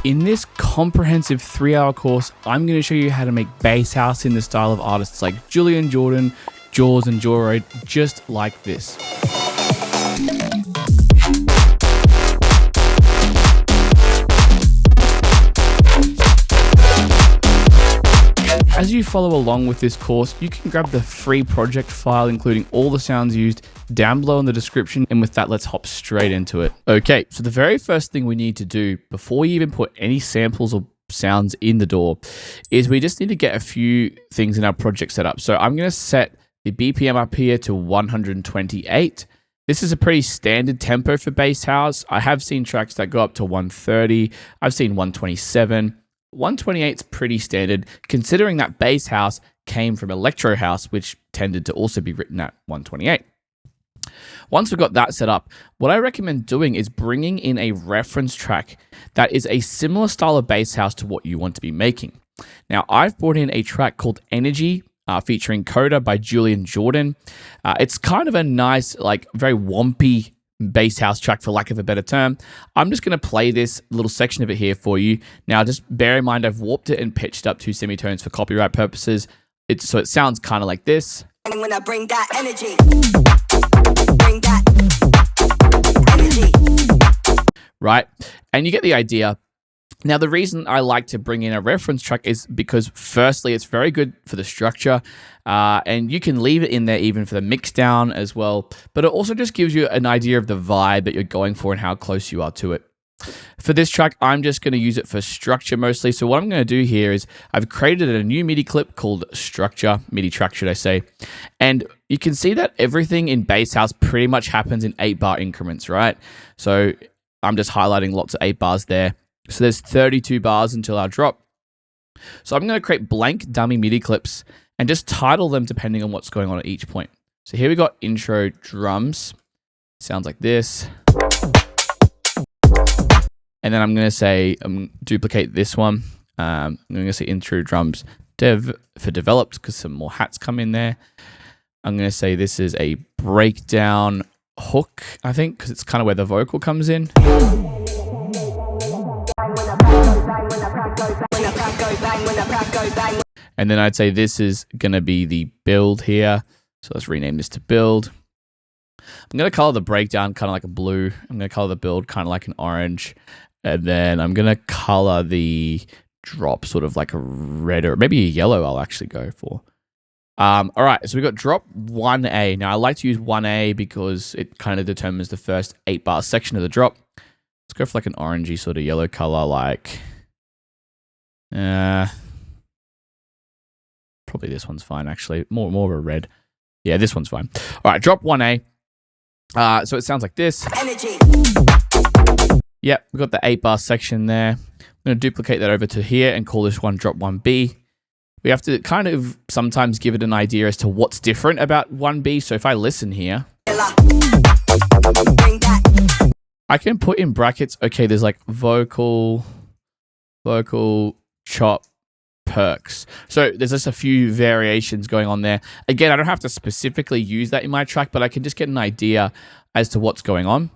In this comprehensive 3-hour course, I'm going to show you how to make bass house in the style of artists like Julian, Jordan, JAUZ, and JAUZ, just like this. As you follow along with this course, you can grab the free project file, including all the sounds used, down below in the description. And with that, let's hop straight into it. Okay, so the very first thing we need to do before you even put any samples or sounds in the DAW is we just need to get a few things in our project set up. So I'm going to set the BPM up here to 128. This is a pretty standard tempo for bass house. I have seen tracks that go up to 130. I've seen 127. 128 is pretty standard, considering that bass house came from electro house, which tended to also be written at 128. Once we've got that set up, what I recommend doing is bringing in a reference track that is a similar style of bass house to what you want to be making. Now, I've brought in a track called Energy, featuring Coda by Julian Jordan. It's kind of a nice, like very wompy bass house track, for lack of a better term. I'm just going to play this little section of it here for you. Now, just bear in mind, I've warped it and pitched up 2 semitones for copyright purposes. So it sounds kind of like this. And when I bring that energy, bring that energy. Right? And you get the idea. Now, the reason I like to bring in a reference track is because, firstly, it's very good for the structure, and you can leave it in there even for the mix down as well, but it also just gives you an idea of the vibe that you're going for and how close you are to it. For this track, I'm just going to use it for structure mostly, so what I'm going to do here is I've created a new MIDI clip called Structure, MIDI track should I say, and you can see that everything in bass house pretty much happens in 8-bar increments, right? So I'm just highlighting lots of 8 bars there. So there's 32 bars until our drop. So I'm going to create blank dummy MIDI clips and just title them depending on what's going on at each point. So here we got intro drums. Sounds like this. And then I'm going to say, duplicate this one. I'm going to say intro drums dev for developed because some more hats come in there. I'm going to say this is a breakdown hook, I think, because it's kind of where the vocal comes in. And then I'd say this is going to be the build here. So let's rename this to build. I'm going to color the breakdown kind of like a blue. I'm going to color the build kind of like an orange. And then I'm going to color the drop sort of like a red or maybe a yellow I'll actually go for. All right, so we've got drop 1A. Now I like to use 1A because it kind of determines the first 8-bar section of the drop. Let's go for like an orangey sort of yellow color, like probably this one's fine actually. More of a red. Yeah, this one's fine. All right, drop 1A. So it sounds like this. Energy. Yep, we've got the 8-bar section there. I'm going to duplicate that over to here and call this one drop 1B. We have to kind of sometimes give it an idea as to what's different about 1B. So if I listen here, I can put in brackets, okay, there's like vocal, chop, percs. So there's just a few variations going on there. Again, I don't have to specifically use that in my track, but I can just get an idea as to what's going on.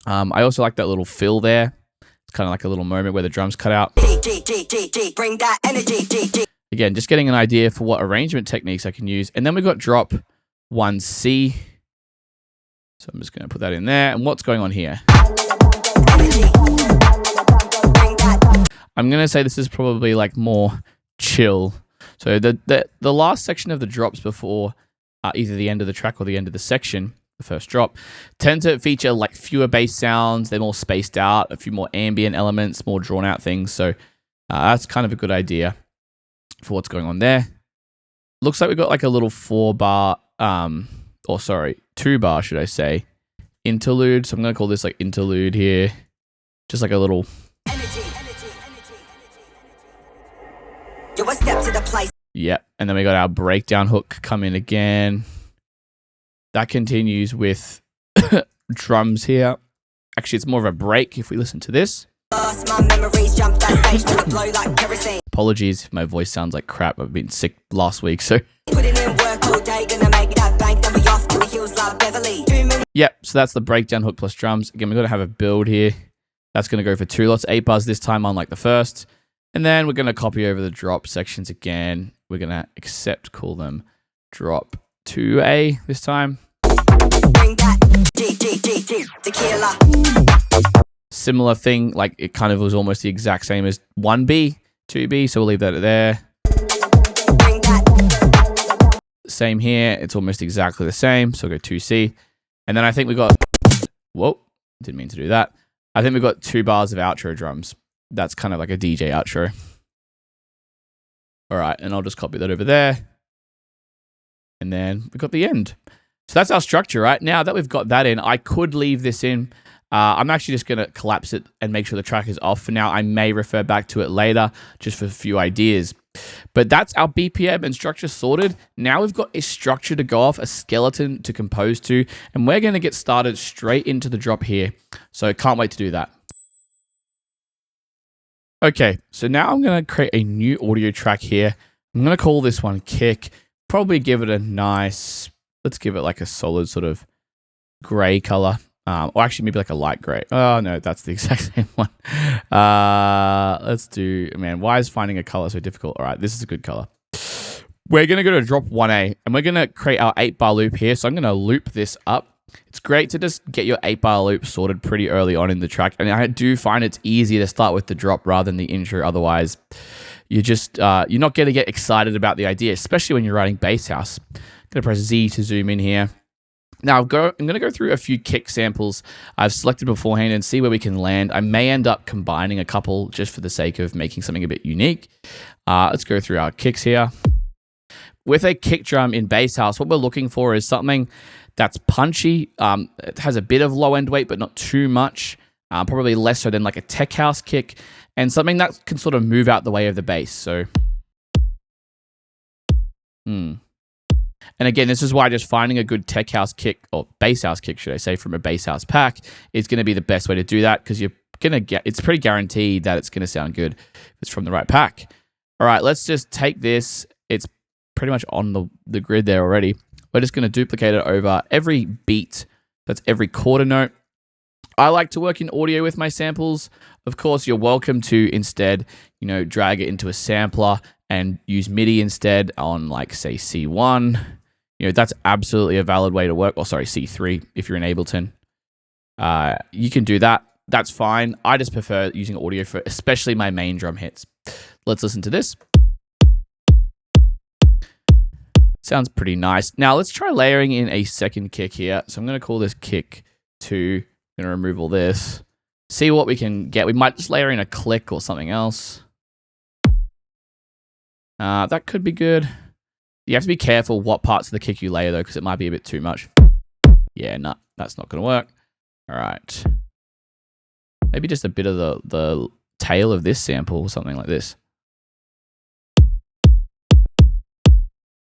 I also like that little fill there. It's kind of like a little moment where the drums cut out. Bring that energy. Again, just getting an idea for what arrangement techniques I can use. And then we've got drop 1C. So I'm just going to put that in there. And what's going on here? I'm going to say this is probably like more chill. So the last section of the drops before either the end of the track or the end of the section, the first drop, tend to feature like fewer bass sounds. They're more spaced out, a few more ambient elements, more drawn out things. So that's kind of a good idea for what's going on there. Looks like we've got like a little 4-bar, 2-bar, should I say, interlude. So I'm going to call this like interlude here. Just like a little. Yo, a step to the place. Yep. And then we got our breakdown hook come in again. That continues with drums here. Actually, it's more of a break if we listen to this. Apologies if my voice sounds like crap. I've been sick last week, so. Yep, so that's the breakdown hook plus drums. Again, we've got to have a build here. That's going to go for 2 lots, 8 bars this time, unlike the first. And then we're going to copy over the drop sections again. We're going to call them drop 2A this time. Bring that tequila. Similar thing, like it kind of was almost the exact same as 1B, 2B, so we'll leave that there. Bring that. Same here, it's almost exactly the same, so we'll go 2C. And then I think we got, whoa, didn't mean to do that. I think we've got 2 bars of outro drums. That's kind of like a DJ outro. All right, and I'll just copy that over there. And then we got the end. So that's our structure, right? Now that we've got that in, I could leave this in. I'm actually just going to collapse it and make sure the track is off for now. I may refer back to it later just for a few ideas. But that's our BPM and structure sorted. Now we've got a structure to go off, a skeleton to compose to, and we're going to get started straight into the drop here. So can't wait to do that. Okay, so now I'm going to create a new audio track here. I'm going to call this one Kick. Probably give it a nice, let's give it like a solid sort of gray color. Or actually maybe like a light gray. Oh no, that's the exact same one. Let's do, man, why is finding a color so difficult? All right, this is a good color. We're going to go to drop 1A and we're going to create our 8-bar loop here. So I'm going to loop this up. It's great to just get your 8-bar loop sorted pretty early on in the track. And I do find it's easier to start with the drop rather than the intro. Otherwise, you're not going to get excited about the idea, especially when you're writing bass house. I'm going to press Z to zoom in here. Now, I'm going to go through a few kick samples I've selected beforehand and see where we can land. I may end up combining a couple just for the sake of making something a bit unique. Let's go through our kicks here. With a kick drum in bass house, what we're looking for is something that's punchy. It has a bit of low end weight, but not too much. Probably less so than like a tech house kick, and something that can sort of move out the way of the bass. So, And again, this is why just finding a good tech house kick, or bass house kick, should I say, from a bass house pack is going to be the best way to do that, because you're going to get, it's pretty guaranteed that it's going to sound good if it's from the right pack. All right, let's just take this. It's pretty much on the grid there already. We're just going to duplicate it over every beat. That's every quarter note. I like to work in audio with my samples. Of course, you're welcome to instead, drag it into a sampler and use MIDI instead on, like, say, C1. That's absolutely a valid way to work. Or sorry, C3 if you're in Ableton. You can do that. That's fine. I just prefer using audio for especially my main drum hits. Let's listen to this. Sounds pretty nice. Now let's try layering in a second kick here. So I'm going to call this kick 2. I'm going to remove all this. See what we can get. We might just layer in a click or something else. That could be good. You have to be careful what parts of the kick you layer though, because it might be a bit too much. Yeah, no, that's not going to work. All right. Maybe just a bit of the tail of this sample or something like this.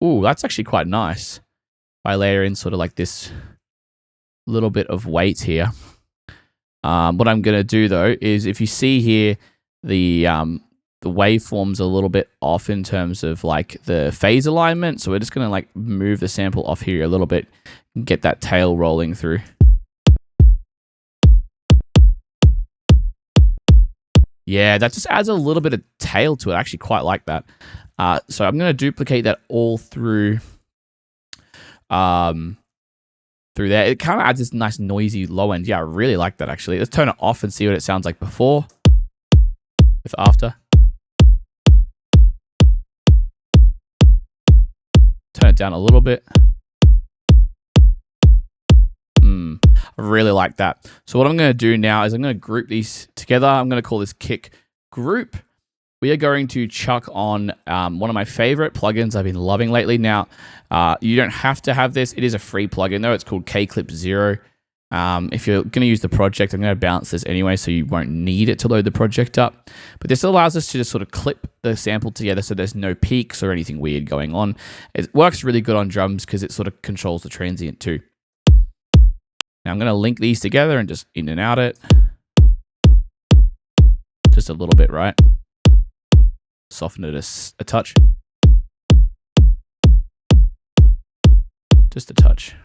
Ooh, that's actually quite nice. I layer in sort of like this little bit of weight here. What I'm going to do though is, if you see here, the waveform's a little bit off in terms of like the phase alignment. So we're just going to like move the sample off here a little bit and get that tail rolling through. Yeah, that just adds a little bit of tail to it. I actually quite like that. So I'm going to duplicate that all through there. It kind of adds this nice noisy low end. Yeah, I really like that actually. Let's turn it off and see what it sounds like before with after. Turn it down a little bit. I really like that. So what I'm going to do now is I'm going to group these together. I'm going to call this kick group. We are going to chuck on one of my favorite plugins I've been loving lately. Now, you don't have to have this. It is a free plugin though. It's called K-Clip 0. If you're going to use the project, I'm going to bounce this anyway, so you won't need it to load the project up. But this allows us to just sort of clip the sample together so there's no peaks or anything weird going on. It works really good on drums because it sort of controls the transient too. Now I'm going to link these together and just in and out it. Just a little bit, right? Soften it a touch. Just a touch.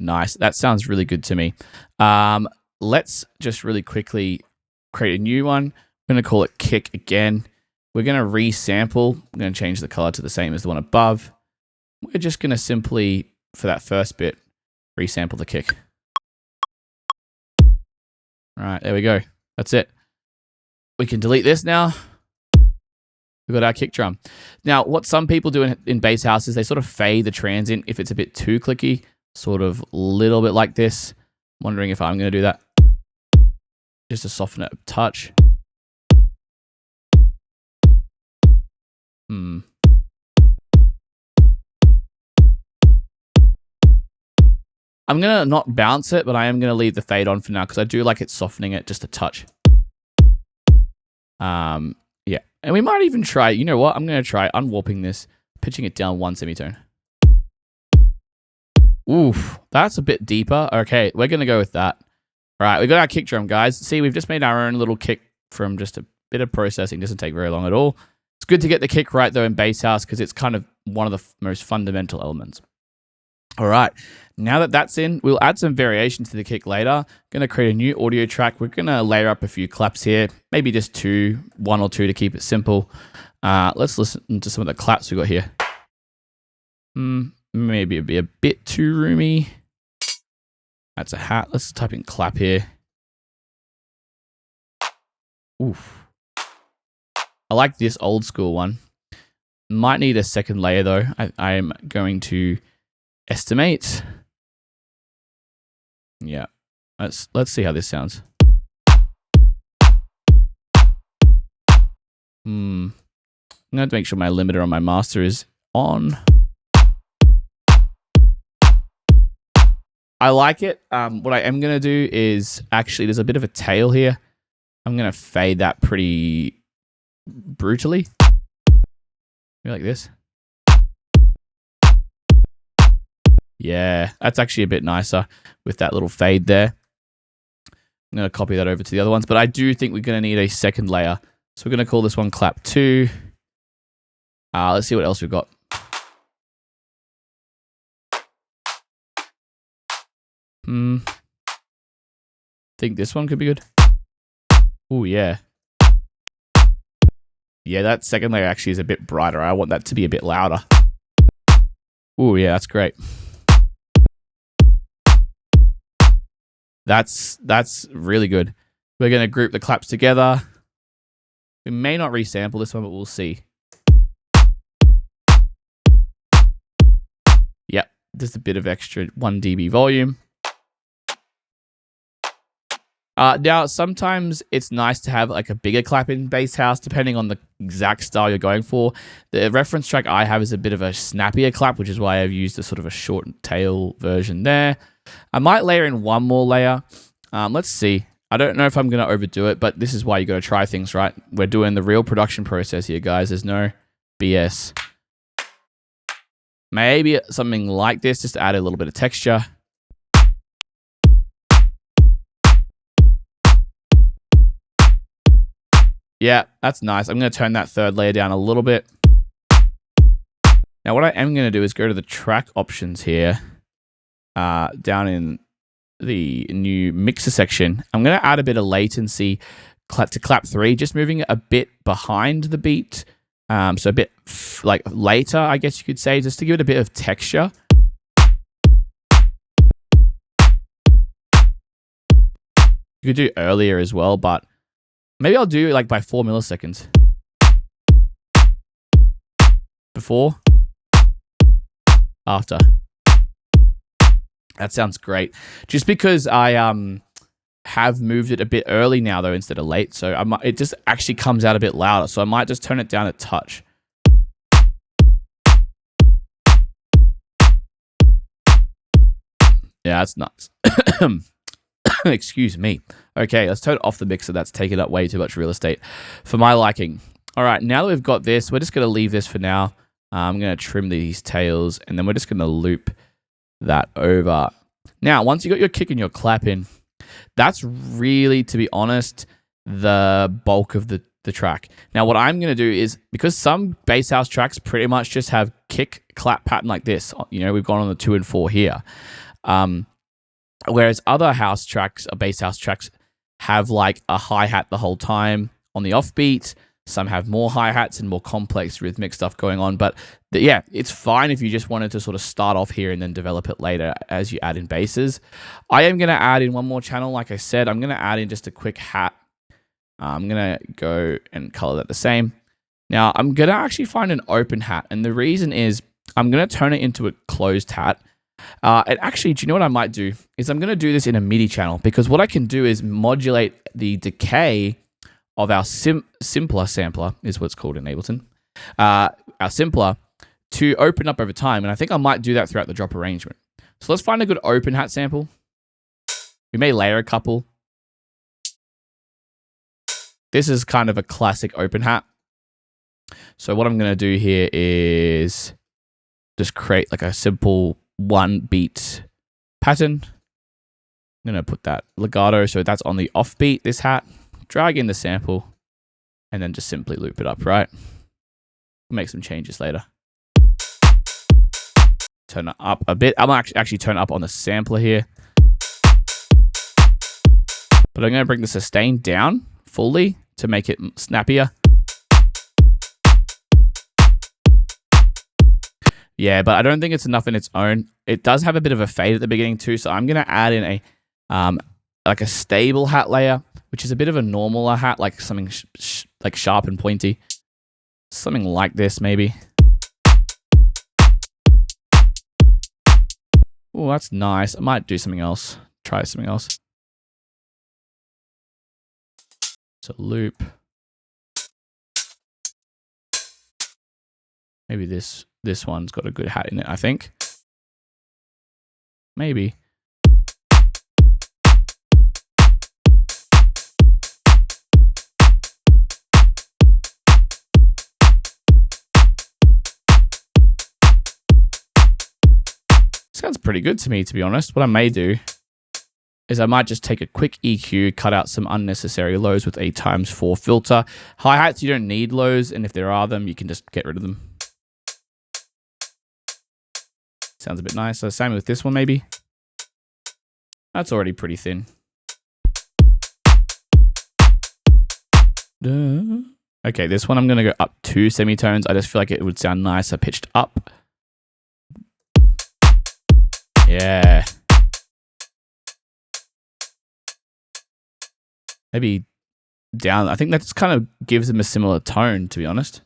Nice. That sounds really good to me. Let's just really quickly create a new one. I'm going to call it kick again. We're going to resample. I'm going to change the color to the same as the one above. We're just going to simply, for that first bit, resample the kick. All right, there we go. That's it. We can delete this now. We've got our kick drum. Now, what some people do in bass house is they sort of fade the transient if it's a bit too clicky, sort of a little bit like this. I'm wondering if I'm going to do that just to soften it a touch. I'm going to not bounce it, but I am going to leave the fade on for now because I do like it softening it just a touch. Yeah. And we might even try, you know what? I'm going to try unwarping this, pitching it down one semitone. Oof, that's a bit deeper. Okay, we're going to go with that. All right, we got our kick drum, guys. See, we've just made our own little kick from just a bit of processing. Doesn't take very long at all. It's good to get the kick right, though, in bass house because it's kind of one of the most fundamental elements. All right, now that that's in, we'll add some variations to the kick later. Going to create a new audio track. We're going to layer up a few claps here, maybe just one or two to keep it simple. Let's listen to some of the claps we got here. Maybe it'd be a bit too roomy. That's a hat. Let's type in clap here. Oof. I like this old school one. Might need a second layer though. I am going to estimate. Yeah. Let's see how this sounds. I'm going to have to make sure my limiter on my master is on. I like it. What I am going to do is actually, there's a bit of a tail here. I'm going to fade that pretty brutally. Maybe like this. Yeah, that's actually a bit nicer with that little fade there. I'm going to copy that over to the other ones, but I do think we're going to need a second layer. So we're going to call this one clap 2. Let's see what else we've got. Think this one could be good. Oh yeah. Yeah, that second layer actually is a bit brighter. I want that to be a bit louder. Oh yeah, that's great. That's really good. We're going to group the claps together. We may not resample this one, but we'll see. Yep, just a bit of extra 1 dB volume. Now, sometimes it's nice to have like a bigger clap in bass house, depending on the exact style you're going for. The reference track I have is a bit of a snappier clap, which is why I've used a sort of a short tail version there. I might layer in one more layer. Let's see. I don't know if I'm going to overdo it, but this is why you got to try things, right? We're doing the real production process here, guys. There's no BS. Maybe something like this, just to add a little bit of texture. Yeah, that's nice. I'm going to turn that third layer down a little bit. Now, what I am going to do is go to the track options here, down in the new mixer section. I'm going to add a bit of latency to clap 3, just moving it a bit behind the beat. So a bit like later, I guess you could say, just to give it a bit of texture. You could do earlier as well, but maybe I'll do it like by 4 milliseconds. Before. After. That sounds great. Just because I have moved it a bit early now though instead of late, so it just actually comes out a bit louder. So I might just turn it down a touch. Yeah, that's nuts. Excuse me. Okay, let's turn it off the mixer. That's taking up way too much real estate for my liking. All right, now that we've got this, we're just going to leave this for now. I'm going to trim these tails, and then we're just going to loop that over. Now, once you got your kick and your clap in, that's really, to be honest, the bulk of the track. Now, what I'm going to do is, because some bass house tracks pretty much just have kick clap pattern like this, you know, we've gone on the 2 and 4 here. Whereas other house tracks, or bass house tracks, have like a hi-hat the whole time on the offbeat. Some have more hi-hats and more complex rhythmic stuff going on. But yeah, it's fine if you just wanted to sort of start off here and then develop it later as you add in basses. I am going to add in one more channel. Like I said, I'm going to add in just a quick hat. I'm going to go and color that the same. Now, I'm going to actually find an open hat. And the reason is I'm going to turn it into a closed hat. And actually, do you know what I might do? Is I'm going to do this in a MIDI channel, because what I can do is modulate the decay of our simpler sampler, is what's called in Ableton, our simpler, to open up over time. And I think I might do that throughout the drop arrangement. So let's find a good open hat sample. We may layer a couple. This is kind of a classic open hat. So what I'm going to do here is just create like a simple 1 beat pattern. I'm going to put that legato, so that's on the offbeat, this hat. Drag in the sample, and then just simply loop it up, right? Make some changes later. Turn it up a bit. I'm actually turn it up on the sampler here. But I'm going to bring the sustain down fully to make it snappier. Yeah, but I don't think it's enough in its own. It does have a bit of a fade at the beginning too, so I'm going to add in a like a stable hat layer, which is a bit of a normaler hat, like something like sharp and pointy. Something like this, maybe. Oh, that's nice. I might do something else. Try something else. So loop. Maybe this one's got a good hat in it, I think. Maybe. Sounds pretty good to me, to be honest. What I may do is I might just take a quick EQ, cut out some unnecessary lows with a ×4 filter. Hi-hats, you don't need lows, and if there are them, you can just get rid of them. Sounds a bit nice. So same with this one, maybe. That's already pretty thin. Okay, this one I'm going to go up 2 semitones. I just feel like it would sound nicer pitched up. Yeah. Maybe down. I think that just kind of gives them a similar tone, to be honest.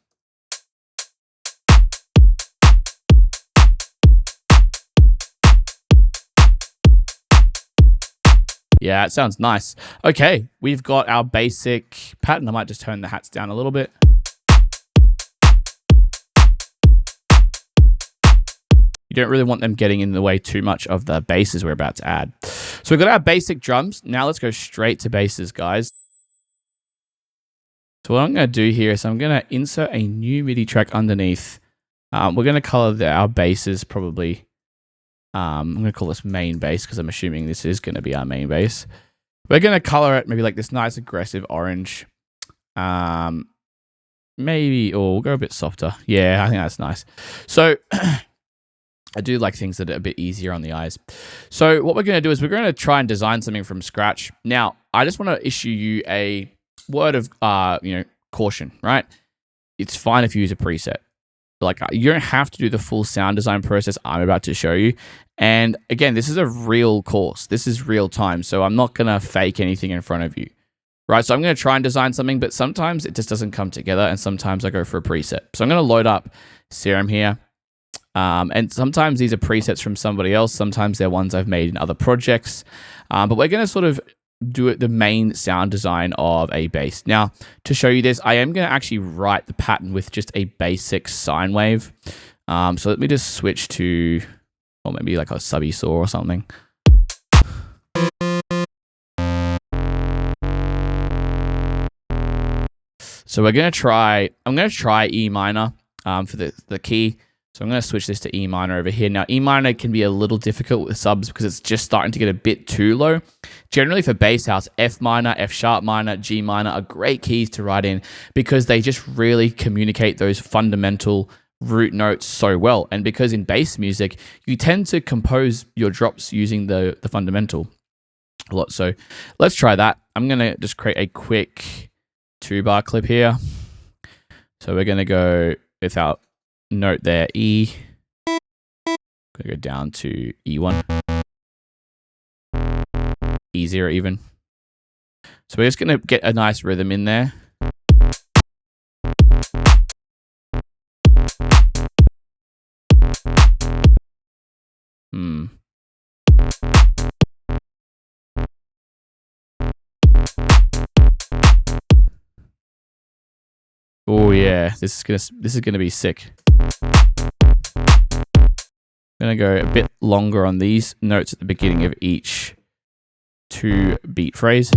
Yeah, it sounds nice. Okay, we've got our basic pattern. I might just turn the hats down a little bit. You don't really want them getting in the way too much of the basses we're about to add. So we've got our basic drums. Now let's go straight to basses, guys. So what I'm going to do here is I'm going to insert a new MIDI track underneath. We're going to color our basses probably. I'm going to call this main bass because I'm assuming this is going to be our main bass. We're going to color it maybe like this nice aggressive orange. Maybe, or we'll go a bit softer. Yeah, I think that's nice. So I do like things that are a bit easier on the eyes. So what we're going to do is we're going to try and design something from scratch. Now, I just want to issue you a word of caution, right? It's fine if you use a preset. Like, you don't have to do the full sound design process I'm about to show you. And again, this is a real course. This is real time. So I'm not going to fake anything in front of you, right? So I'm going to try and design something, but sometimes it just doesn't come together. And sometimes I go for a preset. So I'm going to load up Serum here. And sometimes these are presets from somebody else. Sometimes they're ones I've made in other projects. But we're going to sort of do it the main sound design of a bass. Now, to show you this, I am going to actually write the pattern with just a basic sine wave. So let me just switch to, or maybe like a subby saw or something. So we're going to try, I'm going to try E minor for the key. So I'm going to switch this to E minor over here. Now, E minor can be a little difficult with subs because it's just starting to get a bit too low. Generally for bass house, F minor, F sharp minor, G minor are great keys to write in because they just really communicate those fundamental root notes so well. And because in bass music, you tend to compose your drops using the fundamental a lot. So let's try that. I'm going to just create a quick 2-bar clip here. So we're going to go with our note there, E. Going to go down to E1. E0 even. So we're just going to get a nice rhythm in there. Oh yeah, this is gonna be sick. I'm gonna go a bit longer on these notes at the beginning of each 2-beat phrase.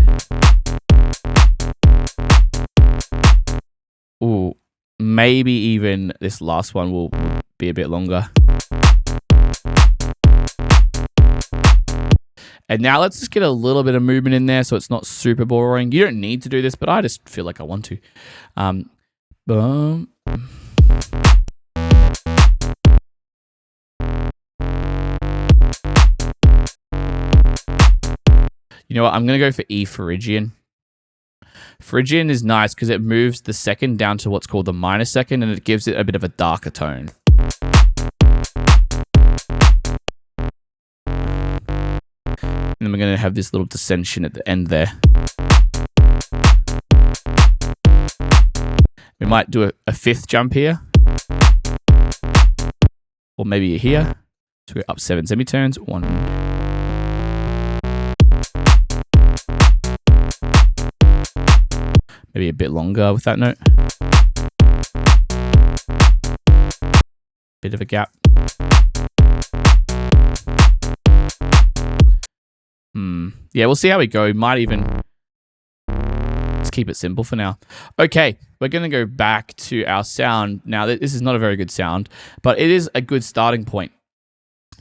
Ooh, maybe even this last one will be a bit longer. And now let's just get a little bit of movement in there so it's not super boring. You don't need to do this, but I just feel like I want to. Boom. You know what? I'm going to go for E Phrygian. Phrygian is nice because it moves the second down to what's called the minor second, and it gives it a bit of a darker tone. And then we're going to have this little dissension at the end there. We might do a 5th jump here. Or maybe here. So we're up 7 semitones. 1. Maybe a bit longer with that note. Bit of a gap. Yeah, we'll see how we go. We might even... Let's keep it simple for now. Okay, we're going to go back to our sound. Now, this is not a very good sound, but it is a good starting point.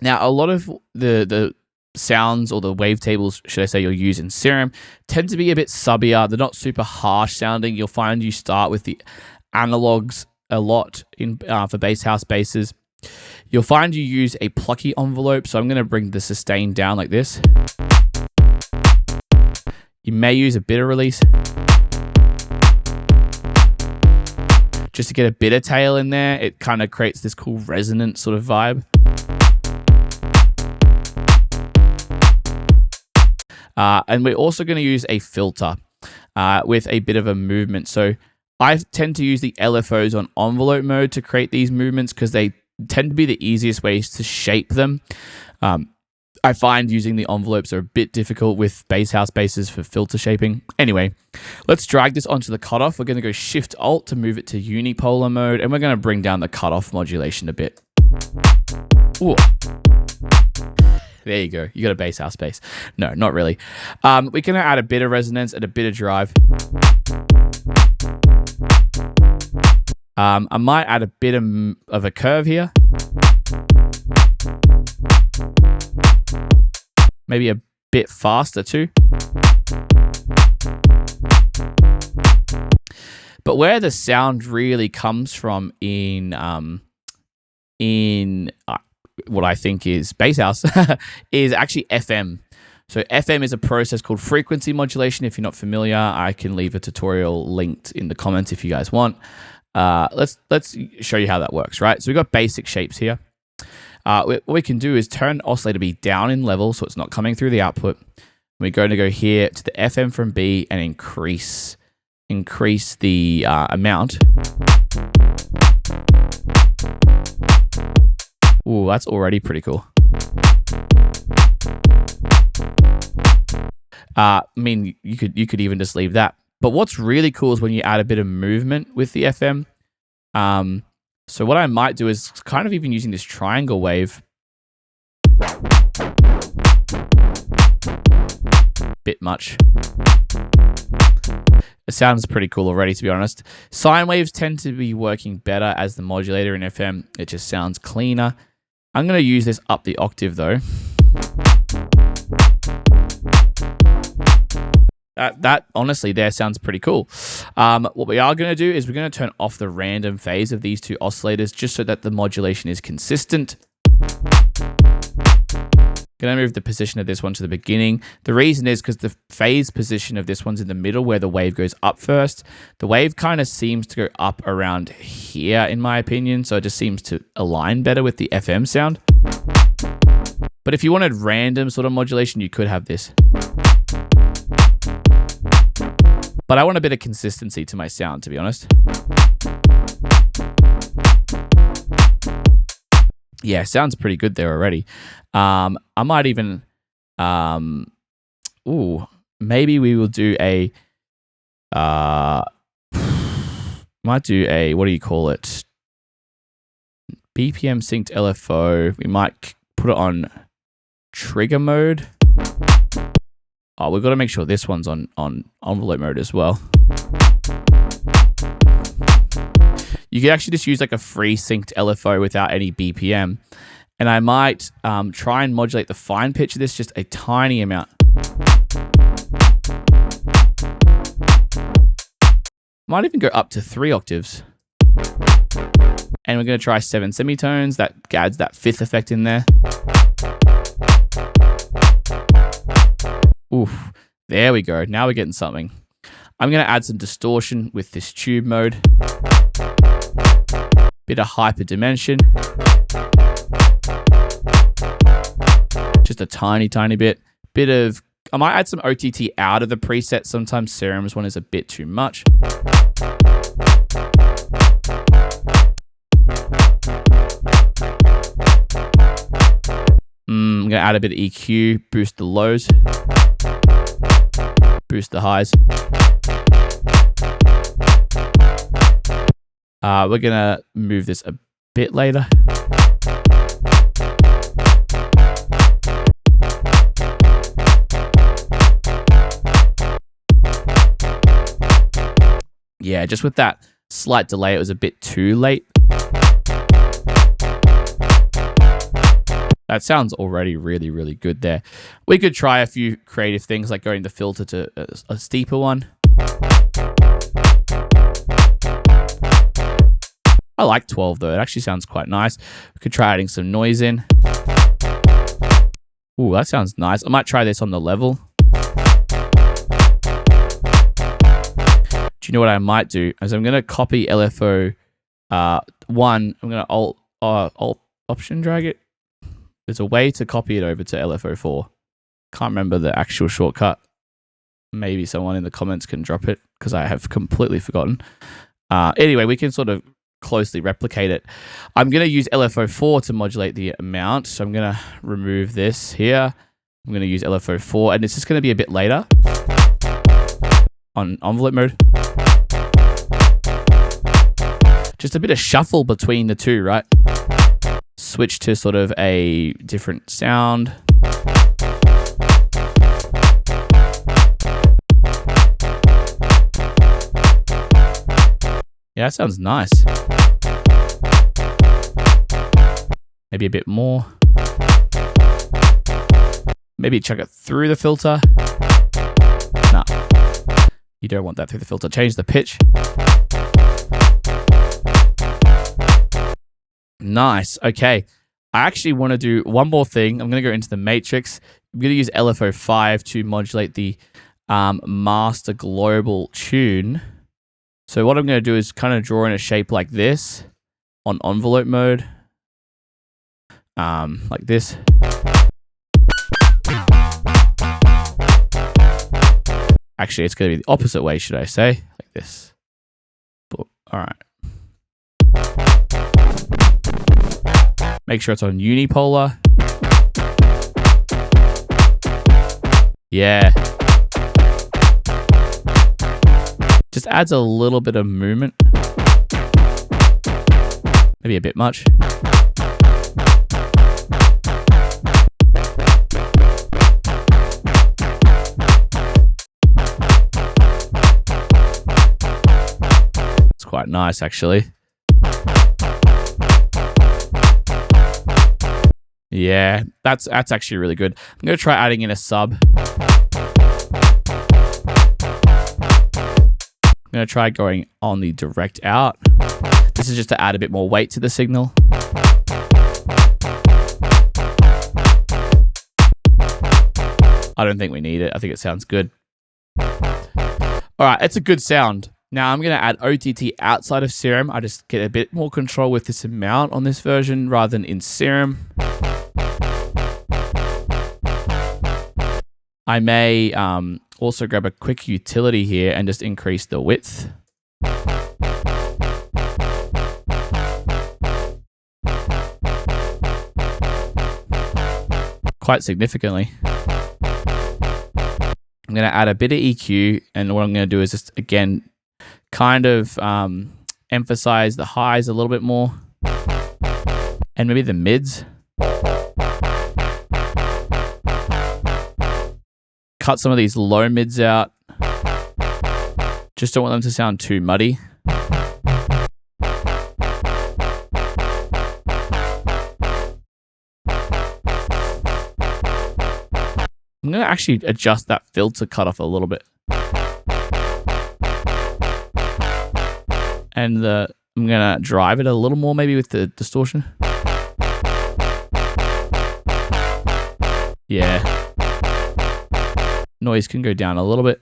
Now, a lot of the sounds or the wavetables, should I say, you'll use in Serum tend to be a bit subbier. They're not super harsh sounding. You'll find you start with the analogs a lot in for bass house basses. You'll find you use a plucky envelope. So I'm going to bring the sustain down like this. You may use a bit of release just to get a bit of tail in there. It kind of creates this cool resonant sort of vibe. And we're also going to use a filter with a bit of a movement. So I tend to use the LFOs on envelope mode to create these movements because they tend to be the easiest ways to shape them. I find using the envelopes are a bit difficult with bass house basses for filter shaping. Anyway, let's drag this onto the cutoff. We're going to go Shift Alt to move it to unipolar mode, and we're going to bring down the cutoff modulation a bit. Ooh. There you go. You got a bass house bass. No, not really. We're going to add a bit of resonance and a bit of drive. I might add a bit of a curve here. Maybe a bit faster too. But where the sound really comes from in what I think is bass house is actually FM. So FM is a process called frequency modulation. If you're not familiar, I can leave a tutorial linked in the comments if you guys want. Let's show you how that works, right? So we've got basic shapes here. What we can do is turn oscillator B down in level so it's not coming through the output. We're going to go here to the FM from B and increase the amount. Ooh, that's already pretty cool. I mean, you could even just leave that. But what's really cool is when you add a bit of movement with the FM. So what I might do is kind of even using this triangle wave. Bit much. It sounds pretty cool already, to be honest. Sine waves tend to be working better as the modulator in FM. It just sounds cleaner. I'm going to use this up the octave though. That honestly there sounds pretty cool. What we are going to do is we're going to turn off the random phase of these two oscillators just so that the modulation is consistent. Going to move the position of this one to the beginning. The reason is because the phase position of this one's in the middle where the wave goes up first. The wave kind of seems to go up around here in my opinion, so it just seems to align better with the FM sound. But if you wanted random sort of modulation, you could have this. But I want a bit of consistency to my sound, to be honest. Yeah, sounds pretty good there already. I might even, maybe we will do a, might do a, what do you call it? BPM synced LFO. We might put it on trigger mode. Oh, we've got to make sure this one's on envelope mode as well. You could actually just use like a free synced LFO without any BPM. And I might try and modulate the fine pitch of this just a tiny amount. Might even go up to 3 octaves. And we're going to try 7 semitones. That adds that 5th effect in there. Oof, there we go. Now we're getting something. I'm going to add some distortion with this tube mode. Bit of hyper dimension. Just a tiny bit. I might add some OTT out of the preset. Sometimes Serum's one is a bit too much. I'm going to add a bit of EQ, boost the lows, boost the highs. We're going to move this a bit later. Yeah, just with that slight delay, it was a bit too late. That sounds already really, really good there. We could try a few creative things like going the filter to a steeper one. I like 12 though. It actually sounds quite nice. We could try adding some noise in. Ooh, that sounds nice. I might try this on the level. Do you know what I might do? As I'm going to copy LFO 1, I'm going to alt option drag it. There's a way to copy it over to LFO 4. Can't remember the actual shortcut. Maybe someone in the comments can drop it because I have completely forgotten. Anyway, we can sort of closely replicate it. I'm going to use LFO 4 to modulate the amount. So I'm going to remove this here. I'm going to use LFO 4 and it's just going to be a bit later on envelope mode. Just a bit of shuffle between the two, right? Switch to sort of a different sound. Yeah, that sounds nice. Maybe a bit more. Maybe chuck it through the filter. Nah, you don't want that through the filter. Change the pitch. Nice. Okay. I actually want to do one more thing. I'm going to go into the matrix. I'm going to use LFO 5 to modulate the master global tune. So what I'm going to do is kind of draw in a shape like this on envelope mode. Like this. Actually, it's going to be the opposite way, should I say? Like this. But, all right. Make sure it's on unipolar. Yeah. Just adds a little bit of movement. Maybe a bit much. It's quite nice, actually. Yeah, that's actually really good. I'm going to try adding in a sub. I'm going to try going on the direct out. This is just to add a bit more weight to the signal. I don't think we need it. I think it sounds good. All right, it's a good sound. Now I'm going to add OTT outside of Serum. I just get a bit more control with this amount on this version rather than in Serum. I may also grab a quick utility here and just increase the width. Quite significantly. I'm going to add a bit of EQ, and what I'm going to do is just, again, kind of emphasize the highs a little bit more, and maybe the mids. Cut some of these low mids out. Just don't want them to sound too muddy. I'm going to actually adjust that filter cutoff a little bit. And I'm going to drive it a little more maybe with the distortion. Yeah. Noise can go down a little bit.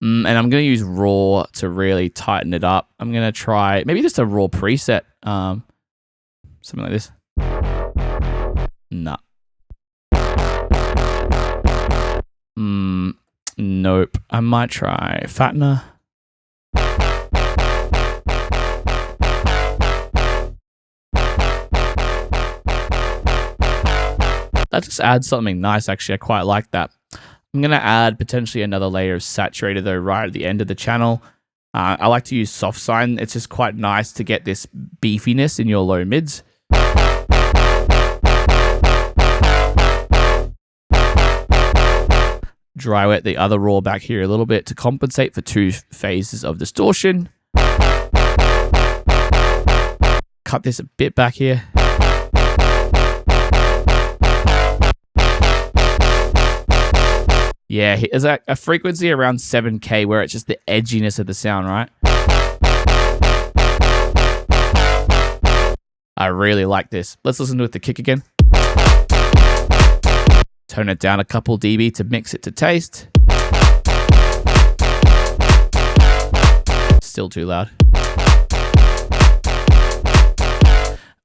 And I'm going to use raw to really tighten it up. I'm going to try maybe just a raw preset. Something like this. Nah. Nope. I might try Fattener. That just adds something nice, actually. I quite like that. I'm going to add potentially another layer of saturator, though, right at the end of the channel. I like to use soft sign. It's just quite nice to get this beefiness in your low mids. Dry wet the other raw back here a little bit to compensate for 2 phases of distortion. Cut this a bit back here. Yeah, there's a frequency around 7K where it's just the edginess of the sound, right? I really like this. Let's listen to it, the kick again. Tone it down a couple dB to mix it to taste. Still too loud.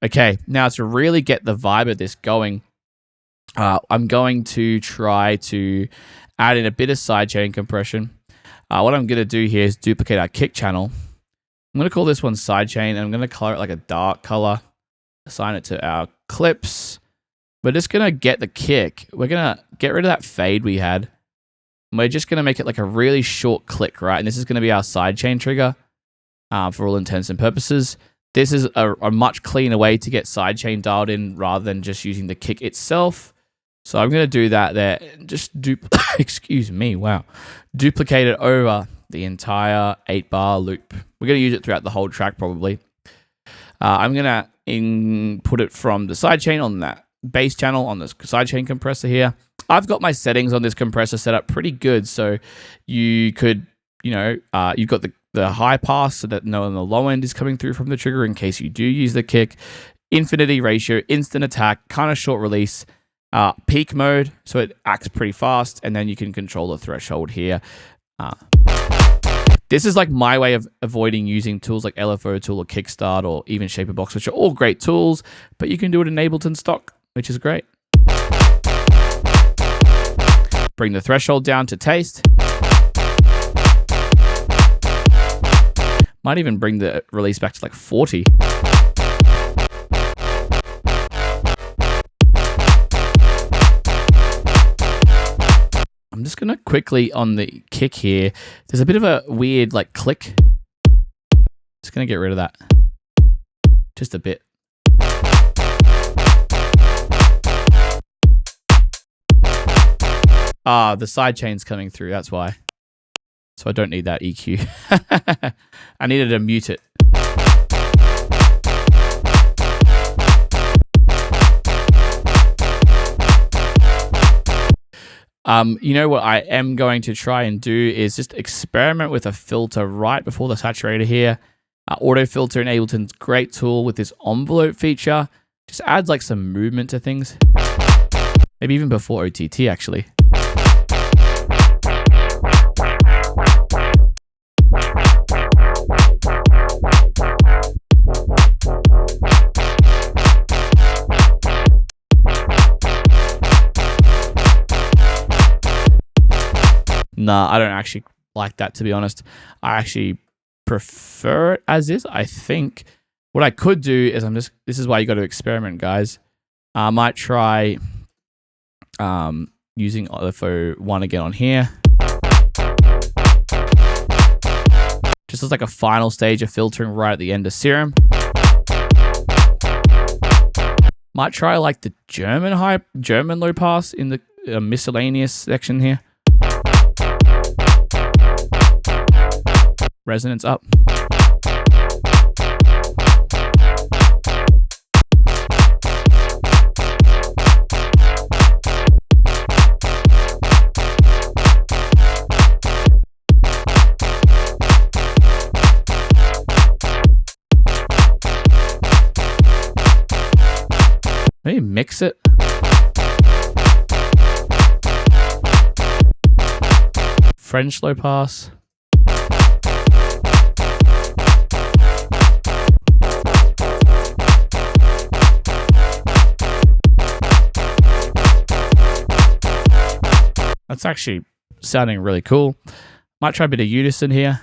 Okay, now to really get the vibe of this going, I'm going to try to add in a bit of sidechain compression. What I'm going to do here is duplicate our kick channel. I'm going to call this one sidechain, and I'm going to color it like a dark color. Assign it to our clips. We're just going to get the kick. We're going to get rid of that fade we had. We're just going to make it like a really short click, right? And this is going to be our sidechain trigger for all intents and purposes. This is a much cleaner way to get sidechain dialed in rather than just using the kick itself. So I'm going to do that there. Just excuse me, wow. Duplicate it over the entire 8-bar loop. We're going to use it throughout the whole track probably. I'm going to input it from the sidechain on that bass channel on this sidechain compressor here. I've got my settings on this compressor set up pretty good, so you could, you've got the high pass so that no on the low end is coming through from the trigger in case you do use the kick. Infinity ratio, instant attack, kind of short release, peak mode, so it acts pretty fast, and then you can control the threshold here. This is like my way of avoiding using tools like LFO Tool or Kickstart or even Shaperbox, which are all great tools, but you can do it in Ableton stock, which is great. Bring the threshold down to taste. Might even bring the release back to like 40. I'm just going to quickly on the kick here. There's a bit of a weird like click. Just going to get rid of that. Just a bit. The side chain's coming through. That's why. So I don't need that EQ. I needed to mute it. You know what I am going to try and do is just experiment with a filter right before the saturator here. Auto filter in Ableton's great tool with this envelope feature. Just adds like some movement to things. Maybe even before OTT actually. Nah, I don't actually like that, to be honest. I actually prefer it as is. I think what I could do is this is why you got to experiment, guys. I might try using LFO 1 again on here. Just as like a final stage of filtering right at the end of Serum. Might try like the German low pass in the miscellaneous section here. Resonance up. Maybe mix it. French low pass. That's actually sounding really cool. Might try a bit of unison here.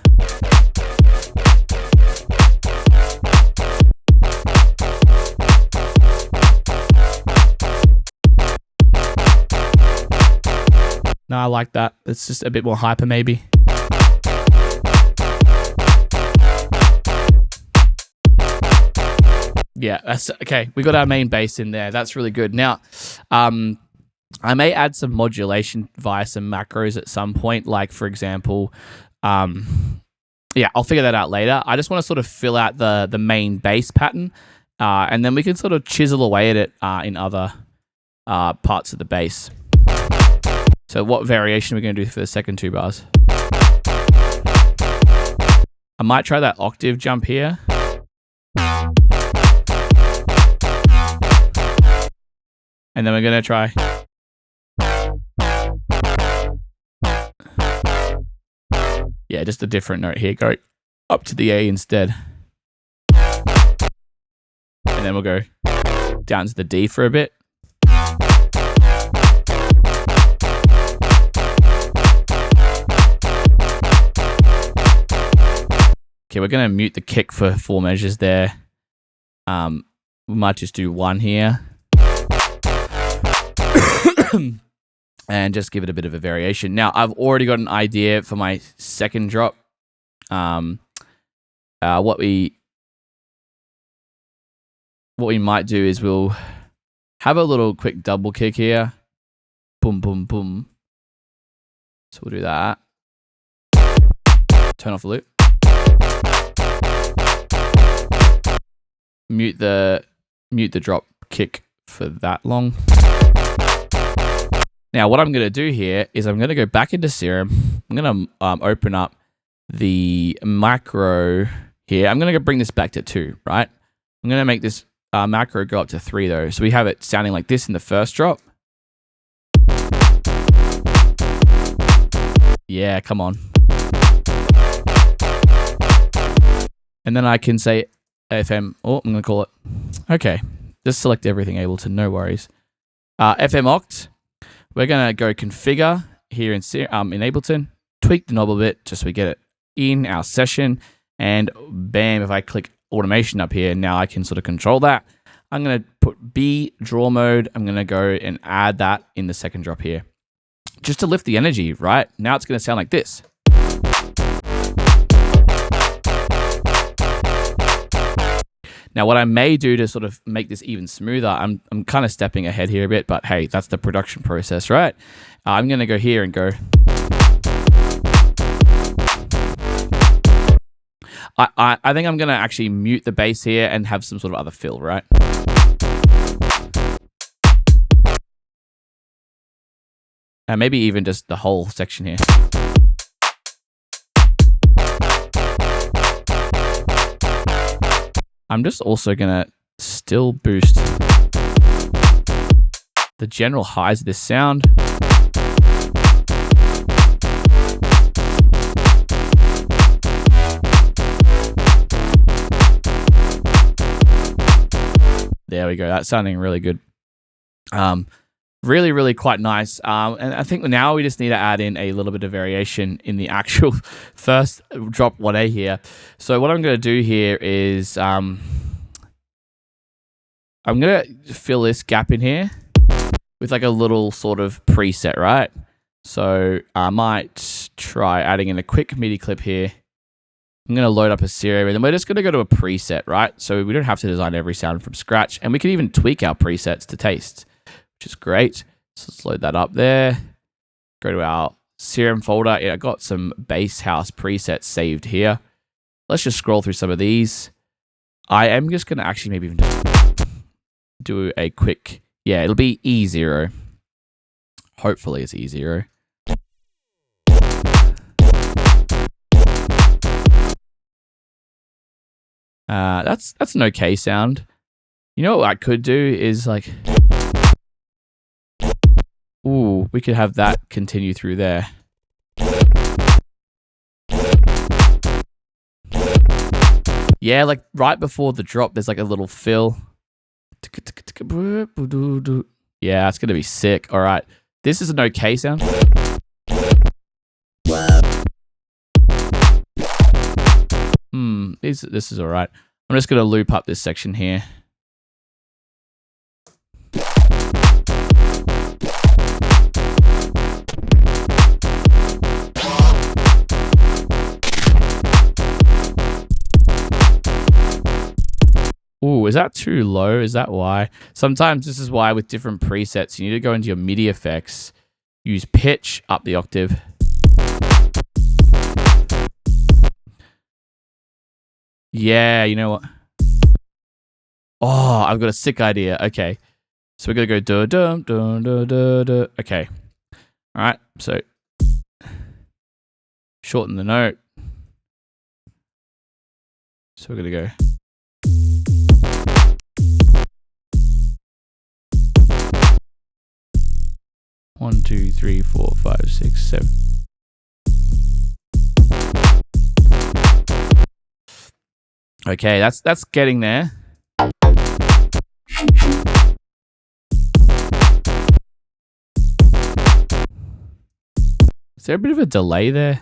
No, I like that. It's just a bit more hyper maybe. Yeah, that's okay. We got our main bass in there. That's really good. Now, I may add some modulation via some macros at some point. Like, for example, yeah, I'll figure that out later. I just want to sort of fill out the main bass pattern, and then we can sort of chisel away at it in other parts of the bass. So what variation are we going to do for the second 2 bars? I might try that octave jump here. And then we're going to try. Yeah, just a different note here. Go up to the A instead. And then we'll go down to the D for a bit. Okay, we're going to mute the kick for 4 measures there. We might just do 1 here. And just give it a bit of a variation. Now, I've already got an idea for my second drop. What we might do is we'll have a little quick double kick here. Boom, boom, boom. So we'll do that. Turn off the loop. Mute the drop kick for that long. Now, what I'm going to do here is I'm going to go back into Serum. I'm going to open up the macro here. I'm going to bring this back to 2, right? I'm going to make this macro go up to 3, though. So we have it sounding like this in the first drop. Yeah, come on. And then I can say FM. Oh, I'm going to call it. Okay. Just select everything, Ableton. No worries. FM Oct. We're going to go configure here in Ableton, tweak the knob a bit just so we get it in our session. And bam, if I click automation up here, now I can sort of control that. I'm going to put B draw mode. I'm going to go and add that in the second drop here. Just to lift the energy, right? Now it's going to sound like this. Now, what I may do to sort of make this even smoother, I'm kind of stepping ahead here a bit, but hey, that's the production process, right? I'm going to go here and go. I think I'm going to actually mute the bass here and have some sort of other fill, right? And maybe even just the whole section here. I'm just also gonna still boost the general highs of this sound. There we go. That's sounding really good. Really, really quite nice. And I think now we just need to add in a little bit of variation in the actual first drop 1A here. So what I'm going to do here is I'm going to fill this gap in here with like a little sort of preset, right? So I might try adding in a quick MIDI clip here. I'm going to load up a stereo, and then we're just going to go to a preset, right? So we don't have to design every sound from scratch, and we can even tweak our presets to taste, which is great. So let's load that up there. Go to our CRM folder. Yeah, I got some bass house presets saved here. Let's just scroll through some of these. I am just going to actually maybe even just do a quick, yeah, it'll be E0. Hopefully it's E0. That's an okay sound. You know what I could do is like, ooh, we could have that continue through there. Yeah, like right before the drop, there's like a little fill. Yeah, that's gonna be sick. All right, this is an okay sound. This is all right. I'm just gonna loop up this section here. Ooh, is that too low? Is that why? Sometimes this is why with different presets, you need to go into your MIDI effects, use pitch up the octave. Yeah, you know what? Oh, I've got a sick idea. Okay. So we're going to go dum dum dum dum dum. Okay. All right. So shorten the note. So we're going to go. One, two, three, 4, 5, 6, 7. Okay, that's getting there. Is there a bit of a delay there?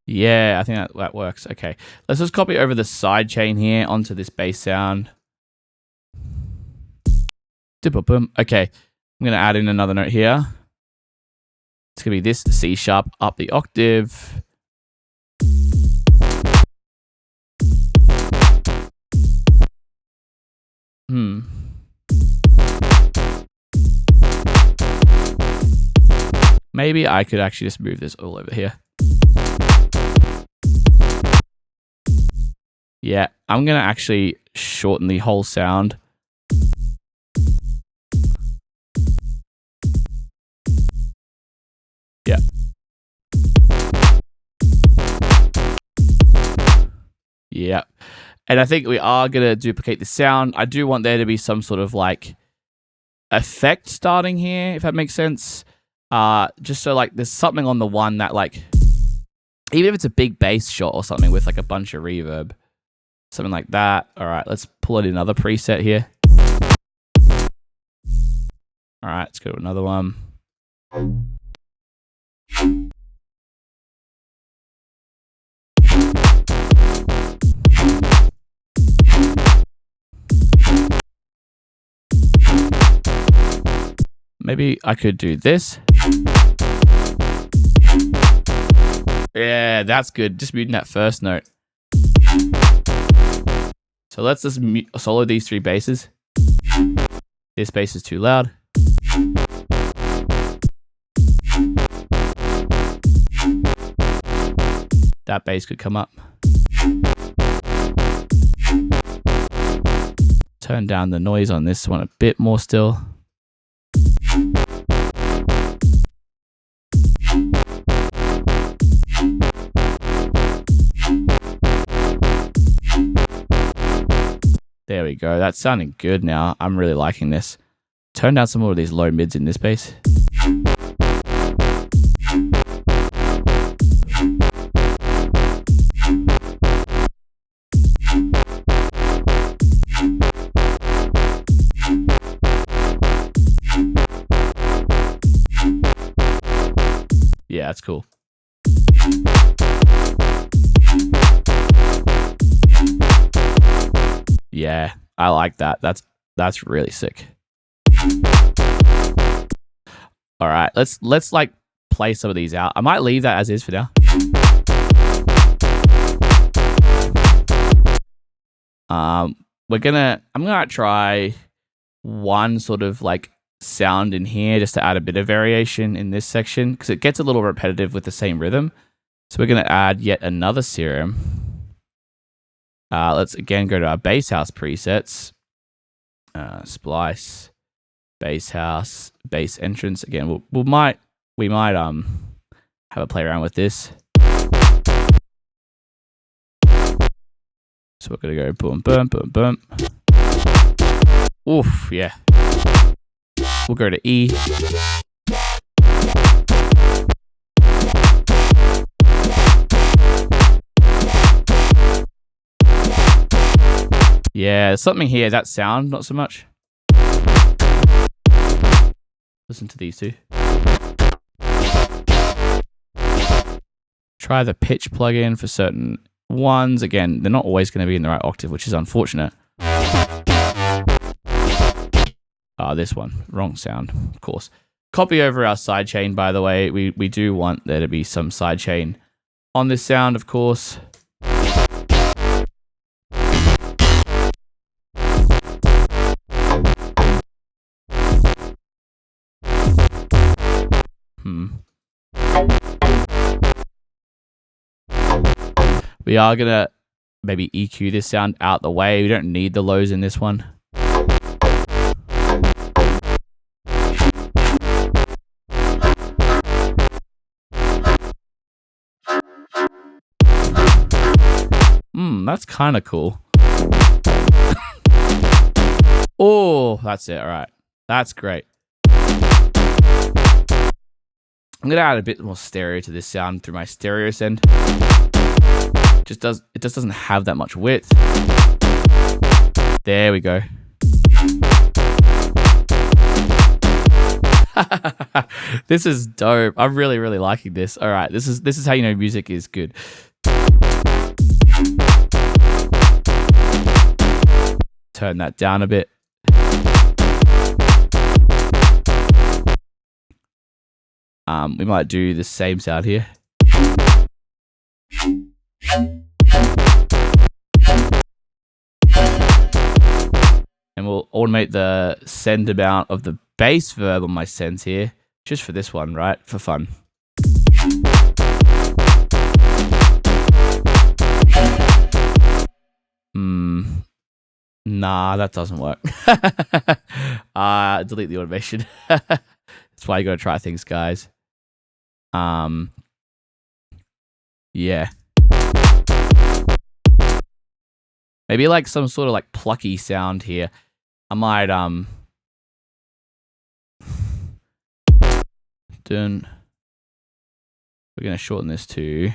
Yeah, I think that works. Okay, let's just copy over the side chain here onto this bass sound. Okay, I'm going to add in another note here. It's going to be this C sharp up the octave. Maybe I could actually just move this all over here. Yeah, I'm going to actually shorten the whole sound. Yeah. Yeah. And I think we are going to duplicate the sound. I do want there to be some sort of like effect starting here, if that makes sense. Just so like there's something on the one that like, even if it's a big bass shot or something with like a bunch of reverb, something like that. All right, let's pull in another preset here. All right, let's go to another one. Maybe I could do this. Yeah, that's good. Just muting that first note. So let's just solo these three basses. This bass is too loud. That bass could come up. Turn down the noise on this one a bit more still. There we go. That's sounding good now. I'm really liking this. Turn down some more of these low mids in this bass. Yeah, that's cool. Yeah, I like that. That's really sick. All right, let's like play some of these out. I might leave that as is for now. I'm gonna try one sort of like sound in here just to add a bit of variation in this section because it gets a little repetitive with the same rhythm. So we're gonna add yet another serum. Let's again go to our bass house presets. Splice, bass house, bass entrance. Again, we might have a play around with this. So we're gonna go boom, boom, boom, boom. Oof, yeah. We'll go to E. Yeah, there's something here. That sound, not so much. Listen to these two. Try the pitch plugin for certain ones. Again, they're not always going to be in the right octave, which is unfortunate. This one, wrong sound, of course. Copy over our sidechain, by the way. We do want there to be some sidechain on this sound, of course. We are going to maybe EQ this sound out the way. We don't need the lows in this one. That's kind of cool. Oh, that's it. All right. That's great. I'm going to add a bit more stereo to this sound through my stereo send. It just doesn't have that much width. There we go. This is dope. I'm really, really liking this. All right. This is how you know music is good. Turn that down a bit. We might do the same sound here. And we'll automate the send amount of the bass verb on my sends here, just for this one, right? For fun. Nah, that doesn't work. Delete the automation. That's why you gotta try things, guys. Yeah. Maybe like some sort of like plucky sound here. I might we're gonna shorten this to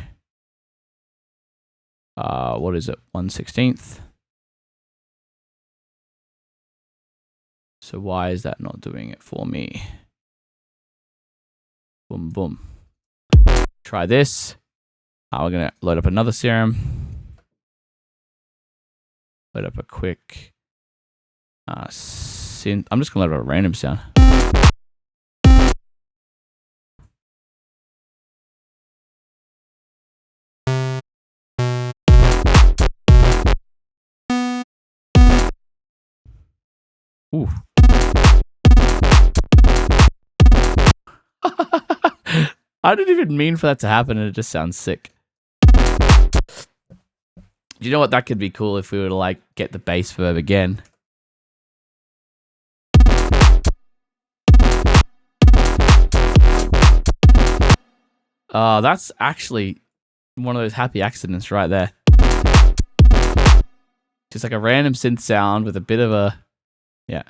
what is it? 1/16. So why is that not doing it for me? Boom, boom. Try this. We're going to load up another serum. Load up a quick synth. I'm just going to load up a random sound. Ooh. I didn't even mean for that to happen, and it just sounds sick. Do you know what? That could be cool if we were to like get the bass verb again. That's actually one of those happy accidents right there. Just like a random synth sound with a bit of a, yeah.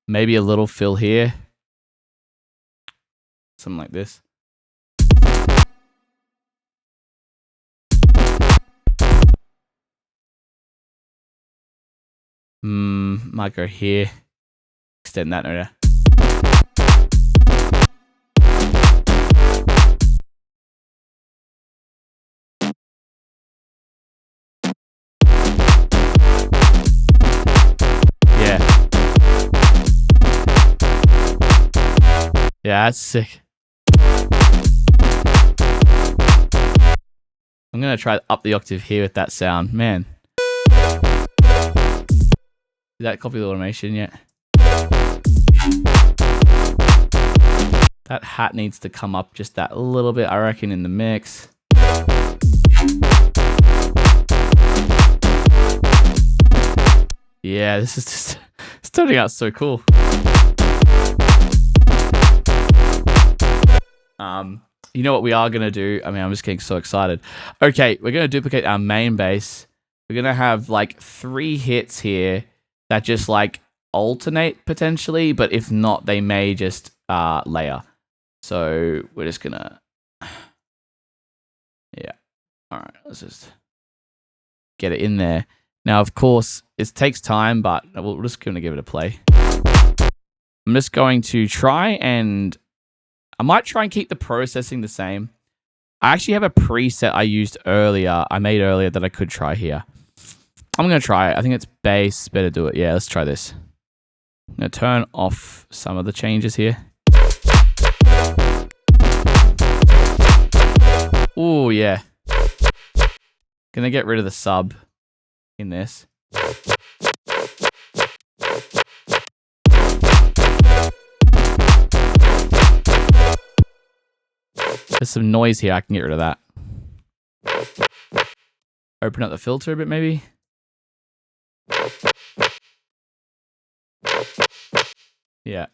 Maybe a little fill here. Something like this. Might go here. Extend that note. Yeah, that's sick. I'm gonna try up the octave here with that sound. Man. Did that copy the automation yet? That hat needs to come up just that little bit, I reckon, in the mix. Yeah, this is just it's turning out so cool. You know what we are going to do? I mean, I'm just getting so excited. Okay, we're going to duplicate our main bass. We're going to have like 3 hits here that just like alternate potentially, but if not, they may just layer. So we're just going to... Yeah. All right, let's just get it in there. Now, of course, it takes time, but we're just going to give it a play. I'm just going to try and... I might try and keep the processing the same. I actually have a preset I made earlier that I could try here. I'm going to try it. I think it's bass. Better do it. Yeah, let's try this. I'm going to turn off some of the changes here. Oh, yeah. Going to get rid of the sub in this. There's some noise here. I can get rid of that. Open up the filter a bit, maybe. Yeah.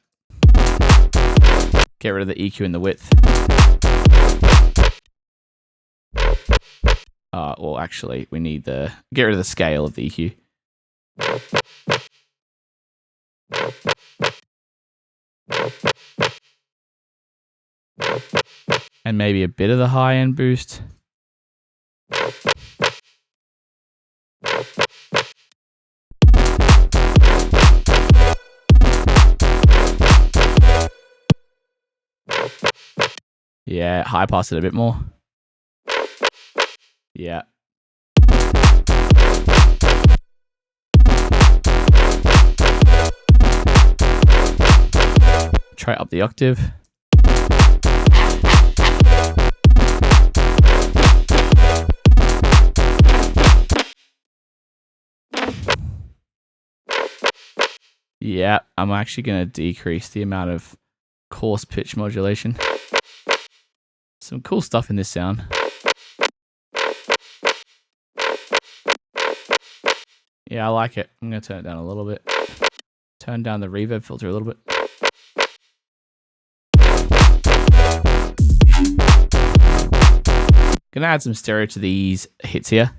Get rid of the EQ and the width. Well, actually, we need the... Get rid of the scale of the EQ. And maybe a bit of the high-end boost. Yeah, high pass it a bit more. Yeah. Try up the octave. Yeah, I'm actually going to decrease the amount of coarse pitch modulation. Some cool stuff in this sound. Yeah, I like it. I'm going to turn it down a little bit. Turn down the reverb filter a little bit. Going to add some stereo to these hits here.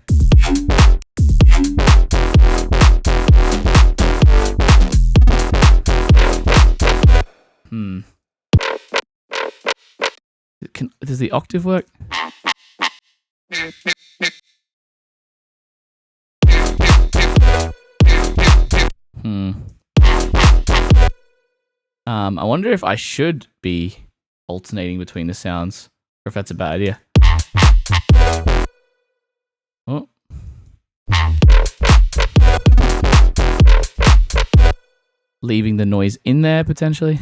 Does the octave work? I wonder if I should be alternating between the sounds, or if that's a bad idea. Oh. Leaving the noise in there, potentially.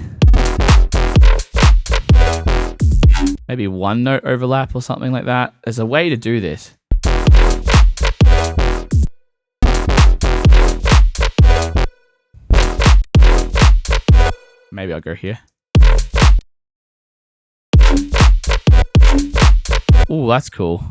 Maybe one note overlap or something like that. There's a way to do this. Maybe I'll go here. Ooh, that's cool.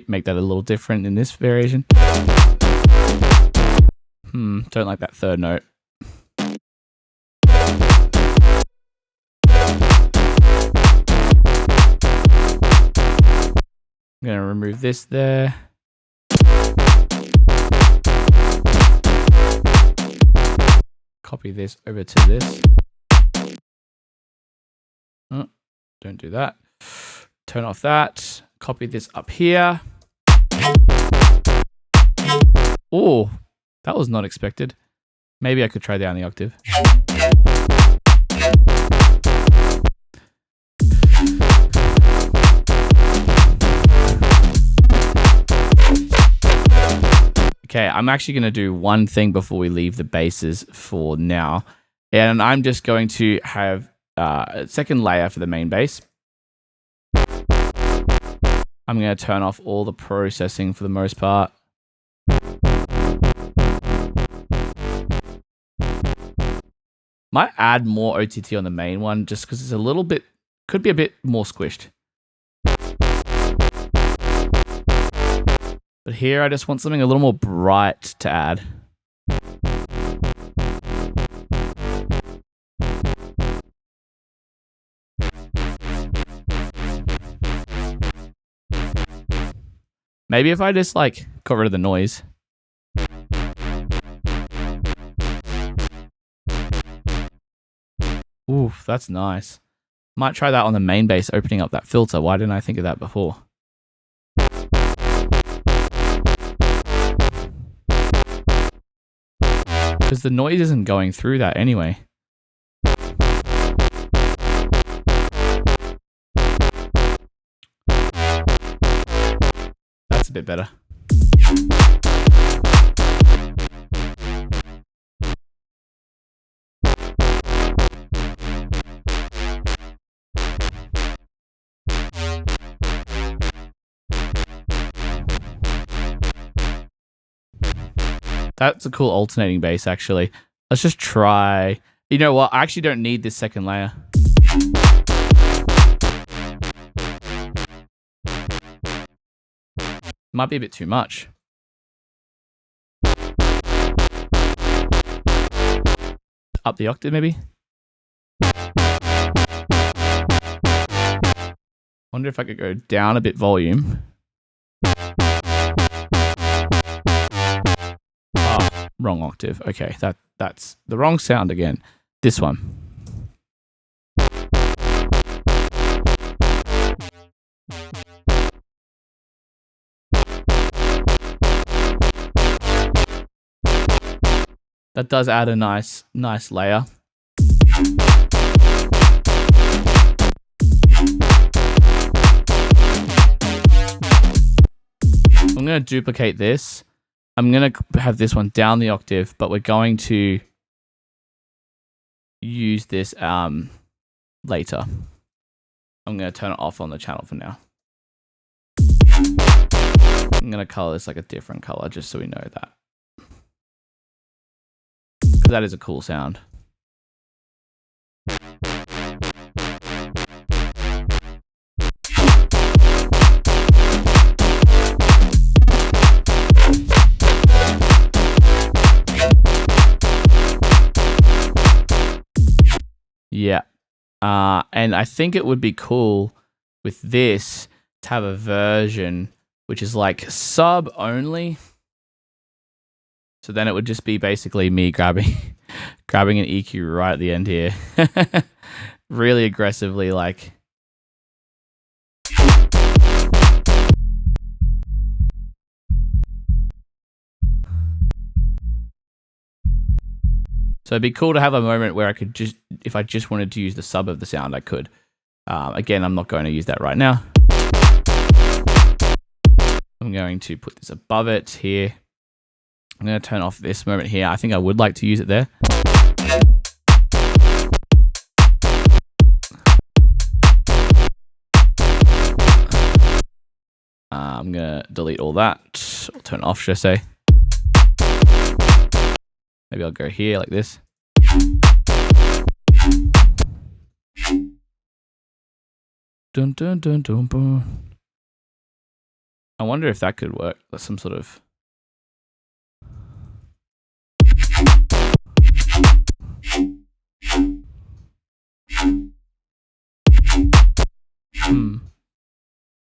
Make that a little different in this variation. Don't like that third note. I'm going to remove this there. Copy this over to this. Oh, don't do that. Turn off that. Copy this up here. Oh, that was not expected. Maybe I could try down the octave. Okay, I'm actually going to do one thing before we leave the basses for now. And I'm just going to have a second layer for the main bass. I'm going to turn off all the processing for the most part. Might add more OTT on the main one just because it's a little bit, could be a bit more squished. But here I just want something a little more bright to add. Maybe if I just like got rid of the noise. Oof, that's nice. Might try that on the main bass, opening up that filter. Why didn't I think of that before? Because the noise isn't going through that anyway. That's a bit better. That's a cool alternating bass, actually. Let's just try. You know what? I actually don't need this second layer. Might be a bit too much. Up the octave, maybe? Wonder if I could go down a bit volume. Wrong octave. Okay, that's the wrong sound again. This one. That does add a nice layer. I'm going to duplicate this. I'm going to have this one down the octave, but we're going to use this later. I'm going to turn it off on the channel for now. I'm going to color this like a different color just so we know that. Because that is a cool sound. Yeah. And I think it would be cool with this to have a version which is like sub only. So then it would just be basically me grabbing an EQ right at the end here. Really aggressively, like. So it'd be cool to have a moment where I could just, if I just wanted to use the sub of the sound, I could. Again, I'm not going to use that right now. I'm going to put this above it here. I'm going to turn off this moment here. I think I would like to use it there. I'm going to delete all that. I'll turn it off, should I say. Maybe I'll go here like this. Dun, dun, dun, dun, dun. I wonder if that could work. That's some sort of...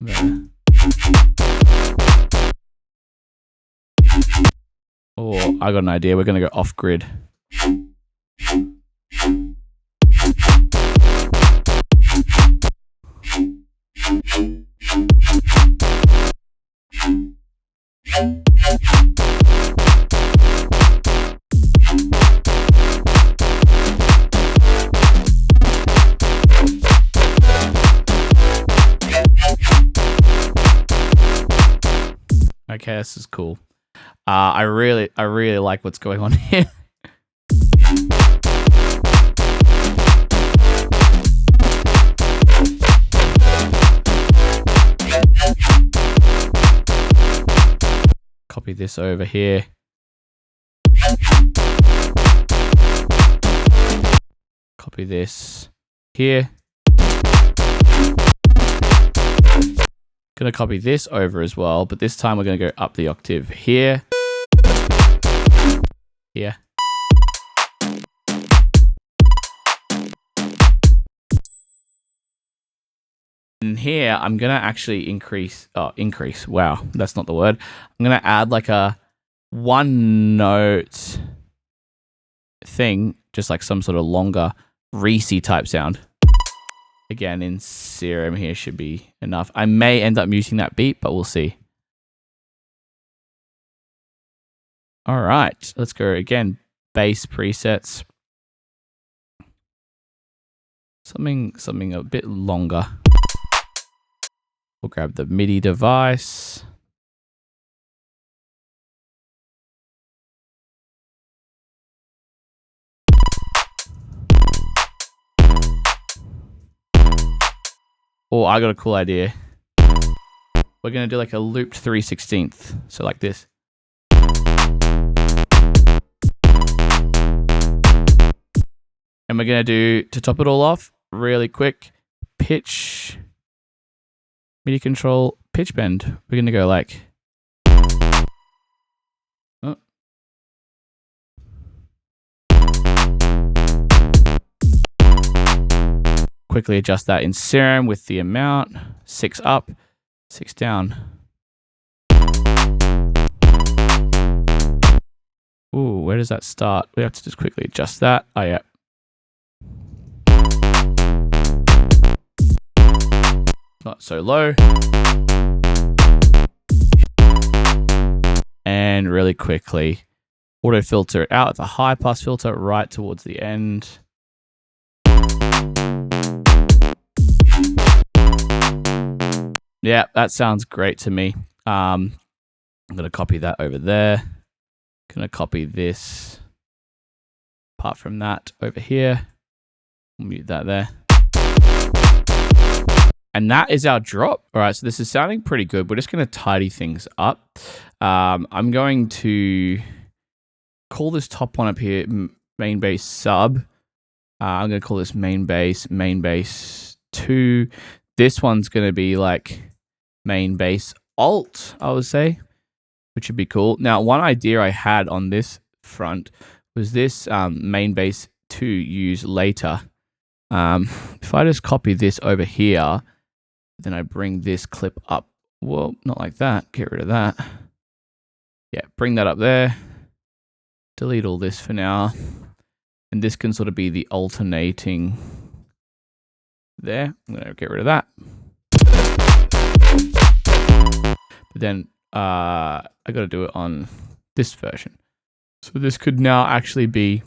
There. Oh, I got an idea. We're going to go off grid. Okay, this is cool. I really like what's going on here. Copy this over here. Copy this here. Gonna copy this over as well, but this time we're gonna go up the octave here. Here. And here I'm gonna actually increase, wow, that's not the word. I'm gonna add like a one note thing, just like some sort of longer Reese type sound. Again, in Serum here should be enough. I may end up muting that beat, but we'll see. All right, let's go again. Bass presets. Something a bit longer. We'll grab the MIDI device. Oh, I got a cool idea. We're going to do like a looped 3/16. So like this. And we're going to do, to top it all off, really quick, pitch, MIDI control, pitch bend. We're going to go like... Oh. Quickly adjust that in Serum with the amount. 6 up, 6 down. Ooh, where does that start? We have to just quickly adjust that. Oh, yeah. Not so low. And really quickly, auto filter it out with a high pass filter right towards the end. Yeah, that sounds great to me. I'm going to copy that over there. Going to copy this. Apart from that, over here. Mute that there. And that is our drop. All right, so this is sounding pretty good. We're just going to tidy things up. I'm going to call this top one up here main bass sub. I'm going to call this main bass 2. This one's going to be like main bass alt, I would say, which would be cool. Now, one idea I had on this front was this main bass 2 use later. If I just copy this over here, then I bring this clip up. Well, not like that. Get rid of that. Yeah, bring that up there. Delete all this for now. And this can sort of be the alternating there. I'm going to get rid of that. But then I got to do it on this version. So this could now actually be,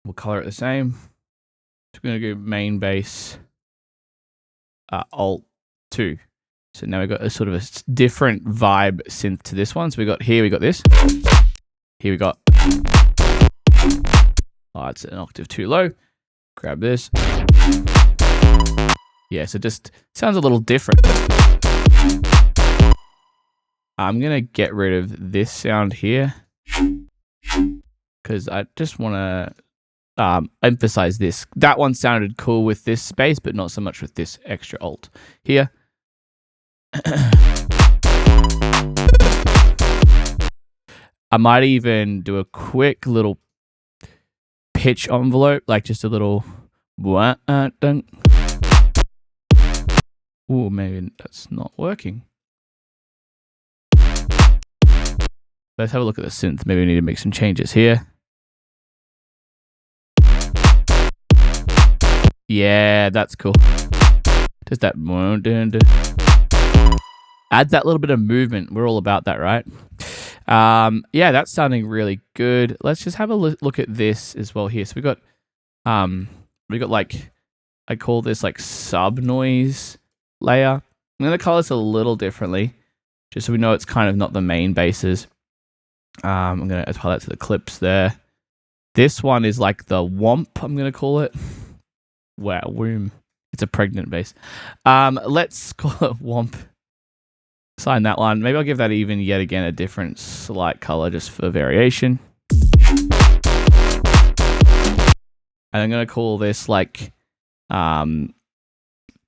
we'll color it the same. So we're going to go main bass alt 2. So now we've got a sort of a different vibe synth to this one. So we got this. Here we got, oh, it's an octave too low. Grab this. Yeah, so it just sounds a little different. I'm going to get rid of this sound here because I just want to emphasize this. That one sounded cool with this space, but not so much with this extra alt here. I might even do a quick little pitch envelope, like just a little. Oh, maybe that's not working. Let's have a look at the synth. Maybe we need to make some changes here. Yeah, that's cool. Just that. Adds that little bit of movement. We're all about that, right? Yeah, that's sounding really good. Let's just have a look at this as well here. So we got like, I call this like sub noise layer. I'm going to color this a little differently, just so we know it's kind of not the main basses. I'm going to apply that to the clips there. This one is like the womp, I'm going to call it. Wow, womb. It's a pregnant bass. Let's call it womp. Sign that one. Maybe I'll give that even yet again a different slight color just for variation. And I'm going to call this like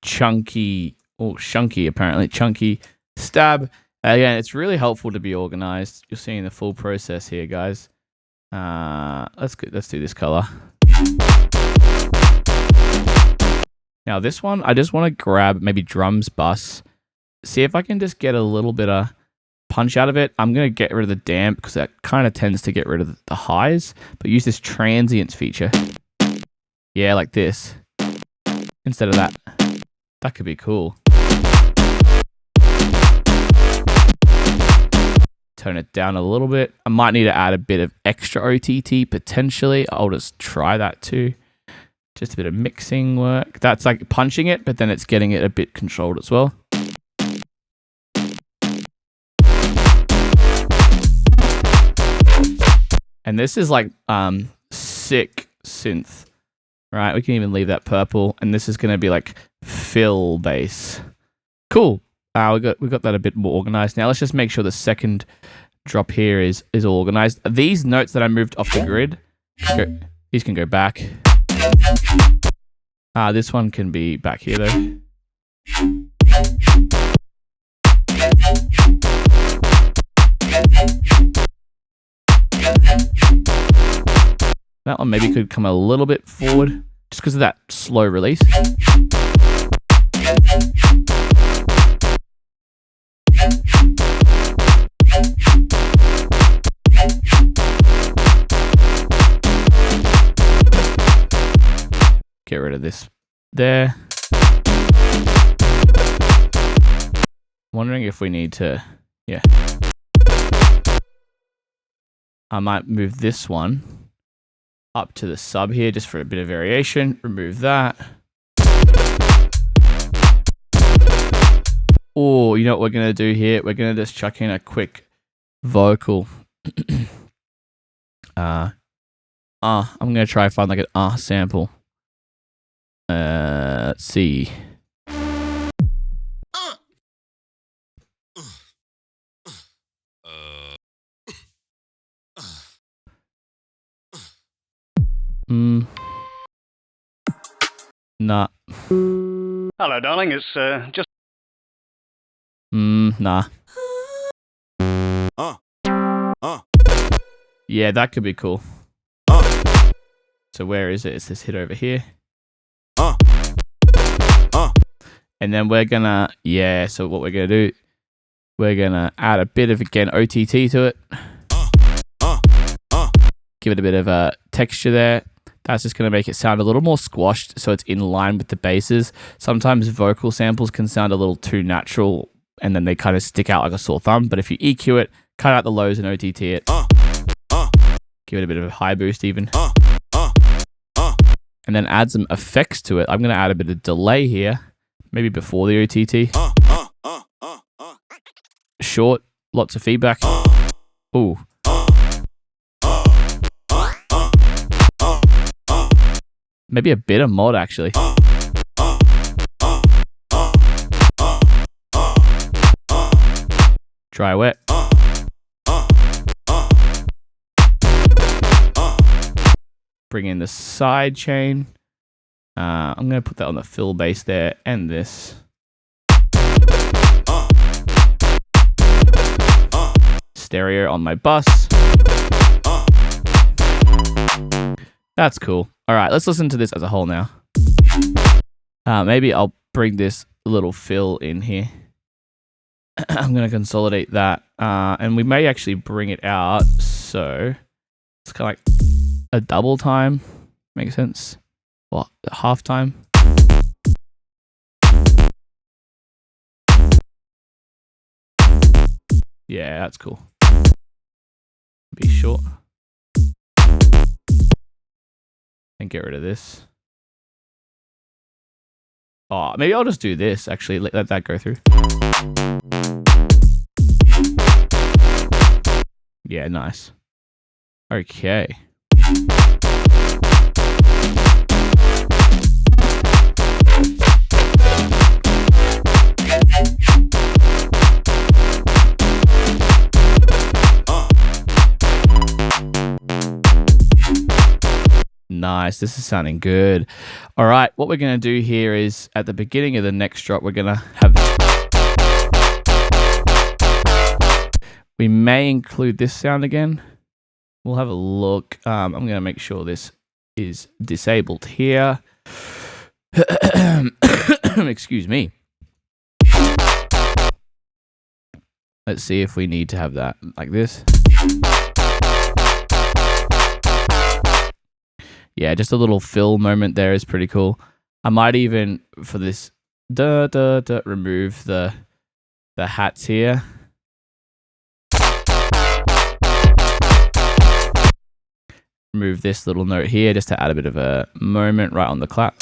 chunky, or shunky apparently, chunky stab. Again, it's really helpful to be organized. You're seeing the full process here, guys. Let's do this color. Now this one, I just want to grab maybe drums, bass. See if I can just get a little bit of punch out of it. I'm going to get rid of the damp because that kind of tends to get rid of the highs, but use this transients feature. Yeah, like this. Instead of that. That could be cool. Tone it down a little bit. I might need to add a bit of extra OTT potentially. I'll just try that too. Just a bit of mixing work. That's like punching it, but then it's getting it a bit controlled as well. And this is like sick synth, right? We can even leave that purple, and this is going to be like fill bass. Cool. We got that a bit more organized. Now let's just make sure the second drop here is organized. These notes that I moved off the grid, these can go back. This one can be back here though. That one maybe could come a little bit forward just because of that slow release. Get rid of this there. Wondering if we need to, yeah. I might move this one up to the sub here just for a bit of variation. Remove that. Oh, you know what we're going to do here? We're going to just chuck in a quick vocal. I'm going to try and find like an sample. Let's see. Nah. Hello, darling. It's just. Nah. Yeah, that could be cool. So where is it? It's this hit over here. And then we're gonna, yeah, so what we're gonna do, we're gonna add a bit of, again, OTT to it. Give it a bit of a texture there. That's just gonna make it sound a little more squashed so it's in line with the basses. Sometimes vocal samples can sound a little too natural and then they kind of stick out like a sore thumb. But if you EQ it, cut out the lows and OTT it. Give it a bit of a high boost even. And then add some effects to it. I'm gonna add a bit of delay here. Maybe before the OTT. short, lots of feedback. Ooh. Maybe a bit of mod actually. Dry wet. Bring in the side chain. I'm going to put that on the fill bass there and this. Stereo on my bus. That's cool. All right, let's listen to this as a whole now. Maybe I'll bring this little fill in here. I'm going to consolidate that. And we may actually bring it out. So it's kind of like a double time. Makes sense? What? Half time? Yeah, that's cool. Be short. And get rid of this. Oh, maybe I'll just do this, actually. Let that go through. Yeah, nice. Okay. Nice, this is sounding good. All right, what we're going to do here is at the beginning of the next drop, we're going to have... We may include this sound again. We'll have a look. I'm going to make sure this is disabled here. Excuse me. Let's see if we need to have that like this. Yeah, just a little fill moment there is pretty cool. I might even, for this, remove the hats here. Remove this little note here just to add a bit of a moment right on the clap.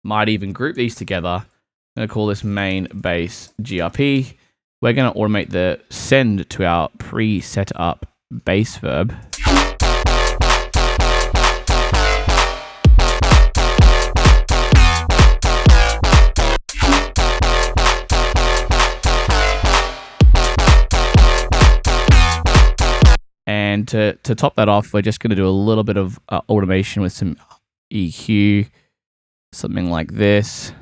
Might even group these together. I'm going to call this main bass GRP. We're going to automate the send to our pre-set up bass verb. And to top that off, we're just going to do a little bit of automation with some EQ. Something like this.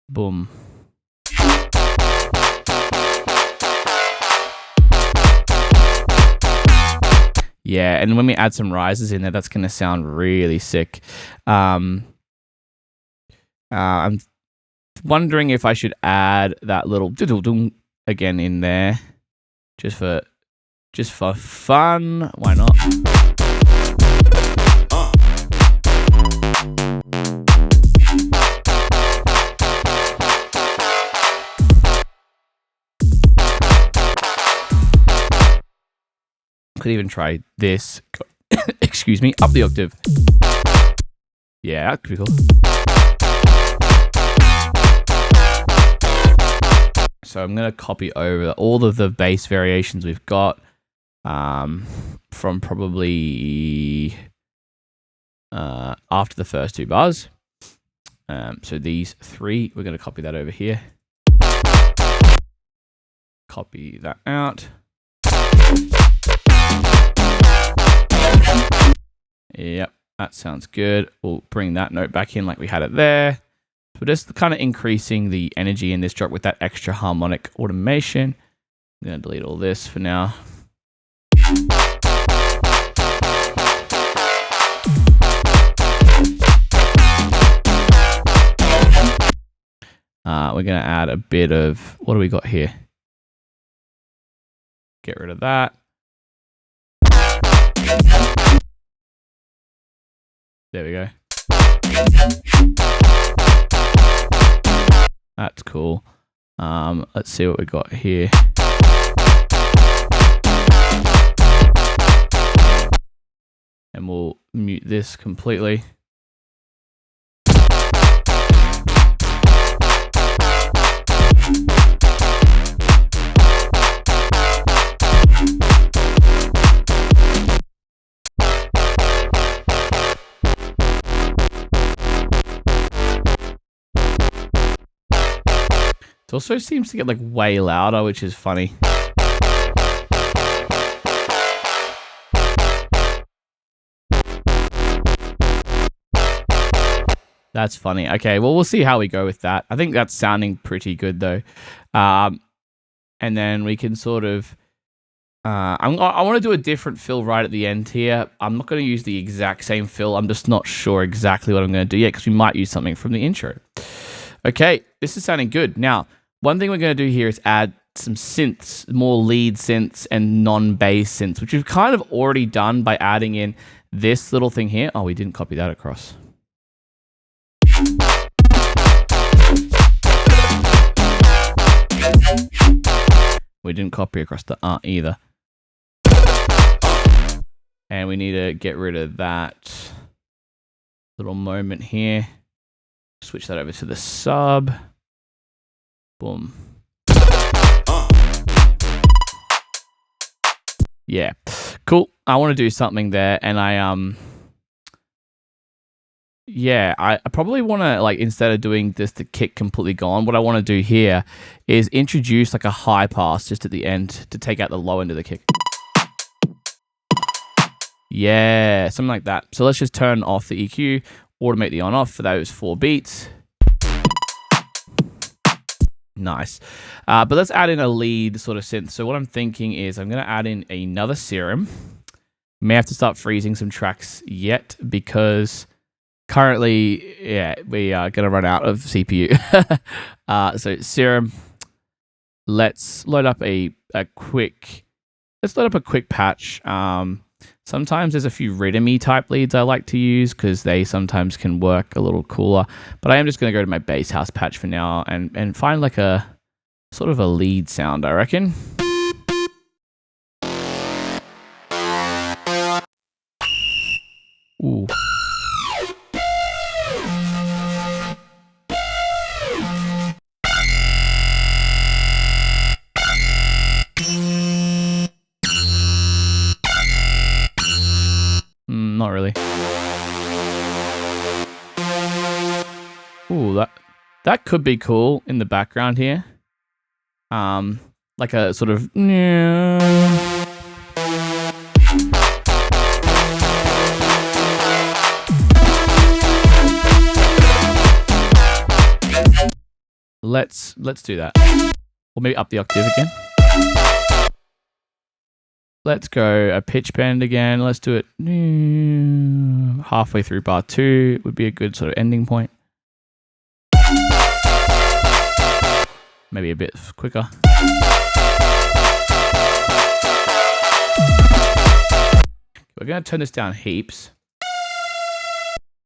Boom. Yeah, and when we add some rises in there, that's going to sound really sick. I'm wondering if I should add that little doodle-doom again in there, just for fun. Why not? Could even try this. Excuse me, up the octave. Yeah, that could be cool. So I'm going to copy over all of the bass variations we've got from probably after the first two bars. So these three, we're going to copy that over here. Copy that out. Yep, that sounds good. We'll bring that note back in like we had it there. So we're just kind of increasing the energy in this drop with that extra harmonic automation. I'm going to delete all this for now. We're going to add a bit of, what do we got here? Get rid of that. There we go. That's cool. Let's see what we got here. And we'll mute this completely. It also seems to get like way louder, which is funny. That's funny. Okay, well, we'll see how we go with that. I think that's sounding pretty good though. And then we can sort of, I want to do a different fill right at the end here. I'm not going to use the exact same fill. I'm just not sure exactly what I'm going to do yet because we might use something from the intro. Okay, this is sounding good. Now, one thing we're going to do here is add some synths, more lead synths and non-bass synths, which we've kind of already done by adding in this little thing here. Oh, we didn't copy that across. We didn't copy across the either. And we need to get rid of that little moment here. Switch that over to the sub. Boom. Yeah, cool. I want to do something there, and I probably want to, like, instead of doing this the kick completely gone, what I want to do here is introduce like a high pass just at the end to take out the low end of the kick. Yeah, something like that. So let's just turn off the EQ, automate the on off for those 4 beats. Nice. But let's add in a lead sort of synth. So what I'm thinking is I'm going to add in another serum. May have to start freezing some tracks yet because currently, yeah, we are going to run out of CPU. So serum, let's load up a quick patch. Sometimes there's a few rhythmy type leads I like to use because they sometimes can work a little cooler. But I am just going to go to my bass house patch for now and find like a sort of a lead sound, I reckon. Ooh. Not really. Ooh, that could be cool in the background here. Like a sort of. Let's do that. Or maybe up the octave again. Let's go a pitch bend again. Let's do it halfway through bar 2 would be a good sort of ending point. Maybe a bit quicker. We're going to turn this down heaps.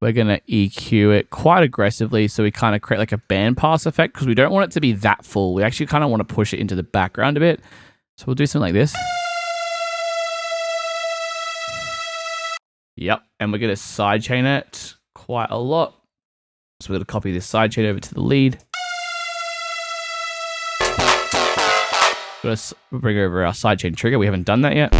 We're going to EQ it quite aggressively so we kind of create like a bandpass effect because we don't want it to be that full. We actually kind of want to push it into the background a bit. So we'll do something like this. Yep, and we're going to sidechain it quite a lot. So we're going to copy this sidechain over to the lead. We're going to bring over our sidechain trigger. We haven't done that yet.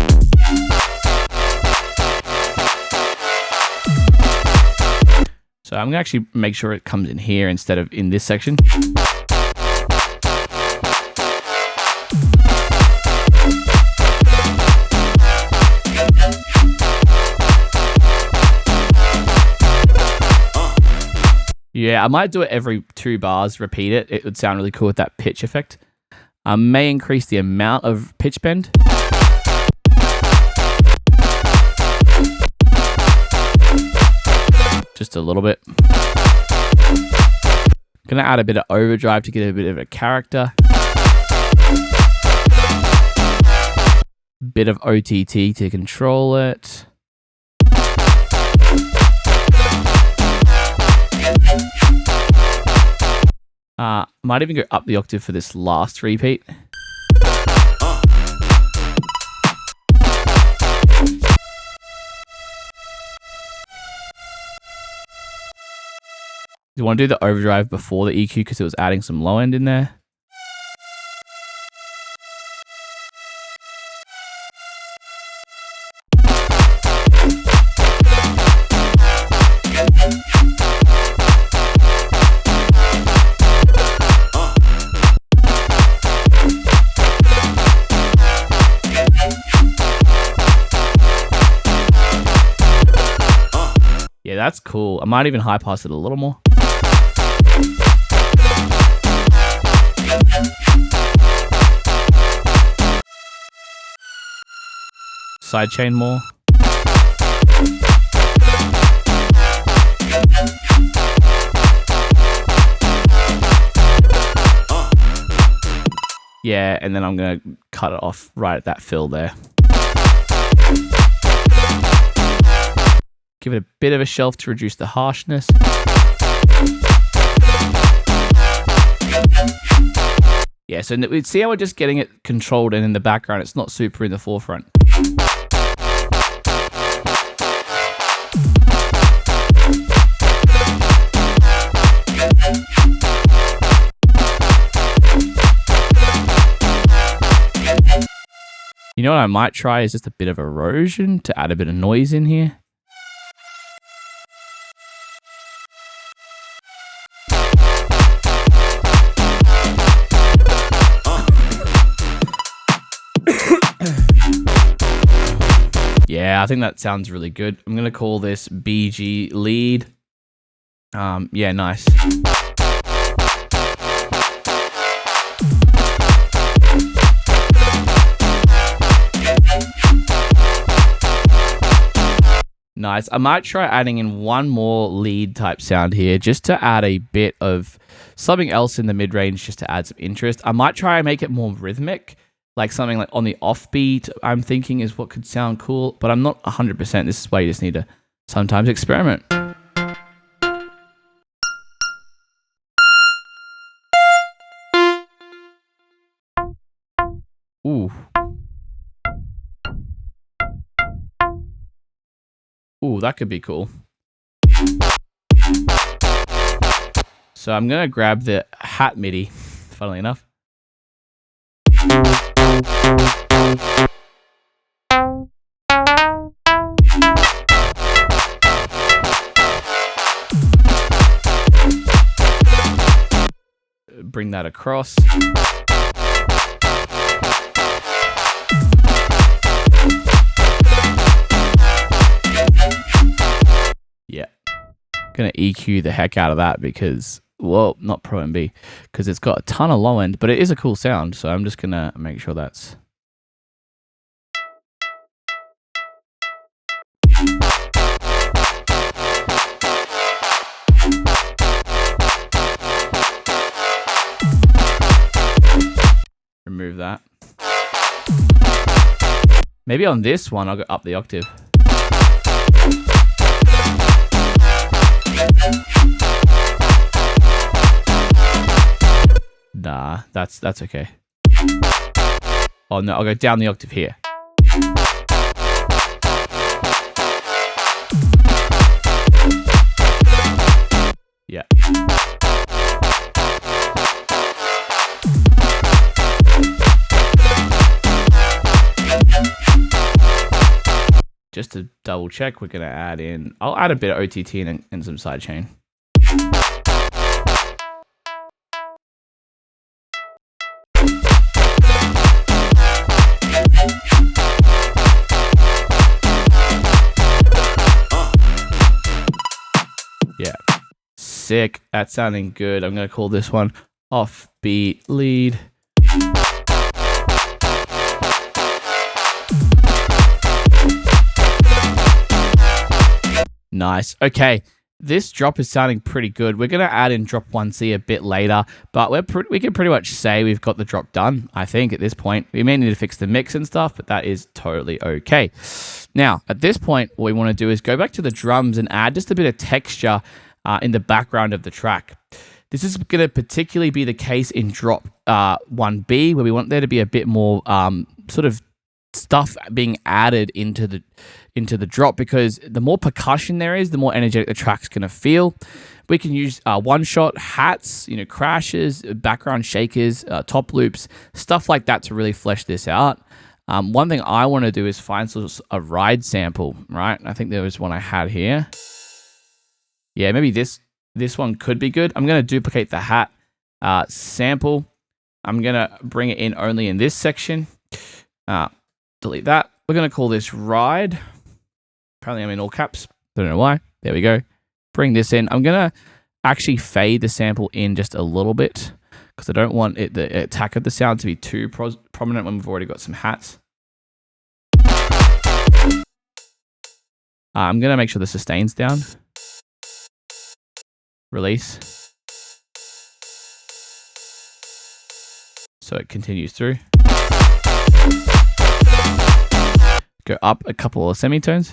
So I'm going to actually make sure it comes in here instead of in this section. Yeah, I might do it every 2 bars, repeat it. It would sound really cool with that pitch effect. I may increase the amount of pitch bend. Just a little bit. Gonna add a bit of overdrive to get a bit of a character. Bit of OTT to control it. Might even go up the octave for this last repeat. You want to do the overdrive before the EQ because it was adding some low end in there. Yeah, that's cool. I might even high pass it a little more. Sidechain more. Yeah, and then I'm going to cut it off right at that fill there. Give it a bit of a shelf to reduce the harshness. Yeah, so we see how we're just getting it controlled and in the background. It's not super in the forefront. You know what I might try is just a bit of erosion to add a bit of noise in here. Yeah, I think that sounds really good. I'm going to call this BG lead. Yeah, nice. Nice. I might try adding in one more lead type sound here just to add a bit of something else in the mid-range just to add some interest. I might try and make it more rhythmic, like something like on the offbeat, I'm thinking is what could sound cool, but I'm not 100%. This is why you just need to sometimes experiment. Ooh. Ooh, that could be cool. So I'm going to grab the hat MIDI, funnily enough. Bring that across. Yeah. Gonna EQ the heck out of that because, well, not Pro and B, because it's got a ton of low end, but it is a cool sound. So I'm just gonna make sure that's. Remove that. Maybe on this one, I'll go up the octave. Nah, that's okay. Oh no, I'll go down the octave here. Yeah. Just to double check, we're going to add in, I'll add a bit of OTT and some sidechain. Yeah. Sick. That's sounding good. I'm going to call this one offbeat lead. Nice. Okay. This drop is sounding pretty good. We're going to add in drop 1C a bit later, but we can pretty much say we've got the drop done, I think, at this point. We may need to fix the mix and stuff, but that is totally okay. Now, at this point, what we want to do is go back to the drums and add just a bit of texture in the background of the track. This is going to particularly be the case in drop 1B, where we want there to be a bit more sort of stuff being added into the drop, because the more percussion there is, the more energetic the track's going to feel. We can use one-shot hats, crashes, background shakers, top loops, stuff like that to really flesh this out. One thing I want to do is find a ride sample, right? I think there was one I had here. Yeah, maybe this one could be good. I'm going to duplicate the hat sample. I'm going to bring it in only in this section. Delete that. We're going to call this ride. Apparently I'm in all caps. Don't know why. There we go. Bring this in. I'm going to actually fade the sample in just a little bit because I don't want the attack of the sound to be too prominent when we've already got some hats. I'm going to make sure the sustain's down. Release. So it continues through. Go up a couple of semitones.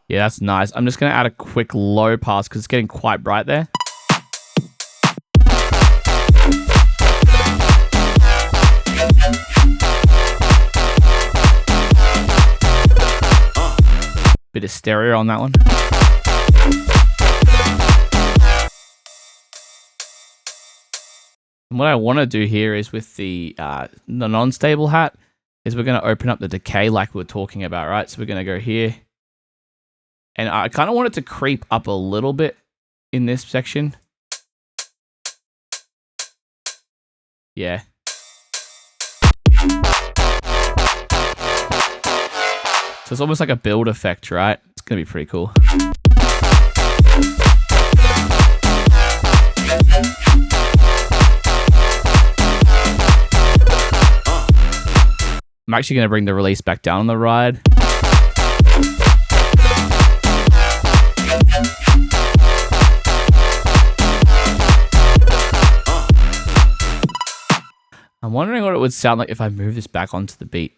Yeah, that's nice. I'm just going to add a quick low pass because it's getting quite bright there. Bit of stereo on that one. And what I want to do here is with the non-stable hat is we're going to open up the decay like we were talking about, right? So we're going to go here. And I kind of want it to creep up a little bit in this section. Yeah. So it's almost like a build effect, right? It's going to be pretty cool. I'm actually going to bring the release back down on the ride. I'm wondering what it would sound like if I move this back onto the beat.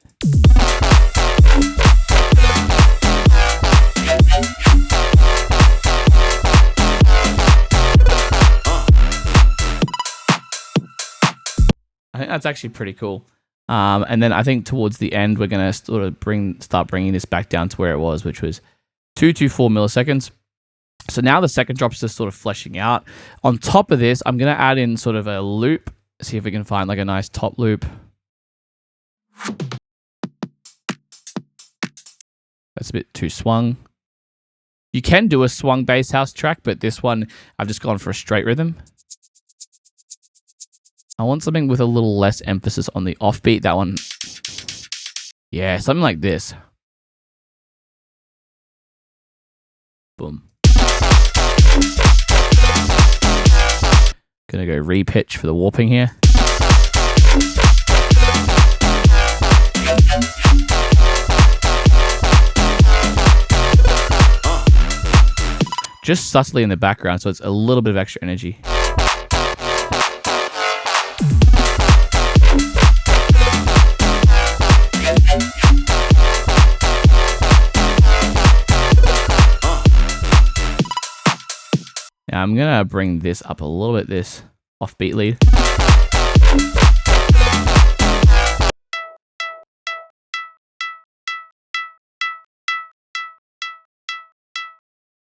I think that's actually pretty cool. And then I think towards the end, we're going to sort of start bringing this back down to where it was, which was 224 milliseconds. So now the second drop is just sort of fleshing out. On top of this, I'm going to add in sort of a loop. See if we can find like a nice top loop. That's a bit too swung. You can do a swung bass house track, but this one, I've just gone for a straight rhythm. I want something with a little less emphasis on the offbeat. That one, yeah, something like this. Boom. Gonna go repitch for the warping here. Just subtly in the background, so it's a little bit of extra energy. Now I'm gonna bring this up a little bit, this offbeat lead.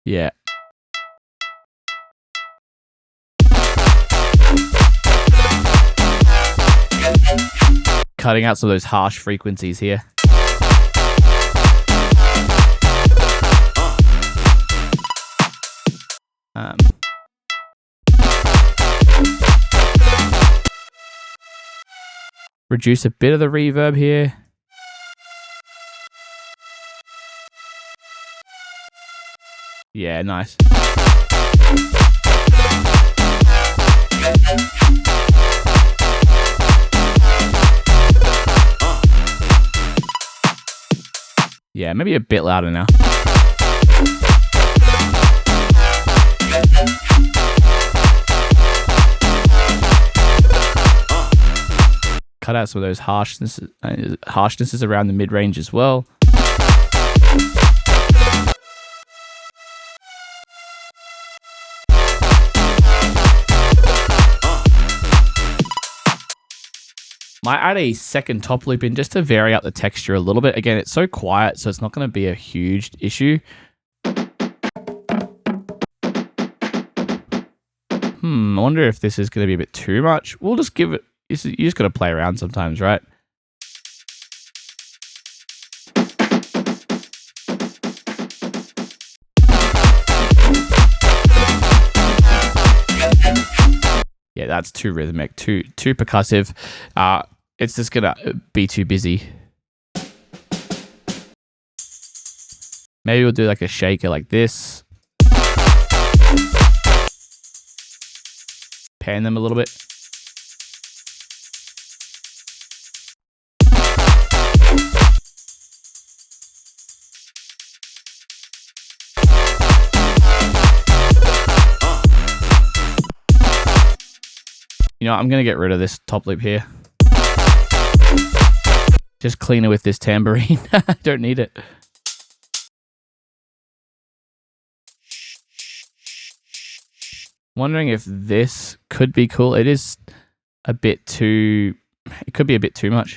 Yeah. Cutting out some of those harsh frequencies here. Reduce a bit of the reverb here. Yeah, nice. Yeah, maybe a bit louder now. Cut out some of those harshnesses around the mid-range as well. Might add a second top loop in just to vary out the texture a little bit. Again, it's so quiet, so it's not going to be a huge issue. I wonder if this is going to be a bit too much. We'll just give it... You just got to play around sometimes, right? Yeah, that's too rhythmic, too percussive. It's just gonna be too busy. Maybe we'll do like a shaker like this. Pan them a little bit. You know, I'm going to get rid of this top loop here. Just clean it with this tambourine. Don't need it. Wondering if this could be cool. It is a bit too... It could be a bit too much.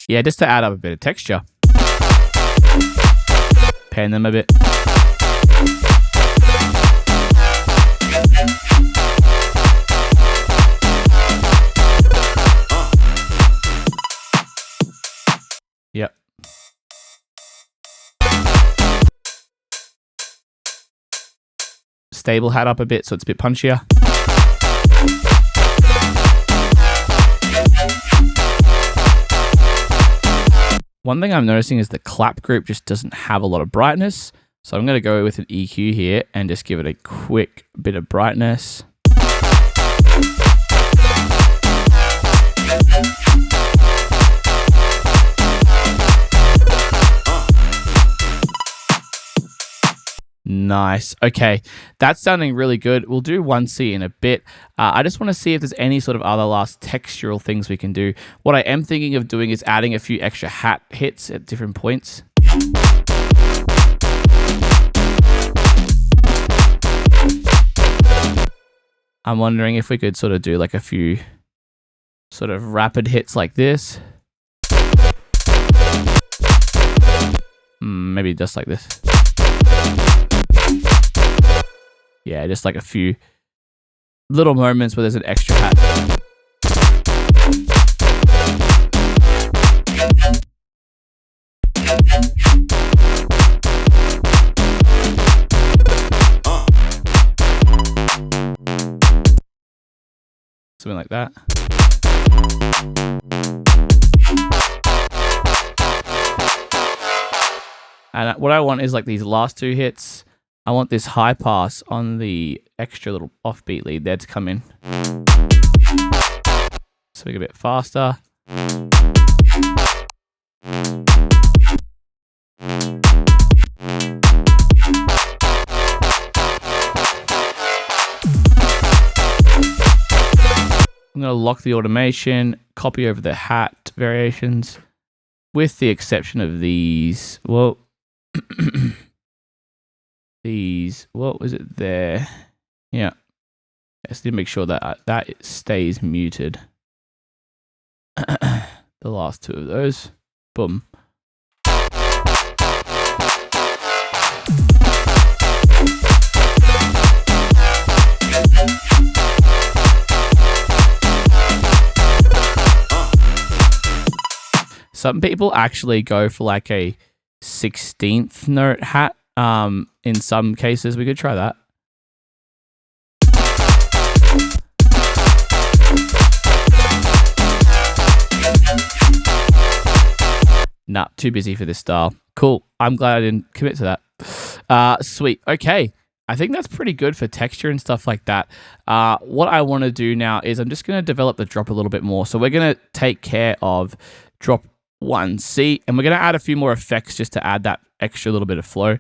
Yeah, just to add up a bit of texture. Pan them a bit. Yep. Stable hat up a bit so it's a bit punchier. One thing I'm noticing is the clap group just doesn't have a lot of brightness. So I'm going to go with an EQ here and just give it a quick bit of brightness. Nice. Okay, that's sounding really good. We'll do 1C in a bit. I just want to see if there's any sort of other last textural things we can do. What I am thinking of doing is adding a few extra hat hits at different points. I'm wondering if we could sort of do like a few sort of rapid hits like this. Maybe just like this. Yeah, just like a few little moments where there's an extra hat. Something like that. And what I want is like these last two hits. I want this high pass on the extra little offbeat lead there to come in. So we get a bit faster. I'm going to lock the automation, copy over the hat variations, with the exception of these. Well, these, what was it there? Yeah. Just need to make sure that that stays muted. The last two of those. Boom. Some people actually go for like a 16th note hat. In some cases, we could try that. Nah, too busy for this style. Cool. I'm glad I didn't commit to that. Sweet. Okay. I think that's pretty good for texture and stuff like that. What I want to do now is I'm just going to develop the drop a little bit more. So we're going to take care of drop 1C, and we're going to add a few more effects just to add that extra little bit of flow.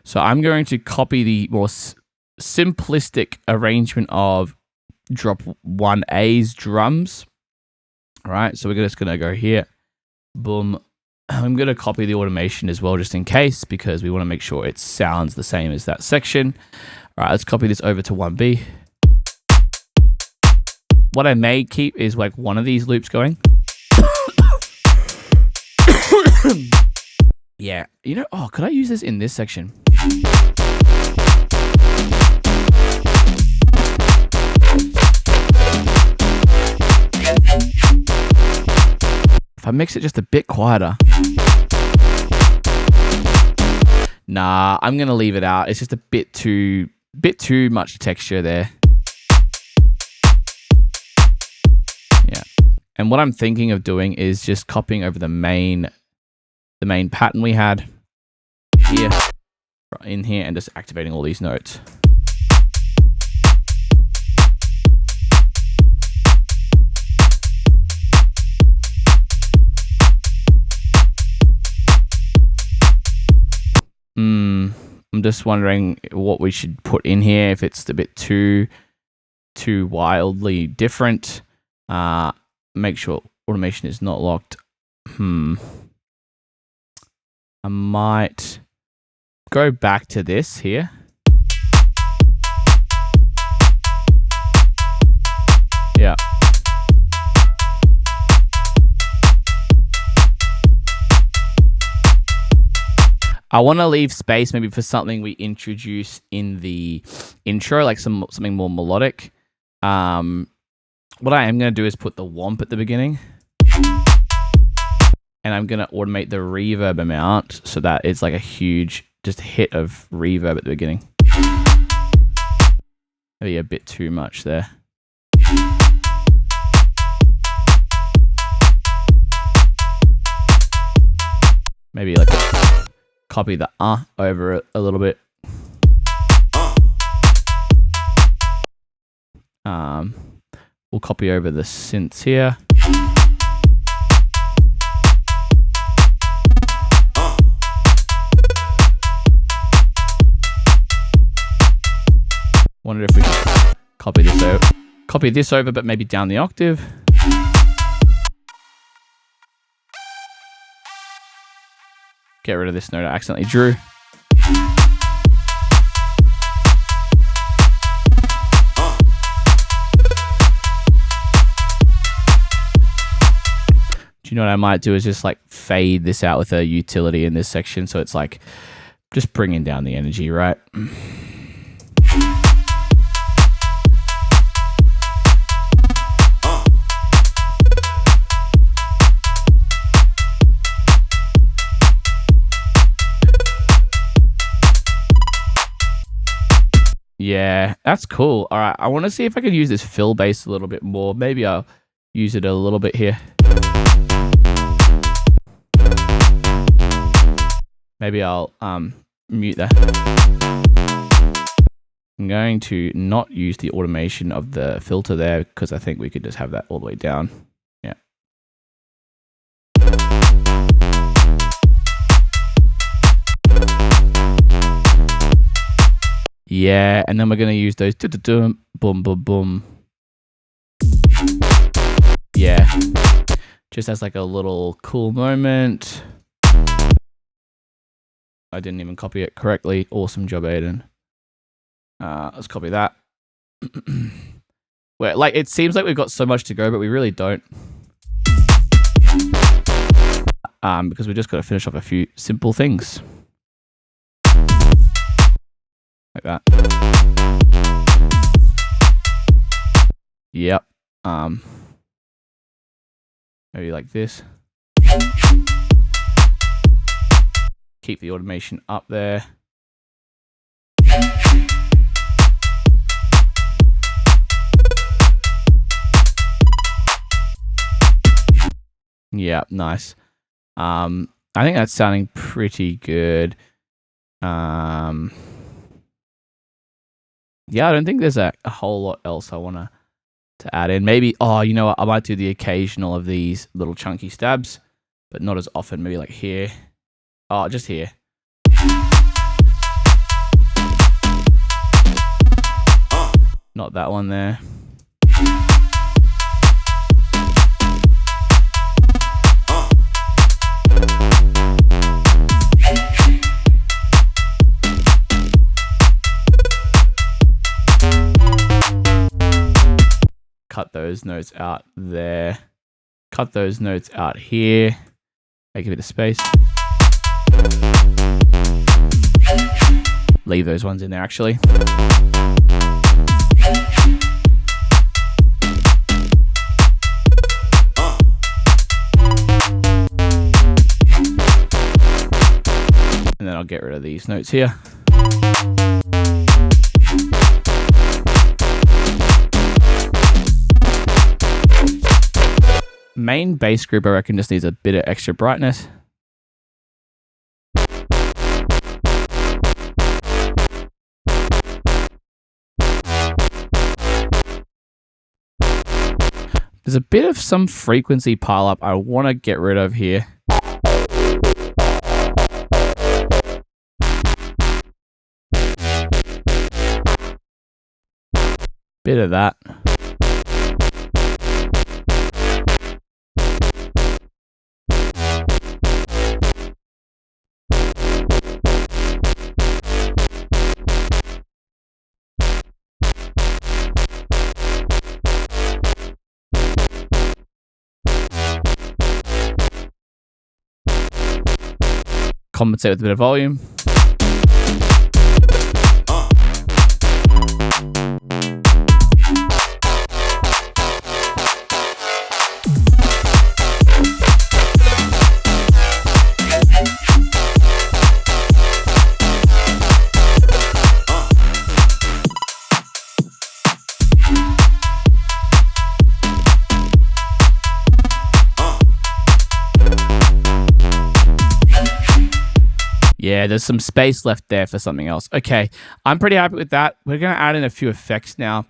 So I'm going to copy the more simplistic arrangement of drop 1A's drums. All right, so we're just going to go here. Boom. I'm going to copy the automation as well, just in case, because we want to make sure it sounds the same as that section. All right, let's copy this over to 1B. What I may keep is like one of these loops going. Yeah, you know, oh, could I use this in this section? If I mix it just a bit quieter. Nah, I'm gonna leave it out. It's just a bit too much texture there. Yeah. And what I'm thinking of doing is just copying over the main pattern we had here, in here, and just activating all these notes. I'm just wondering what we should put in here, if it's a bit too wildly different. Make sure automation is not locked. I might go back to this here. Yeah. I want to leave space maybe for something we introduce in the intro, like something more melodic. What I am going to do is put the womp at the beginning. And I'm going to automate the reverb amount so that it's like a huge just hit of reverb at the beginning. Maybe a bit too much there. Maybe like copy the over it a little bit. We'll copy over the synths here. Wonder if we should copy this over, but maybe down the octave. Get rid of this note I accidentally drew. Do you know what I might do is just like fade this out with a utility in this section, so it's like just bringing down the energy, right? Yeah, that's cool. All right, I want to see if I can use this fill bass a little bit more. Maybe I'll use it a little bit here. Maybe I'll mute that. I'm going to not use the automation of the filter there because I think we could just have that all the way down. Yeah. Yeah, and then we're going to use those boom, boom, boom. Yeah, just as like a little cool moment. I didn't even copy it correctly. Awesome job, Aiden. Let's copy that. Where, like, it seems like we've got so much to go, but we really don't. Because we just got to finish off a few simple things. Like that. Yep. Maybe like this. Keep the automation up there. Yeah, nice. I think that's sounding pretty good. Yeah, I don't think there's a whole lot else I want to add in. Maybe, oh, you know what? I might do the occasional of these little chunky stabs, but not as often. Maybe like here. Oh, just here. Not that one there. Cut those notes out there. Cut those notes out here. Make a bit of space. Leave those ones in there, actually. I'll get rid of these notes here. Main bass group, I reckon, just needs a bit of extra brightness. There's a bit of some frequency pile up I want to get rid of here. Bit of that. Compensate with a bit of volume. Yeah, there's some space left there for something else. Okay, I'm pretty happy with that. We're going to add in a few effects now.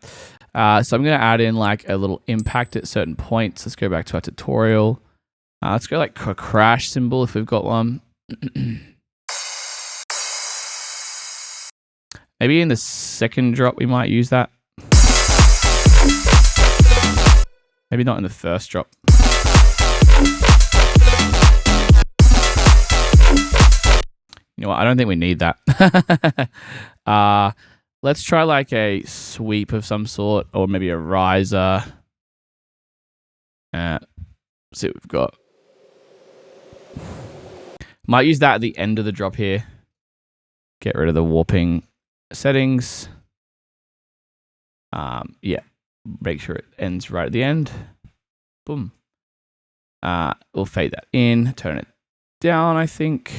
So I'm going to add in like a little impact at certain points. Let's go back to our tutorial. Let's go like a crash symbol if we've got one. Maybe in the second drop we might use that. Maybe not in the first drop. You know what? I don't think we need that. Let's try like a sweep of some sort, or maybe a riser. Let's see what we've got. Might use that at the end of the drop here. Get rid of the warping settings. Yeah, make sure it ends right at the end. Boom. We'll fade that in, turn it down, I think.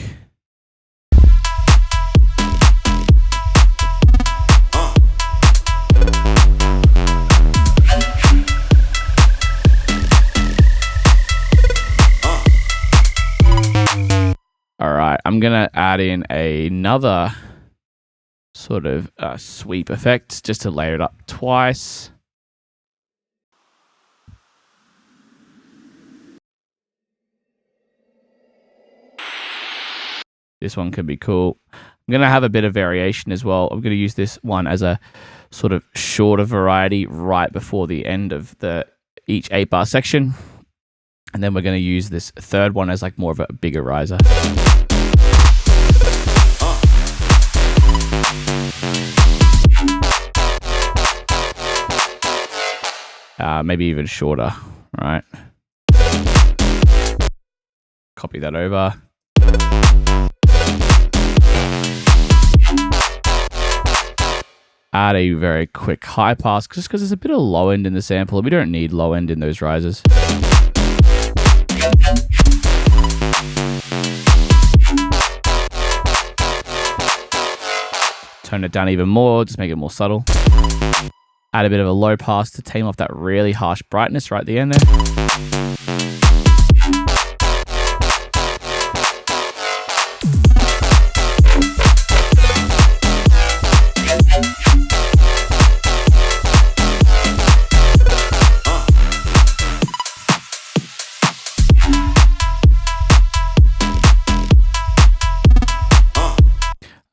All right, I'm gonna add in another sort of sweep effect just to layer it up twice. This one could be cool. I'm gonna have a bit of variation as well. I'm gonna use this one as a sort of shorter variety right before the end of each 8-bar section. And then we're going to use this third one as like more of a bigger riser. Maybe even shorter, right? Copy that over. Add a very quick high pass just because there's a bit of low end in the sample. We don't need low end in those risers. Tone it down even more, just make it more subtle. Add a bit of a low pass to tame off that really harsh brightness right at the end there.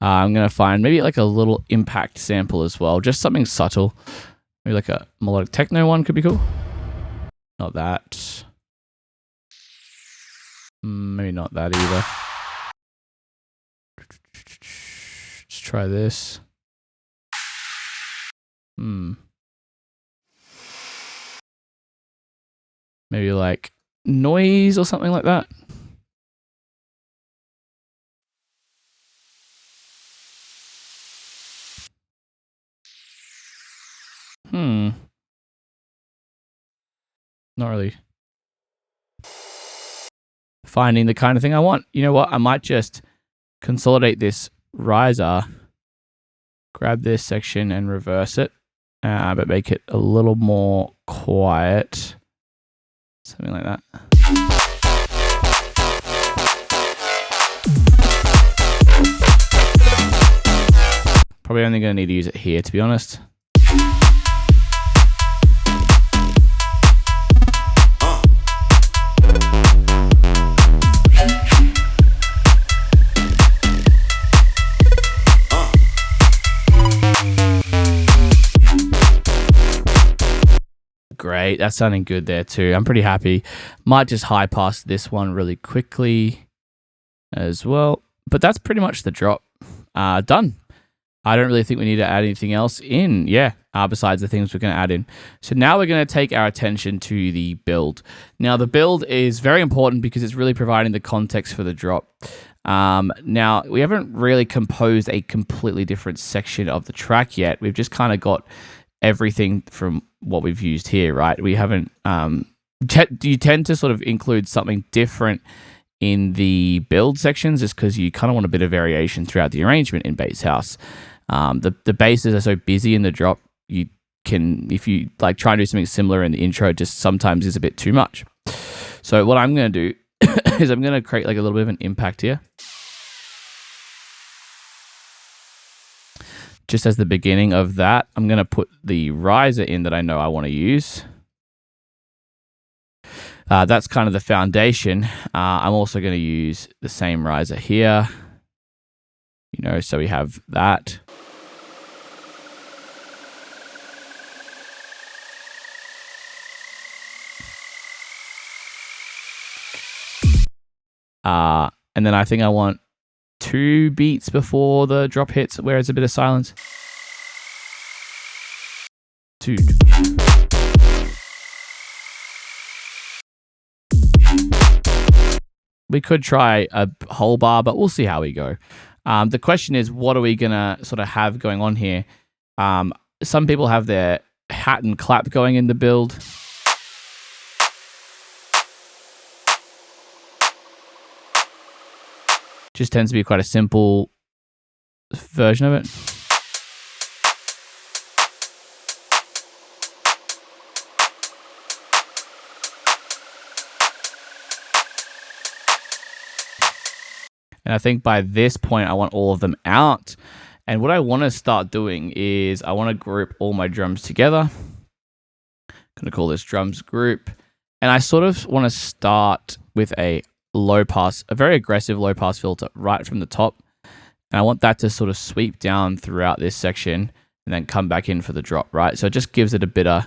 I'm going to find maybe like a little impact sample as well. Just something subtle. Maybe like a melodic techno one could be cool. Not that. Maybe not that either. Let's try this. Maybe like noise or something like that. Not really finding the kind of thing I want. You know what? I might just consolidate this riser, grab this section and reverse it, but make it a little more quiet. Something like that. Probably only going to need to use it here, to be honest. Great, that's sounding good there too. I'm pretty happy. Might just high pass this one really quickly as well. But that's pretty much the drop. Done. I don't really think we need to add anything else in, besides the things we're going to add in. So now we're going to take our attention to the build. Now the build is very important because it's really providing the context for the drop. Now we haven't really composed a completely different section of the track yet. We've just kind of got everything from what we've used here, right? We haven't, you tend to sort of include something different in the build sections just because you kind of want a bit of variation throughout the arrangement in Bass House. The basses are so busy in the drop, you can, if you like try and do something similar in the intro, just sometimes is a bit too much. So what I'm going to do is I'm going to create like a little bit of an impact here. Just as the beginning of that, I'm going to put the riser in that I know I want to use. That's kind of the foundation. I'm also going to use the same riser here. So we have that. And then I think I want 2 beats before the drop hits where it's a bit of silence. 2. We could try a whole bar, but we'll see how we go. The question is, what are we going to sort of have going on here? Some people have their hat and clap going in the build. Just tends to be quite a simple version of it. And I think by this point, I want all of them out. And what I want to start doing is I want to group all my drums together. I'm going to call this drums group. And I sort of want to start with a low pass, a very aggressive low pass filter right from the top. And I want that to sort of sweep down throughout this section and then come back in for the drop, right? So it just gives it a bit of...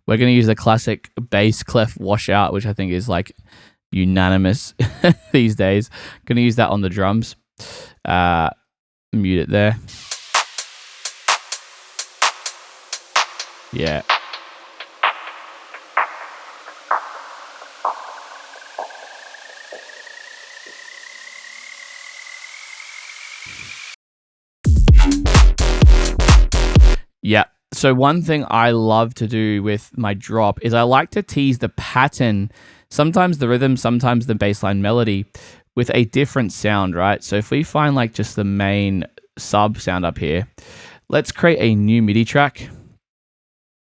We're going to use the classic bass clef washout, which I think is like unanimous these days. Going to use that on the drums. Mute it there. Yeah. Yeah. So one thing I love to do with my drop is I like to tease the pattern, sometimes the rhythm, sometimes the bassline melody, with a different sound, right? So if we find like just the main sub sound up here, let's create a new MIDI track.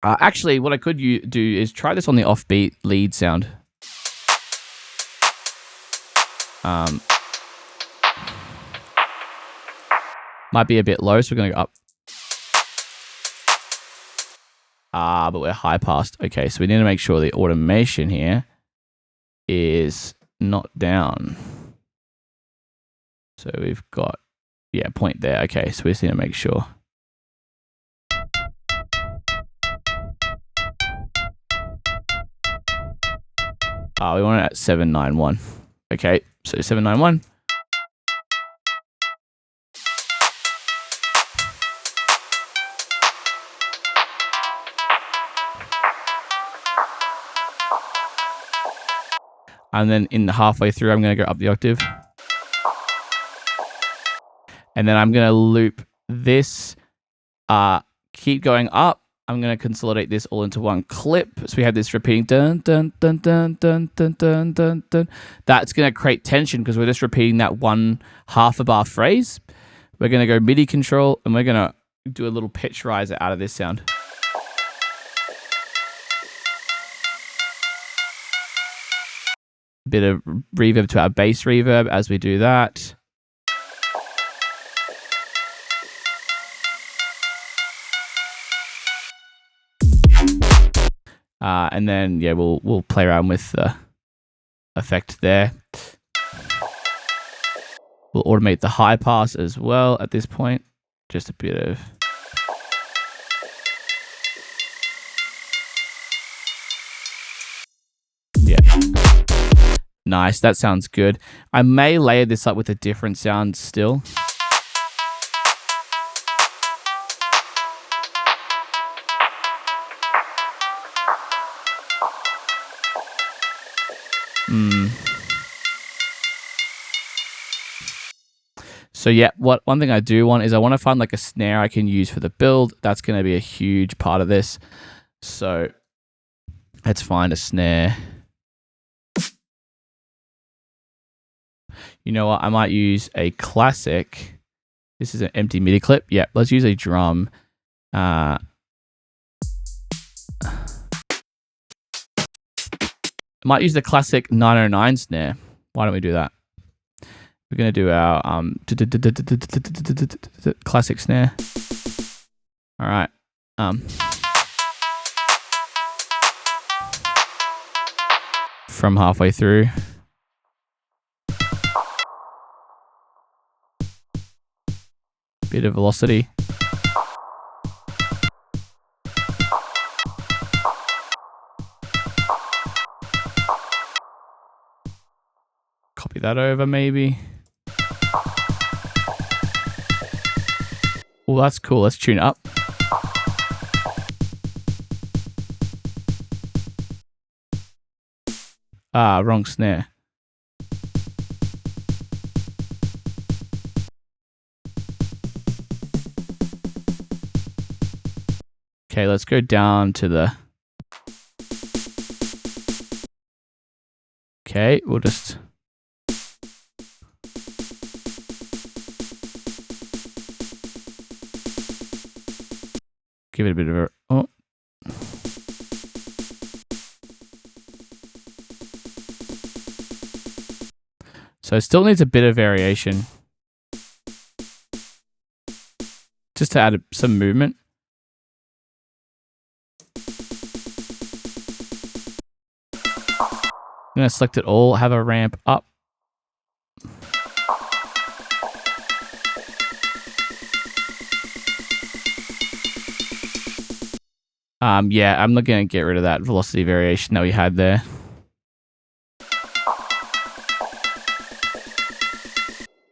Actually, what I could do is try this on the offbeat lead sound. Might be a bit low, so we're going to go up. But we're high passed. Okay, so we need to make sure the automation here is not down. So we've got, yeah, point there. Okay, so we just need to make sure. We want it at 791. Okay, so 791. And then in halfway through, I'm going to go up the octave. And then I'm going to loop this, keep going up I'm going to consolidate this all into one clip. So we have this repeating dun dun dun dun dun dun dun dun dun. That's going to create tension because we're just repeating that one half a bar phrase. We're going to go MIDI control and we're going to do a little pitch riser out of this sound. Bit of reverb to our bass reverb as we do that. And then yeah, we'll play around with the effect there. We'll automate the high pass as well at this point. Just a bit of yeah. Nice, that sounds good. I may layer this up with a different sound still. So yeah, one thing I do want is I want to find like a snare I can use for the build. That's going to be a huge part of this. So let's find a snare. You know what? I might use a classic. This is an empty MIDI clip. Yeah, let's use a drum. I might use the classic 909 snare. Why don't we do that? We're going to do our classic snare. All right. From halfway through. Bit of velocity. Copy that over maybe. Well, that's cool. Let's tune it up. Wrong snare. Okay, let's go down to the... Okay, we'll just... Give it a bit of a... Oh. So it still needs a bit of variation. Just to add some movement. I'm going to select it all, have a ramp up. Yeah, I'm not going to get rid of that velocity variation that we had there.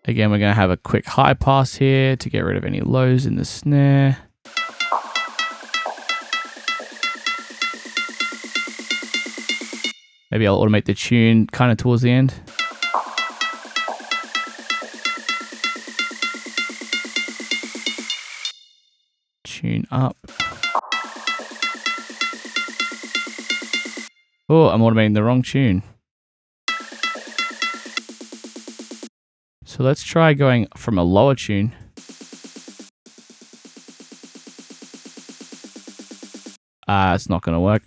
Again, we're going to have a quick high pass here to get rid of any lows in the snare. Maybe I'll automate the tune kind of towards the end. Tune up. Oh, I'm automating the wrong tune. So let's try going from a lower tune. It's not going to work.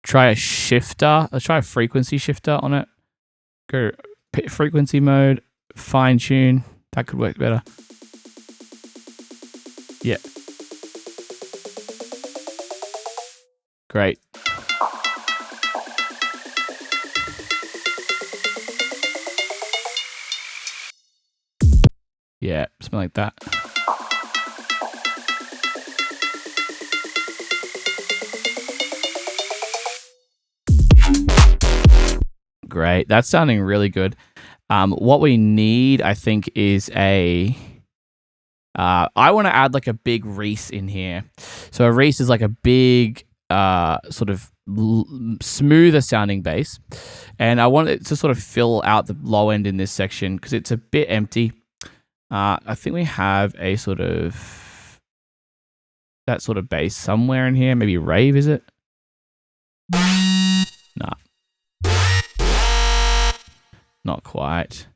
Try a shifter. Let's try a frequency shifter on it. Go frequency mode, fine tune. That could work better. Yeah. Great. Yeah, something like that. Great. That's sounding really good. What we need, I think, is a... I want to add like a big Reese in here. So a Reese is like a big sort of smoother sounding bass. And I want it to sort of fill out the low end in this section because it's a bit empty. I think we have a sort of that sort of bass somewhere in here. Maybe rave, is it? Nah. Not quite.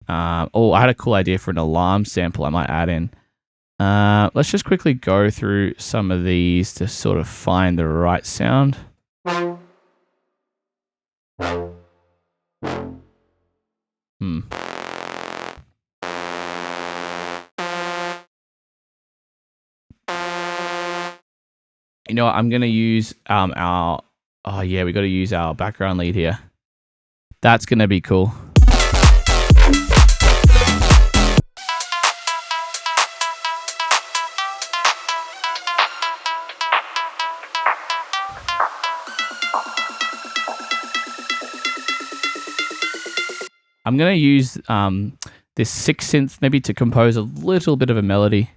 Oh, I had a cool idea for an alarm sample I might add in. Let's just quickly go through some of these to sort of find the right sound. You know what? I'm gonna use our. Oh yeah, we got to use our background lead here. That's gonna be cool. I'm gonna use this 6 synth maybe to compose a little bit of a melody.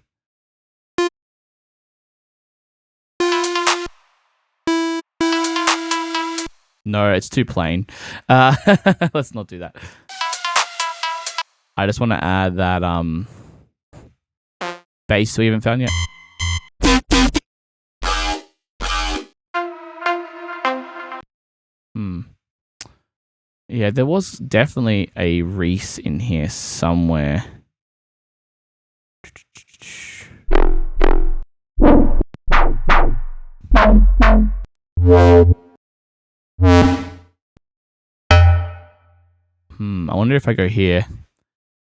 No, it's too plain. Let's not do that. I just want to add that bass we haven't found yet. Yeah, there was definitely a Reese in here somewhere. I wonder if I go here,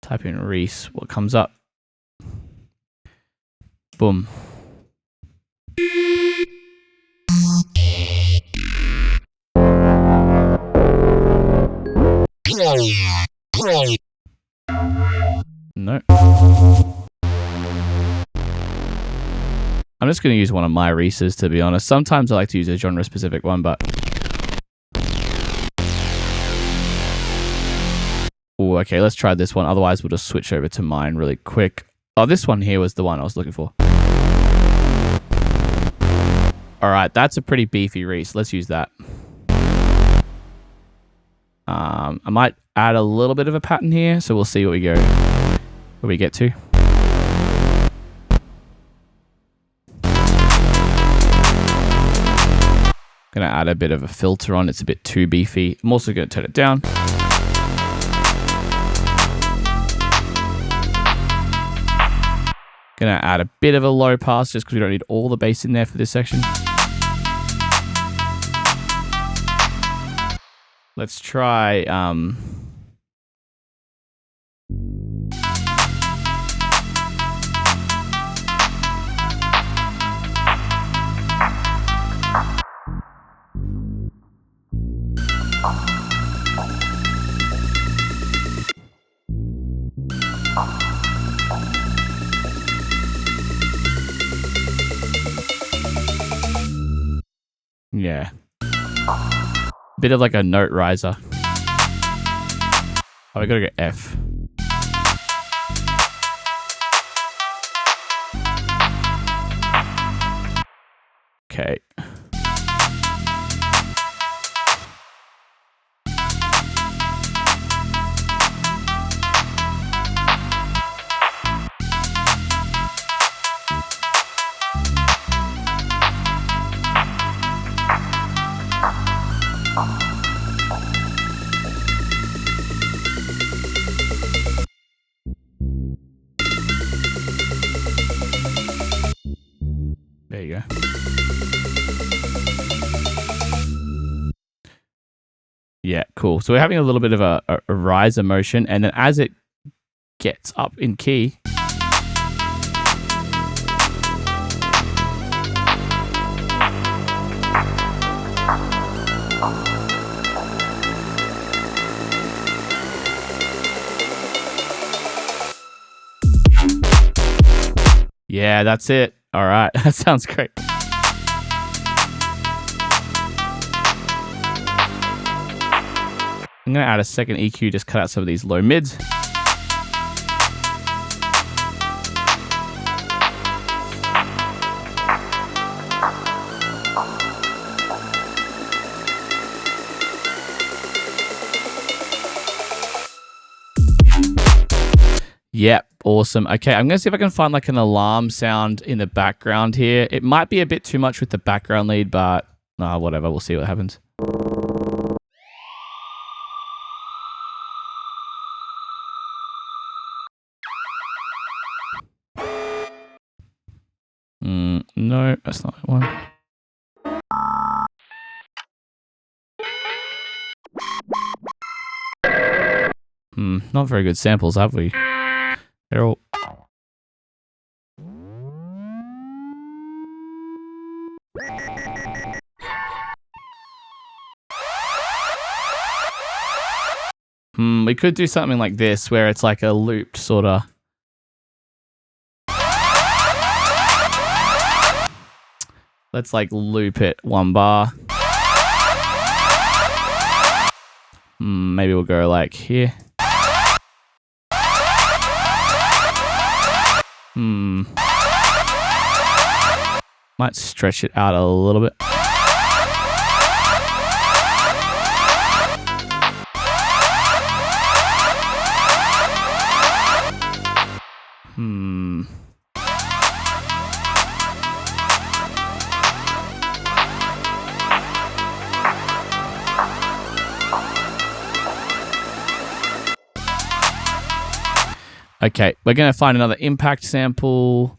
type in Reese, what comes up? Boom. No. I'm just going to use one of my Reeses, to be honest. Sometimes I like to use a genre-specific one, but... Oh, okay, let's try this one. Otherwise, we'll just switch over to mine really quick. Oh, this one here was the one I was looking for. All right, that's a pretty beefy Reese. Let's use that. I might add a little bit of a pattern here, so we'll see what we go, where we get to. Gonna add a bit of a filter on. It's a bit too beefy. I'm also gonna turn it down. Gonna add a bit of a low pass just because we don't need all the bass in there for this section. Let's try yeah. Bit of like a note riser. Oh, we gotta go F. Okay. There you go. Yeah, cool. So we're having a little bit of a riser motion, and then as it gets up in key, yeah, that's it. All right, that sounds great. I'm going to add a second EQ, just cut out some of these low mids. Yep, awesome. Okay, I'm going to see if I can find like an alarm sound in the background here. It might be a bit too much with the background lead, but whatever. We'll see what happens. No, that's not the one. Not very good samples, have we? They're all... we could do something like this, where it's like a looped sort of... Let's like loop it 1 bar. Maybe we'll go like here. Might stretch it out a little bit. Okay, we're going to find another impact sample.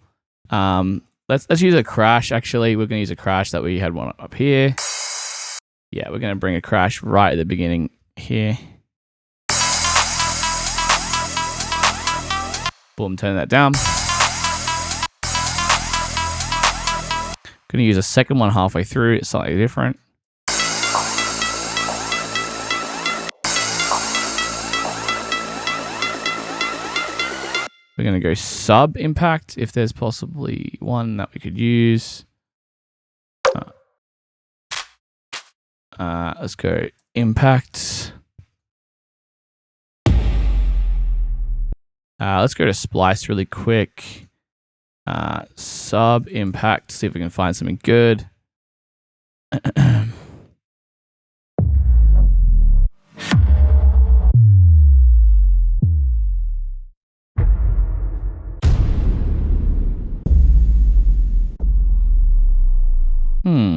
Let's use a crash, actually. We're going to use a crash that we had one up here. Yeah, we're going to bring a crash right at the beginning here. Boom, turn that down. Going to use a second one halfway through. It's slightly different. We're going to go sub impact if there's possibly one that we could use. Let's go impact. Let's go to splice really quick. Sub impact, see if we can find something good.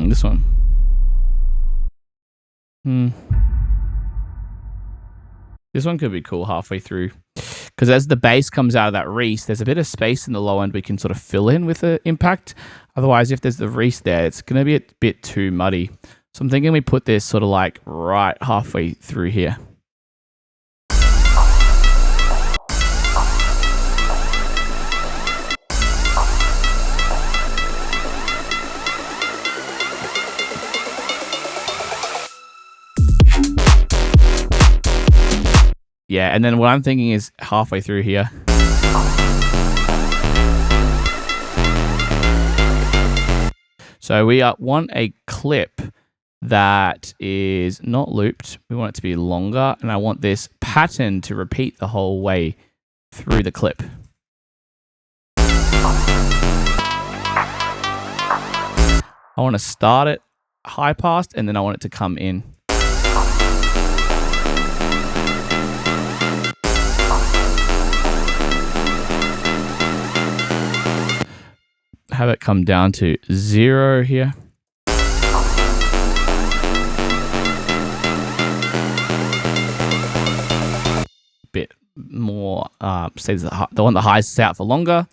This one. This one could be cool halfway through. Because as the bass comes out of that reese, there's a bit of space in the low end we can sort of fill in with the impact. Otherwise, if there's the reese there, it's going to be a bit too muddy. So I'm thinking we put this sort of like right halfway through here. Yeah, and then what I'm thinking is halfway through here. So we want a clip that is not looped. We want it to be longer, and I want this pattern to repeat the whole way through the clip. I want to start it high pass, and then I want it to come in. Have it come down to 0 here. Bit more, say the one that highs out for longer.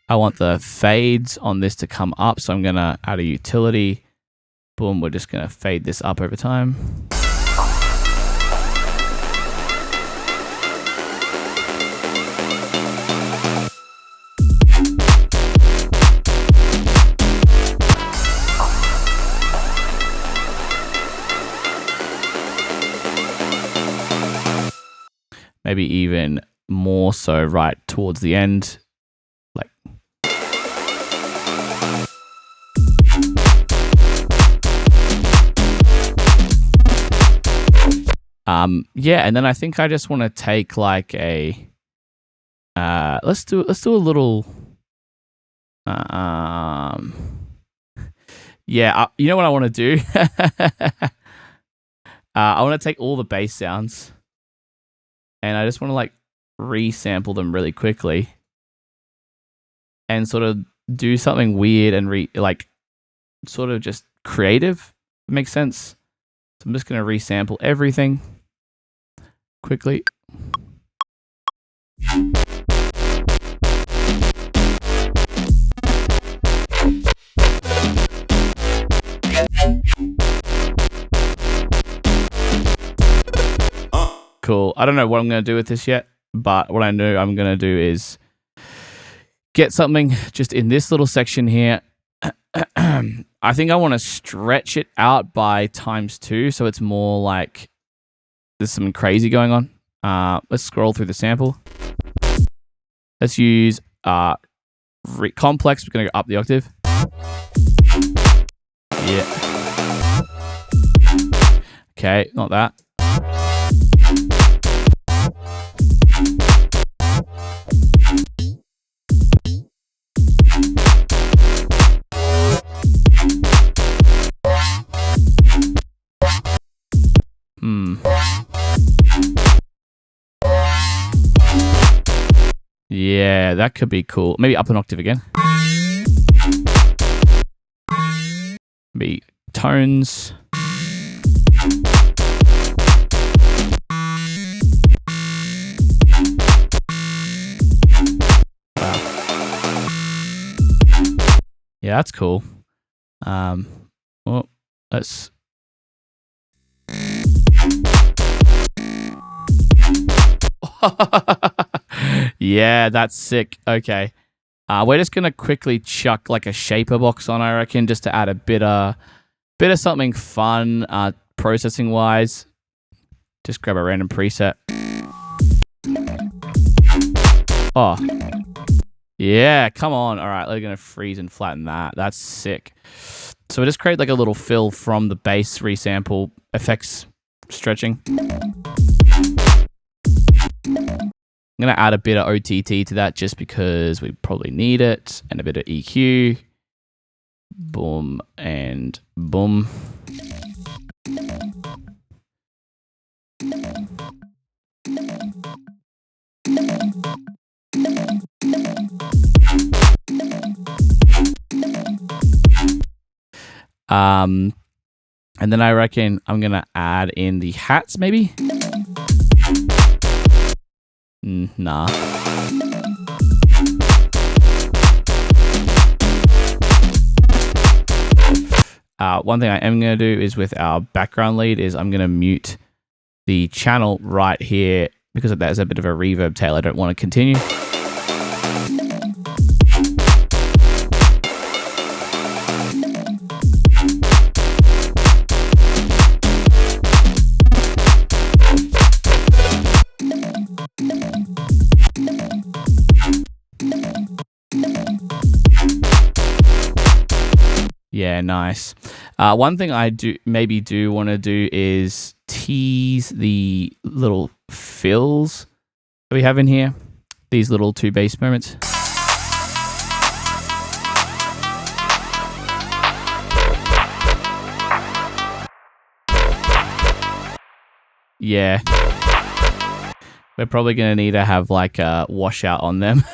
I want the fades on this to come up, so I'm going to add a utility. Boom, we're just going to fade this up over time. Maybe even more so right towards the end. Like, yeah, and then I think I just want to take like a let's do a little Yeah, you know what I want to do? I want to take all the bass sounds and I just want to like resample them really quickly and sort of do something weird and like sort of just creative. Makes sense. So I'm just going to resample everything quickly. Cool. I don't know what I'm going to do with this yet, but what I know I'm going to do is get something just in this little section here. I think I want to stretch it out by ×2, so it's more like there's something crazy going on. Let's scroll through the sample. Let's use complex. We're going to go up the octave. Yeah. Okay, not that. Yeah, that could be cool. Maybe up an octave again. Maybe tones. Wow. Yeah, that's cool. Well, let's... Yeah, that's sick. Okay. We're just going to quickly chuck like a shaper box on, I reckon, just to add a bit of something fun processing wise. Just grab a random preset. Oh. Yeah, come on. All right, we're going to freeze and flatten that. That's sick. So we just create like a little fill from the bass resample effects stretching. I'm going to add a bit of OTT to that just because we probably need it, and a bit of EQ. Boom and boom. And then I reckon I'm going to add in the hats maybe. Nah. One thing I am going to do is with our background lead is I'm going to mute the channel right here because there's a bit of a reverb tail I don't want to continue. Yeah, nice. One thing I do want to do is tease the little fills that we have in here. These little 2 bass moments. Yeah. We're probably going to need to have like a washout on them.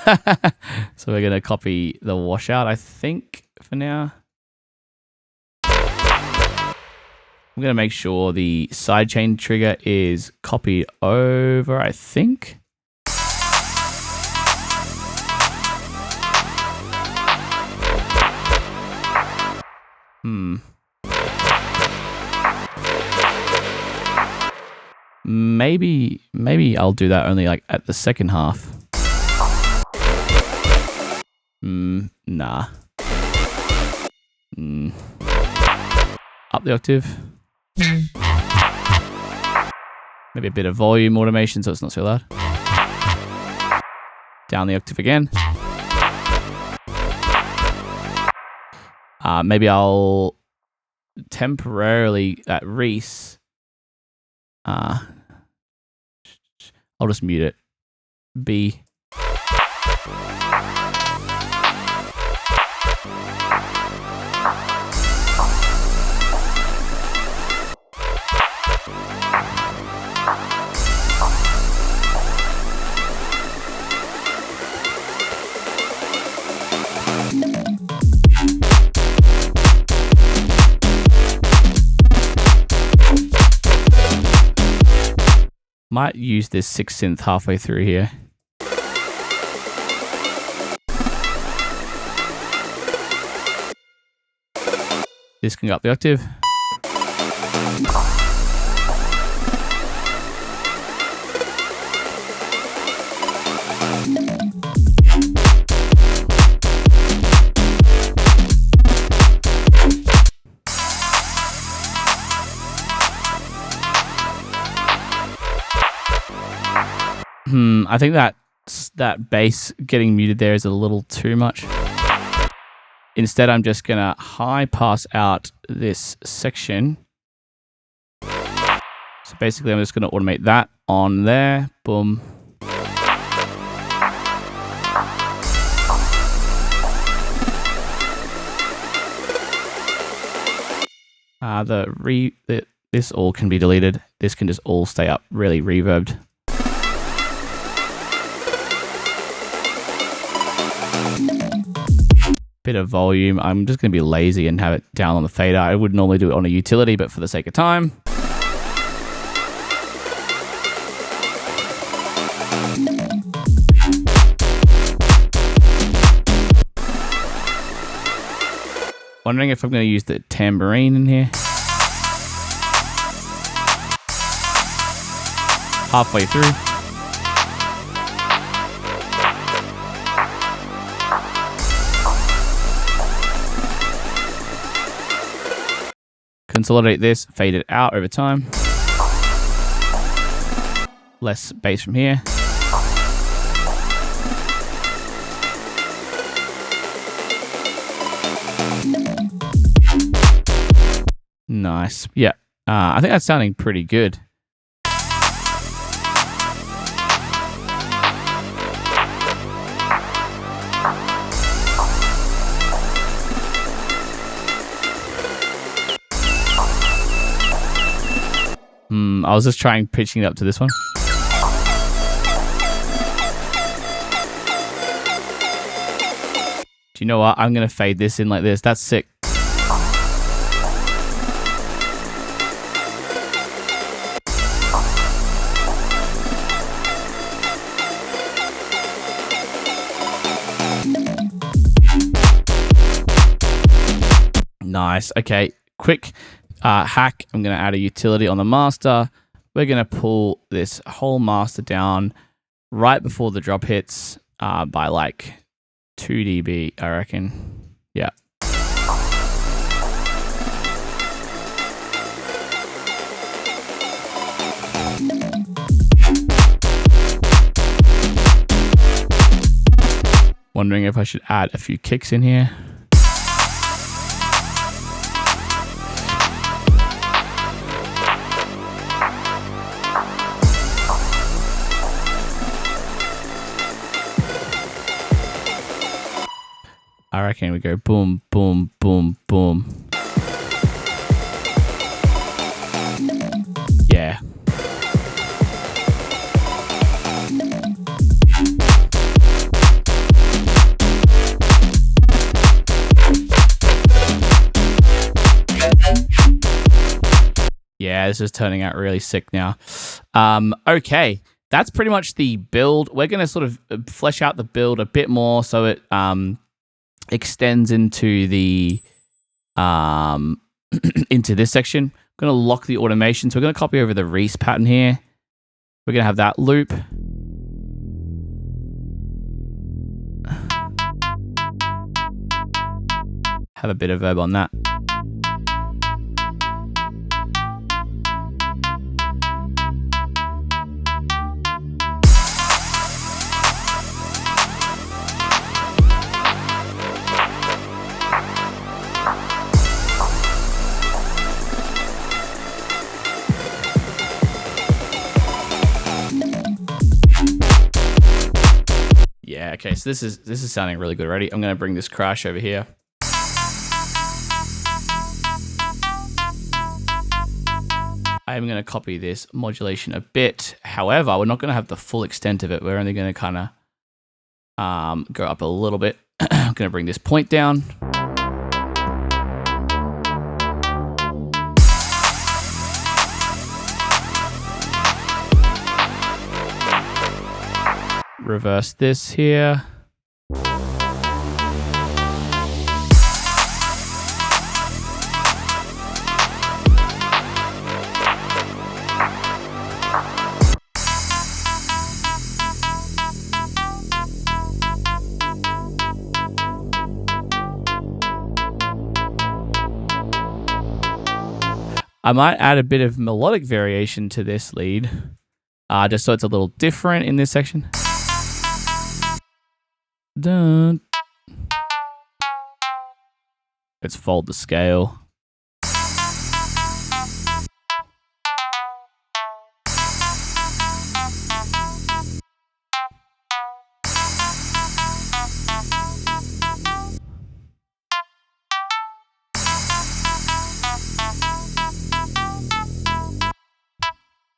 So we're going to copy the washout, I think, for now. I'm going to make sure the sidechain trigger is copied over, I think. Maybe I'll do that only like at the second half. Nah. Up the octave. Maybe a bit of volume automation so it's not so loud. Down the octave again. Maybe I'll temporarily at Reese. I'll just mute it. B. Might use this 6 synth halfway through here. This can go up the octave. I think that bass getting muted there is a little too much. Instead, I'm just going to high pass out this section. So basically, I'm just going to automate that on there. Boom. This all can be deleted. This can just all stay up, really reverbed. Bit of volume. I'm just going to be lazy and have it down on the fader. I would normally do it on a utility, but for the sake of time. Wondering if I'm going to use the tambourine in here. Halfway through. Consolidate this, fade it out over time. Less bass from here. Nice. Yeah. I think that's sounding pretty good. I was just trying pitching it up to this one. Do you know what? I'm going to fade this in like this. That's sick. Nice. Okay, quick hack. I'm going to add a utility on the master. We're going to pull this whole master down right before the drop hits by like 2 dB, I reckon. Yeah. Wondering if I should add a few kicks in here. I reckon we go boom, boom, boom, boom. Yeah. Yeah, this is turning out really sick now. Okay, that's pretty much the build. We're going to sort of flesh out the build a bit more so it extends into the into this section. I'm going to lock the automation. So we're going to copy over the Reese pattern here. We're going to have that loop. Have a bit of verb on that. Yeah, okay, so this is sounding really good already. I'm going to bring this crash over here. I'm going to copy this modulation a bit. However, we're not going to have the full extent of it. We're only going to kind of go up a little bit. I'm going to bring this point down. reverse this here. I might add a bit of melodic variation to this lead, just so it's a little different in this section. Dun. Let's fold the scale.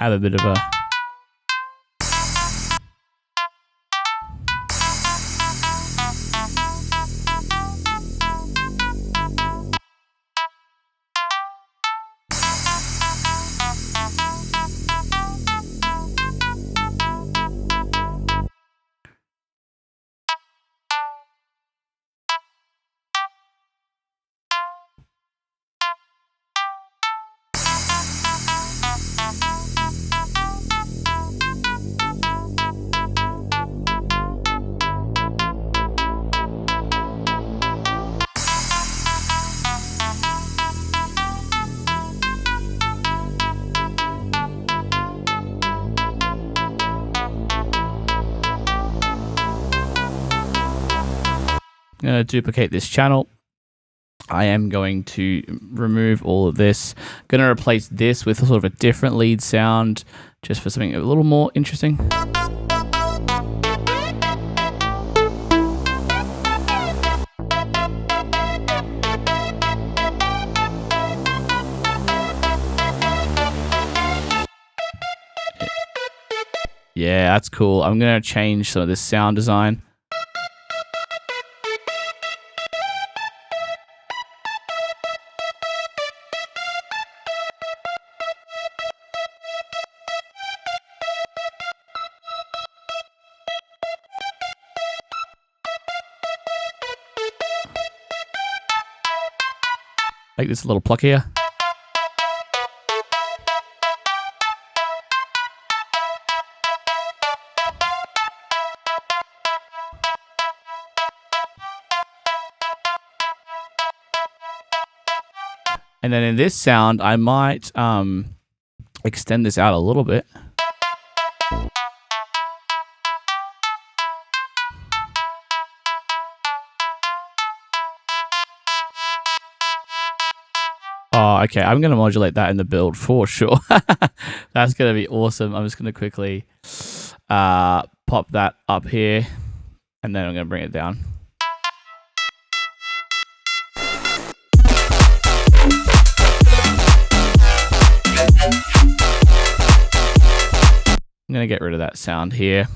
Have a bit of a I'm going to duplicate this channel. I am going to remove all of this. I'm going to replace this with sort of a different lead sound just for something a little more interesting. Yeah, that's cool. I'm going to change some of this sound design. Make this a little pluckier. And then in this sound, I might extend this out a little bit. Oh, okay. I'm going to modulate that in the build for sure. That's going to be awesome. I'm just going to quickly pop that up here, and then I'm going to bring it down. I'm going to get rid of that sound here.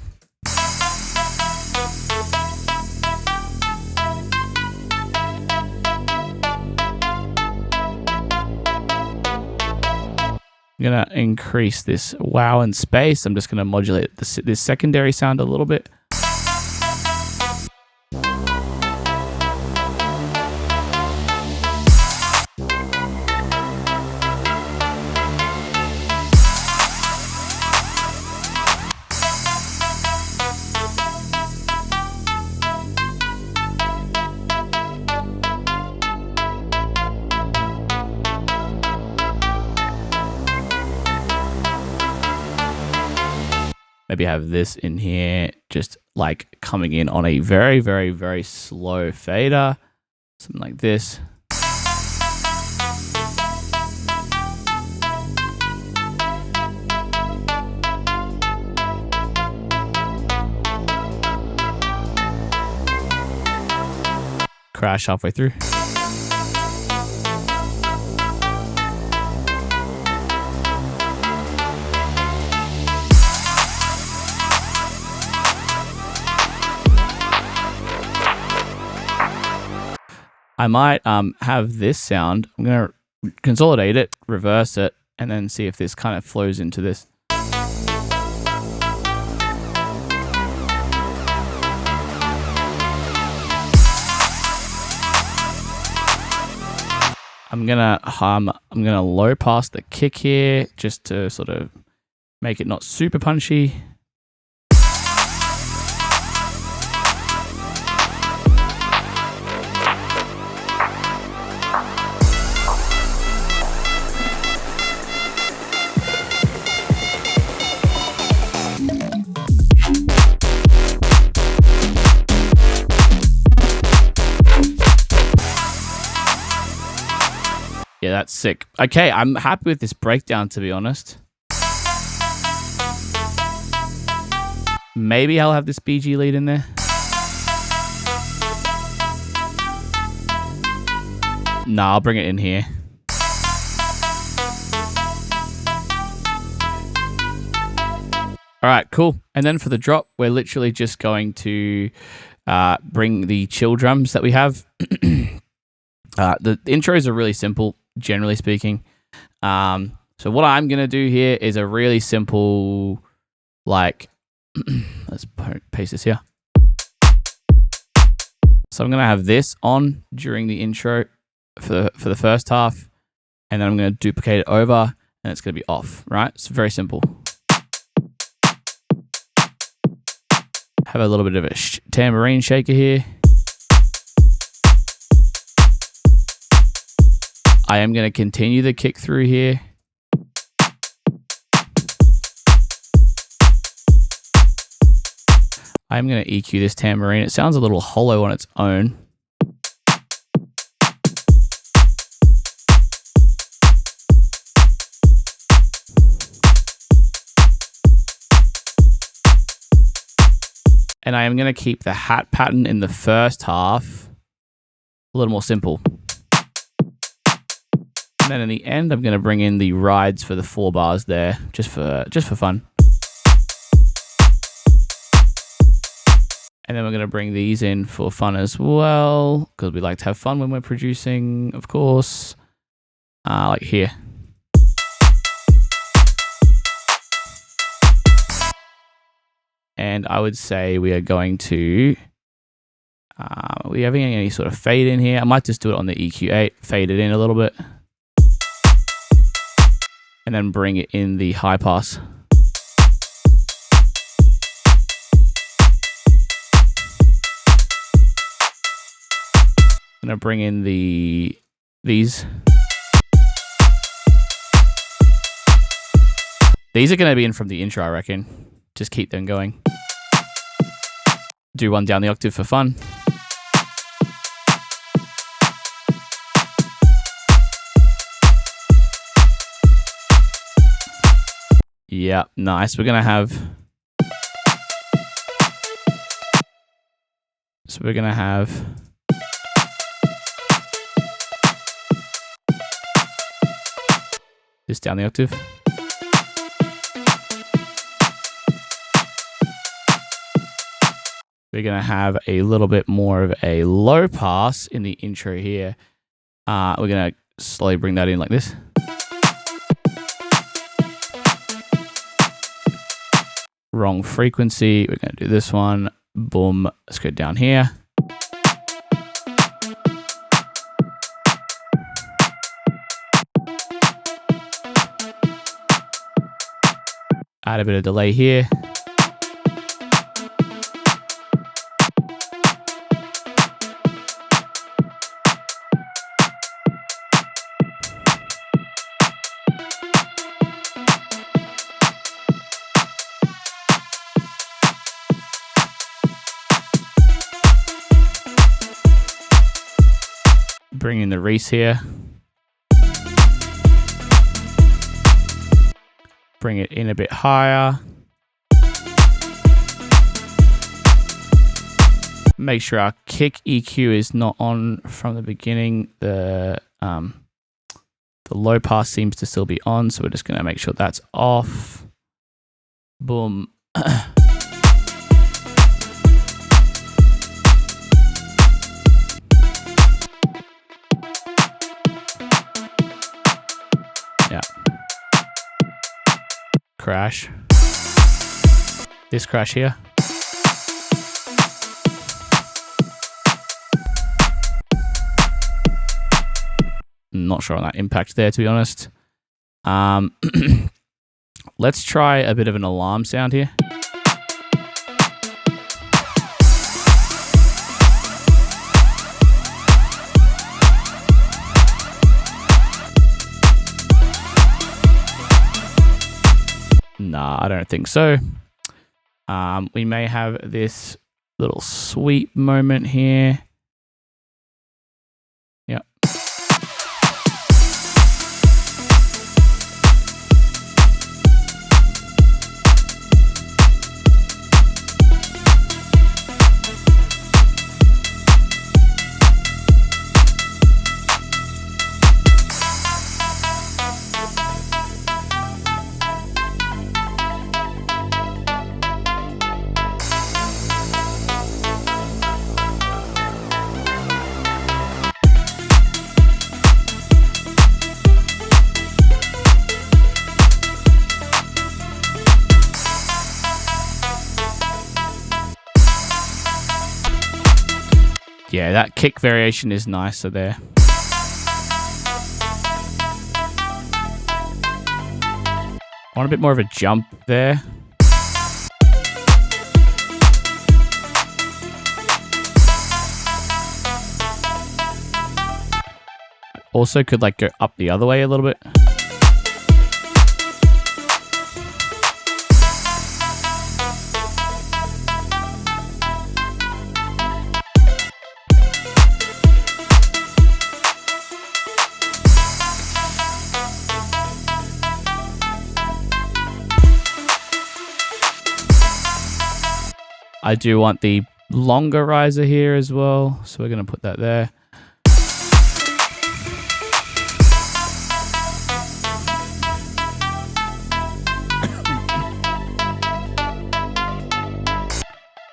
I'm going to increase this wow and space. I'm just going to modulate this secondary sound a little bit. Maybe have this in here, just like coming in on a very, very, very slow fader. Something like this. Crash halfway through. I might have this sound. I'm going to consolidate it, reverse it, and then see if this kind of flows into this. I'm gonna low pass the kick here just to sort of make it not super punchy. Yeah, that's sick. Okay, I'm happy with this breakdown, to be honest. Maybe I'll have this BG lead in there. Nah, I'll bring it in here. All right, cool. And then for the drop, we're literally just going to bring the chill drums that we have. The intros are really simple, generally speaking. So what I'm going to do here is a really simple, like, let's paste this here. So I'm going to have this on during the intro for the first half, and then I'm going to duplicate it over, and it's going to be off, right? It's very simple. Have a little bit of a tambourine shaker here. I am going to continue the kick through here. I'm going to EQ this tambourine. It sounds a little hollow on its own. And I am going to keep the hat pattern in the first half a little more simple. And then in the end, I'm going to bring in the rides for the 4 bars there, just for fun. And then we're going to bring these in for fun as well, because we like to have fun when we're producing, of course, like here. And I would say we are going to, are we having any sort of fade in here? I might just do it on the EQ8, fade it in a little bit. And then bring it in the high pass. I'm going to bring in these. These are going to be in from the intro, I reckon. Just keep them going. Do one down the octave for fun. Yeah, nice. We're going to have... So we're going to have... this down the octave. We're going to have a little bit more of a low pass in the intro here. We're going to slowly bring that in like this. Wrong frequency. We're going to do this one. Boom. Let's go down here. Add a bit of delay here. Bring in the Reese here. Bring it in a bit higher. Make sure our kick EQ is not on from the beginning. The low pass seems to still be on, so we're just going to make sure that's off. Boom. Yeah. Crash. This crash here. not sure on that impact there, to be honest. Let's try a bit of an alarm sound here. Nah, I don't think so. We may have this little sweep moment here. Yep. Yeah, that kick variation is nicer there. I want a bit more of a jump there. Also could like go up the other way a little bit. I do want the longer riser here as well, so we're going to put that there.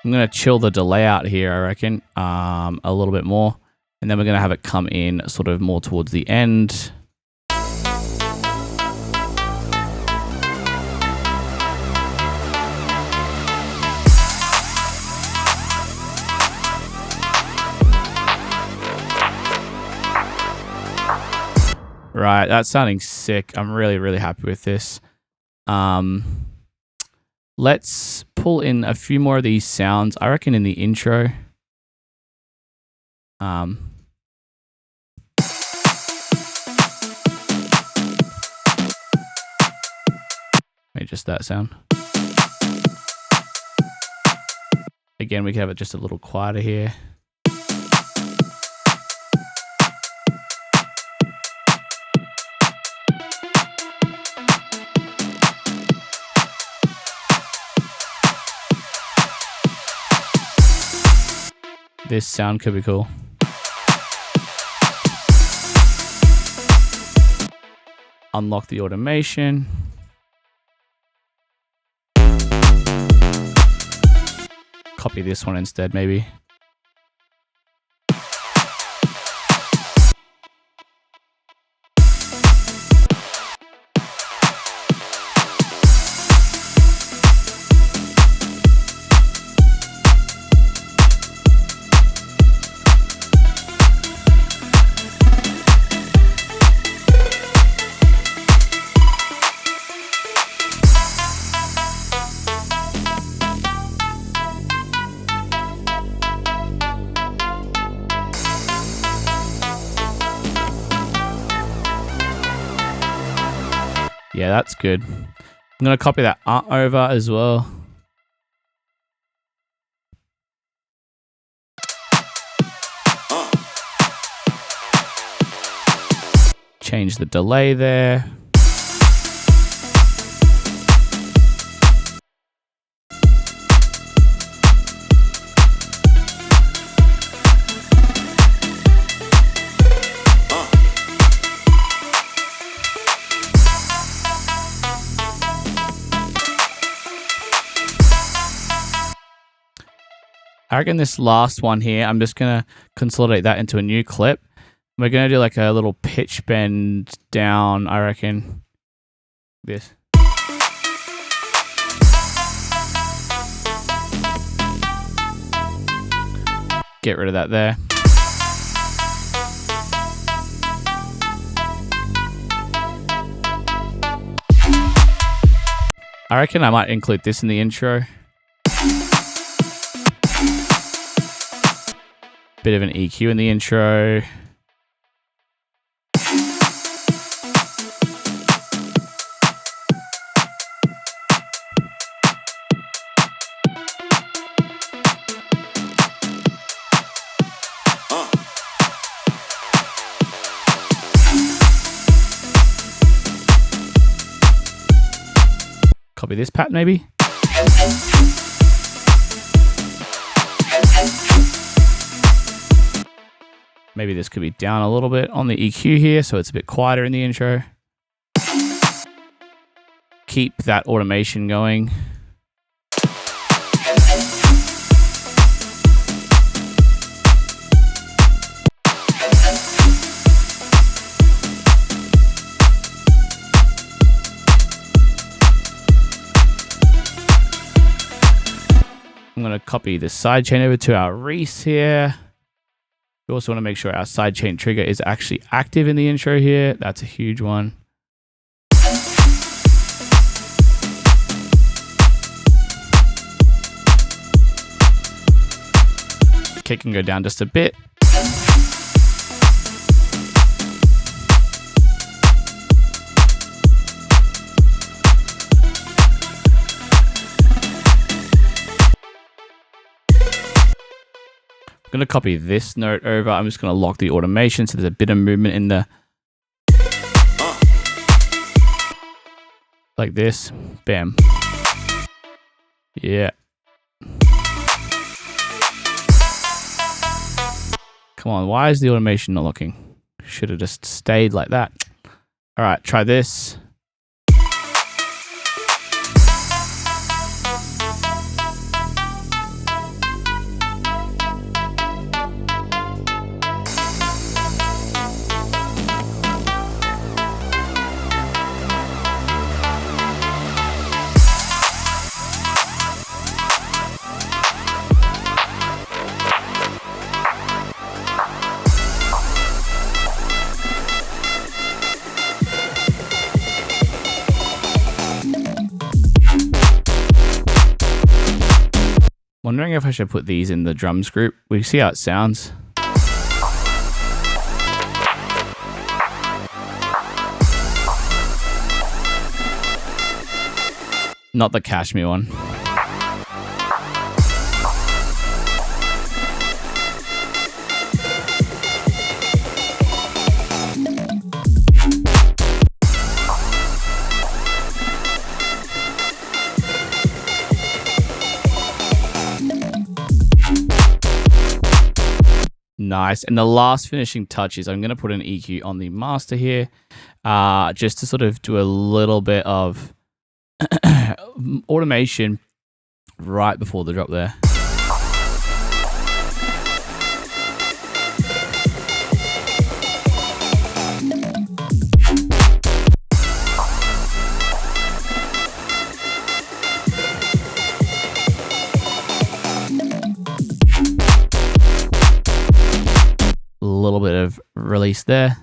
I'm going to chill the delay out here, I reckon, a little bit more. And then we're going to have it come in sort of more towards the end. Right, that's sounding sick. I'm really, really happy with this. Let's pull in a few more of these sounds, I reckon, in the intro. Maybe just that sound. Again, we can have it just a little quieter here. This sound could be cool. Unlock the automation. Copy this one instead, maybe. Yeah, that's good. I'm going to copy that art over as well. Change the delay there. I reckon this last one here, I'm just going to consolidate that into a new clip. We're going to do like a little pitch bend down, I reckon. This. Get rid of that there. I reckon I might include this in the intro. Bit of an EQ in the intro. Copy this pattern maybe. Maybe this could be down a little bit on the EQ here, so it's a bit quieter in the intro. Keep that automation going. I'm going to copy the sidechain over to our Reese here. We also want to make sure our sidechain trigger is actually active in the intro here. That's a huge one. Kick can go down just a bit. I'm going to copy this note over. I'm just going to lock the automation so there's a bit of movement in the... Like this. Bam. Yeah. Come on, why is the automation not looking? Should have just stayed like that. All right, try this. Wondering if I should put these in the drums group. We see how it sounds. Not the Cashmere one. Nice. And the last finishing touch is I'm going to put an EQ on the master here, just to sort of do a little bit of automation right before the drop there. A little bit of release there.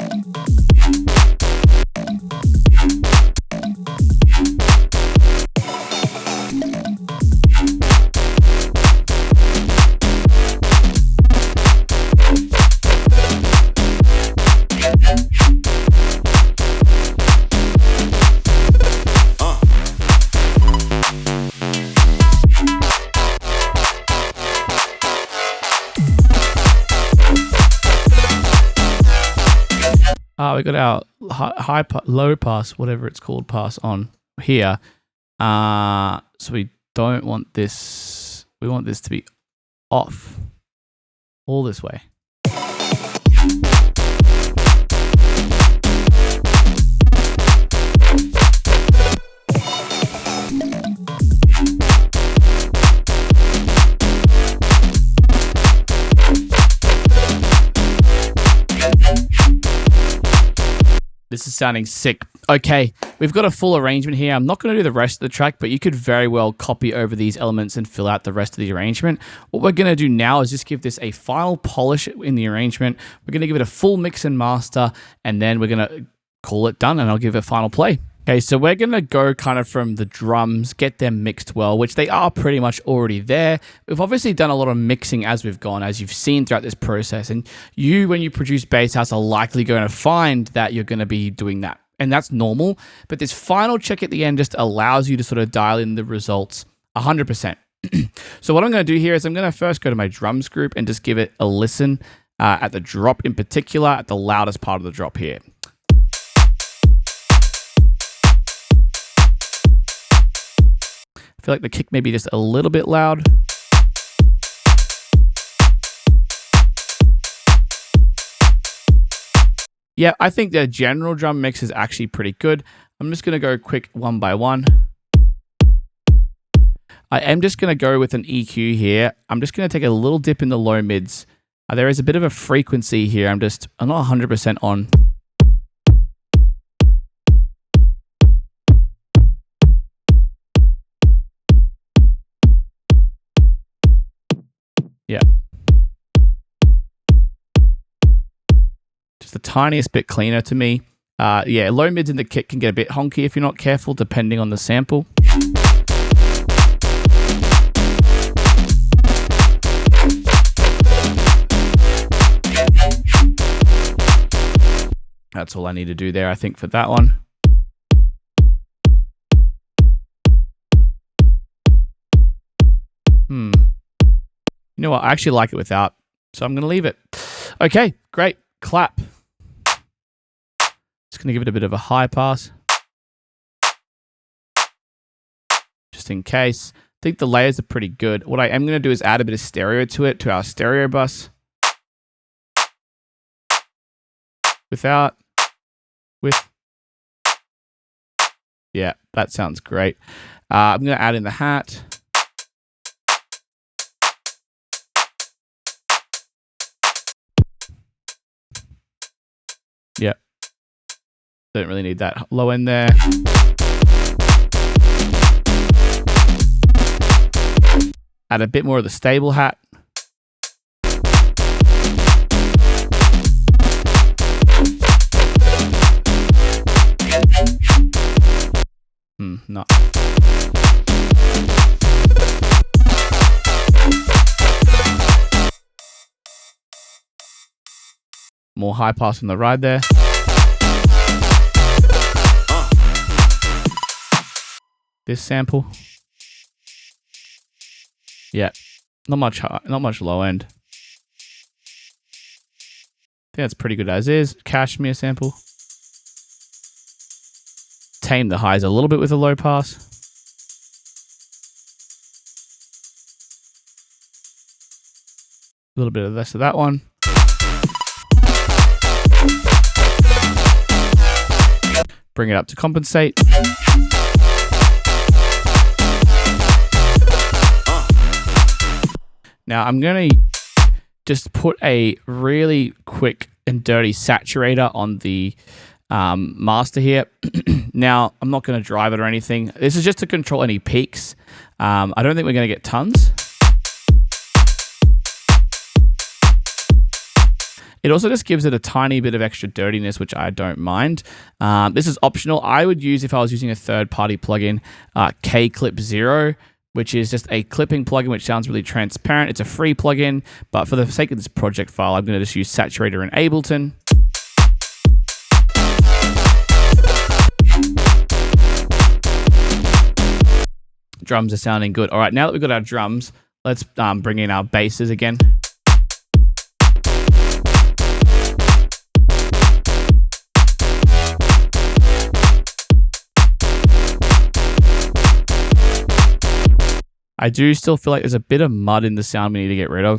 We got our low pass, whatever it's called, pass on here. So we don't want this. We want this to be off all this way. This is sounding sick. Okay, we've got a full arrangement here. I'm not going to do the rest of the track, but you could very well copy over these elements and fill out the rest of the arrangement. What we're going to do now is just give this a final polish in the arrangement. We're going to give it a full mix and master, and then we're going to call it done, and I'll give it a final play. Okay, so we're going to go kind of from the drums, get them mixed well, which they are pretty much already there. We've obviously done a lot of mixing as we've gone, as you've seen throughout this process. And you, when you produce bass house, are likely going to find that you're going to be doing that. And that's normal. But this final check at the end just allows you to sort of dial in the results 100%. So what I'm going to do here is I'm going to first go to my drums group and just give it a listen at the drop in particular, at the loudest part of the drop here. I feel like the kick may be just a little bit loud. Yeah, I think the general drum mix is actually pretty good. I'm just going to go quick one by one. I am just going to go with an EQ here. I'm just going to take a little dip in the low mids. There is a bit of a frequency here. I'm not 100% on. Yeah. Just the tiniest bit cleaner to me. Yeah, low mids in the kick can get a bit honky if you're not careful, depending on the sample. That's all I need to do there, I think, for that one. You know what? I actually like it without, so I'm going to leave it. Okay, great. Clap. Just going to give it a bit of a high pass. Just in case. I think the layers are pretty good. What I am going to do is add a bit of stereo to it, to our stereo bus. Without. With. Yeah, that sounds great. I'm going to add in the hat. Yeah. Don't really need that low end there. Add a bit more of the stable hat. Not. More high pass on the ride there. This sample. Yeah. Not much high, not much low end. I think that's pretty good as is. Cashmere sample. Tame the highs a little bit with a low pass. A little bit of less of that one. Bring it up to compensate. Now I'm going to just put a really quick and dirty saturator on the master here. Now, I'm not going to drive it or anything. This is just to control any peaks. I don't think we're going to get tons. It also just gives it a tiny bit of extra dirtiness, which I don't mind. This is optional. I would use, if I was using a third-party plugin, K-Clip 0, which is just a clipping plugin which sounds really transparent. It's a free plugin, but for the sake of this project file, I'm going to just use Saturator in Ableton. Drums are sounding good. All right, now that we've got our drums, let's bring in our basses again. I do still feel like there's a bit of mud in the sound we need to get rid of.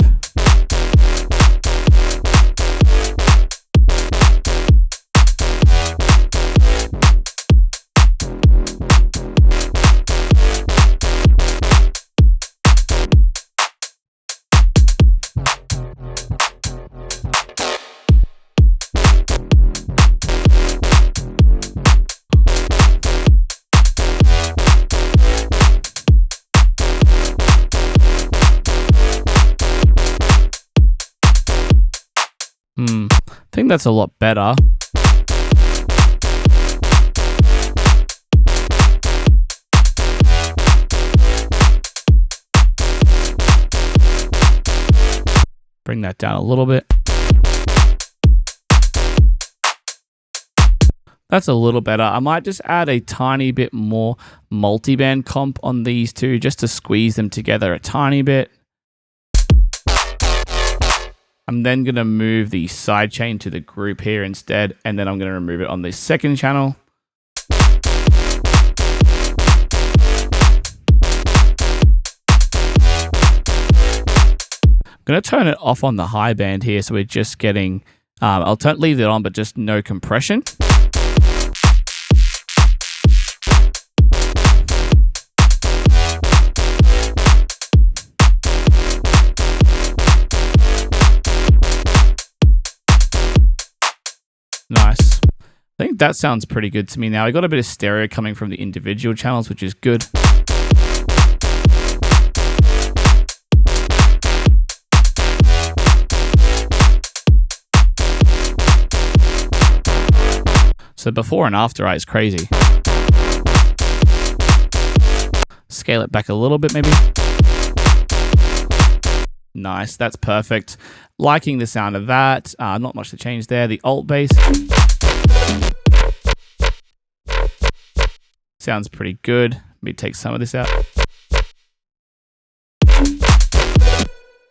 I think that's a lot better. Bring that down a little bit. That's a little better. I might just add a tiny bit more multiband comp on these two just to squeeze them together a tiny bit. I'm then going to move the sidechain to the group here instead, and then I'm going to remove it on the second channel. I'm going to turn it off on the high band here, so we're just getting, I'll leave it on, but just no compression. Nice. I think that sounds pretty good to me now. I got a bit of stereo coming from the individual channels, which is good. So before and after is crazy. Scale it back a little bit maybe. Nice, that's perfect. Liking the sound of that. Not much to change there. The alt bass sounds pretty good. Let me take some of this out.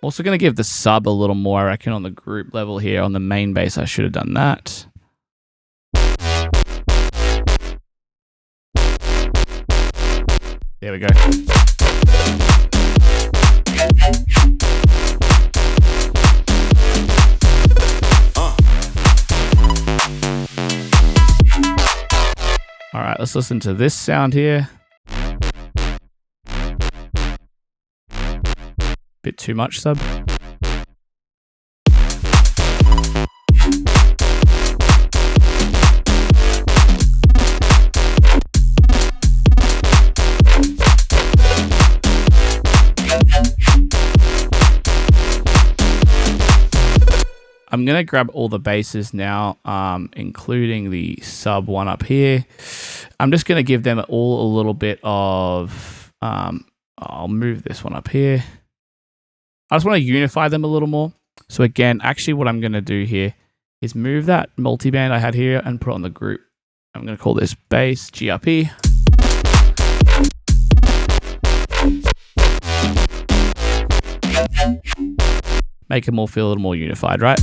Also going to give the sub a little more, I reckon, on the group level here. On the main bass, I should have done that. There we go. All right, let's listen to this sound here. Bit too much sub. I'm going to grab all the basses now, including the sub one up here. I'm just going to give them all a little bit of, I'll move this one up here. I just want to unify them a little more. So again, actually what I'm going to do here is move that multiband I had here and put it on the group. I'm going to call this bass GRP. Make them all feel a little more unified, right?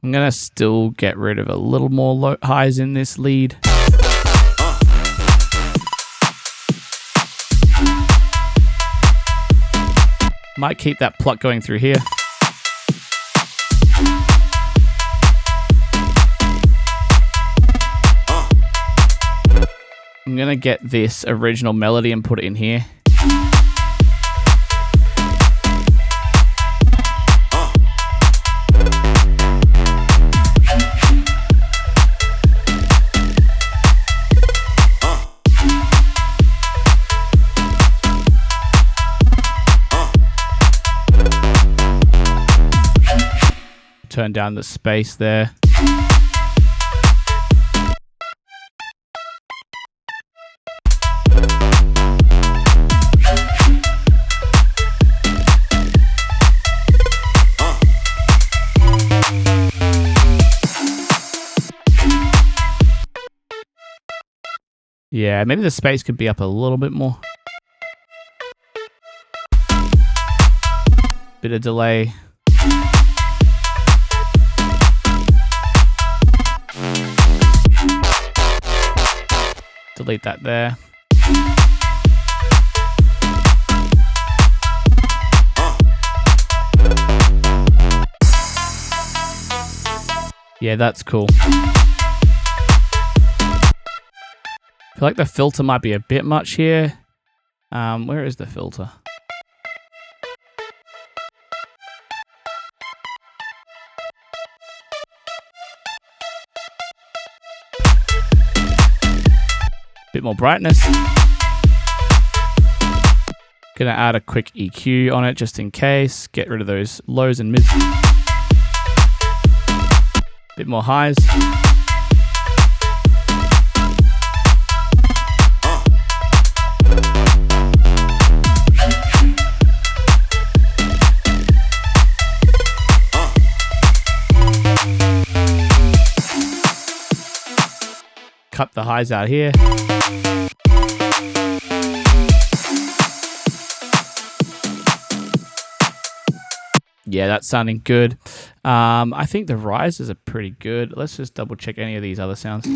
I'm going to still get rid of a little more low highs in this lead. Might keep that pluck going through here. I'm going to get this original melody and put it in here. Turn down the space there. Yeah, maybe the space could be up a little bit more. Bit of delay. Delete that there. Yeah, that's cool. I feel like the filter might be a bit much here. Where is the filter? Bit more brightness. Gonna add a quick EQ on it just in case. Get rid of those lows and mids. Bit more highs. Cut the highs out here. Yeah, that's sounding good. I think the rises are pretty good. Let's just double check any of these other sounds.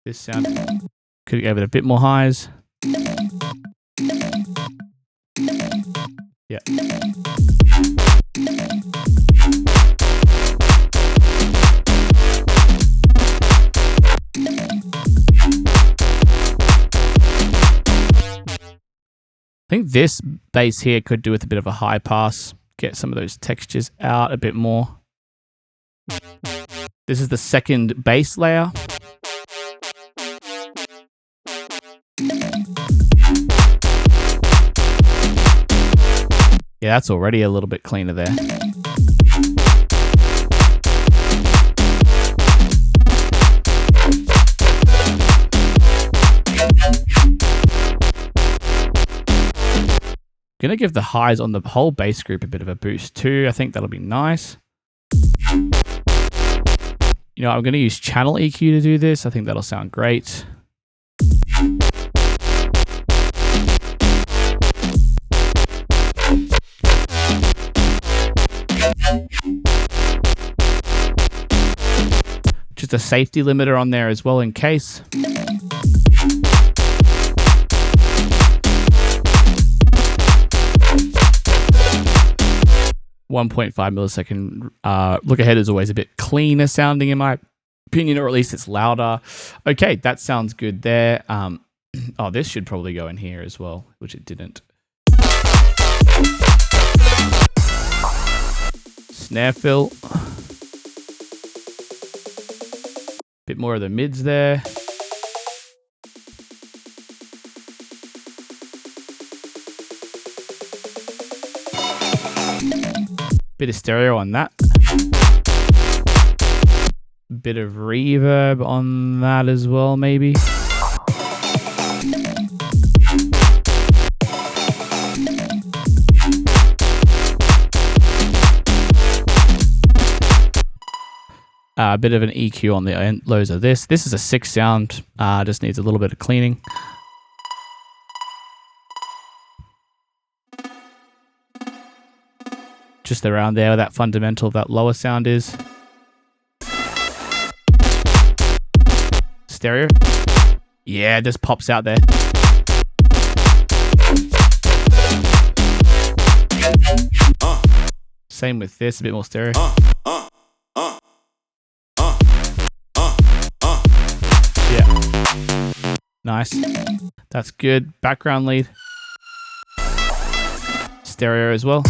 This sound could give it a bit more highs. Yeah. I think this bass here could do with a bit of a high pass. Get some of those textures out a bit more. This is the second bass layer. Yeah, that's already a little bit cleaner there. Gonna give the highs on the whole bass group a bit of a boost too. I think that'll be nice. You know, I'm gonna use channel EQ to do this. I think that'll sound great. Just a safety limiter on there as well in case. 1.5 millisecond look ahead is always a bit cleaner sounding in my opinion, or at least it's louder. Okay, that sounds good there. Oh, this should probably go in here as well, which it didn't. Snare fill. Bit more of the mids there. Bit of stereo on that. Bit of reverb on that as well, maybe. A bit of an EQ on the lows of this. This is a 6 sound, just needs a little bit of cleaning. Just around there where that fundamental of that lower sound is. Stereo. Yeah, it just pops out there. Same with this, a bit more stereo. Yeah. Nice. That's good. Background lead. Stereo as well.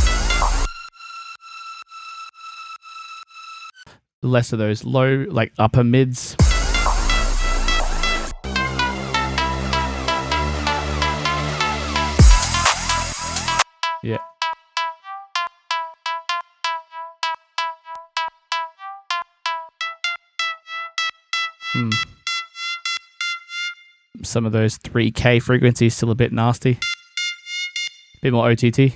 Less of those low, like upper mids. Yeah. Some of those 3K frequencies still a bit nasty. Bit more OTT.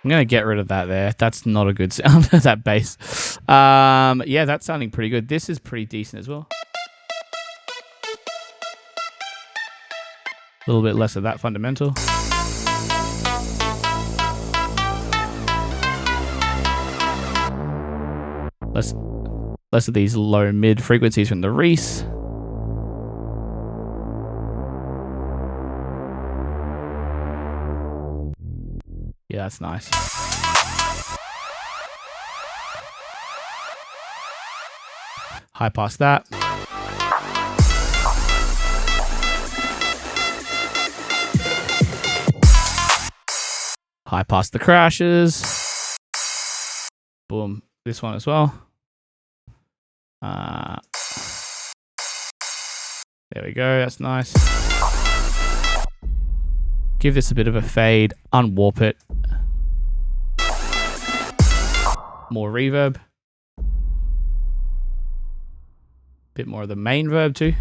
I'm going to get rid of that there. That's not a good sound, that bass. Yeah, that's sounding pretty good. This is pretty decent as well. A little bit less of that fundamental. Less of these low mid frequencies from the Reese. Yeah, that's nice. High pass that. High pass the crashes. Boom. This one as well. There we go. That's nice. Give this a bit of a fade. Unwarp it. More reverb. Bit more of the main verb too.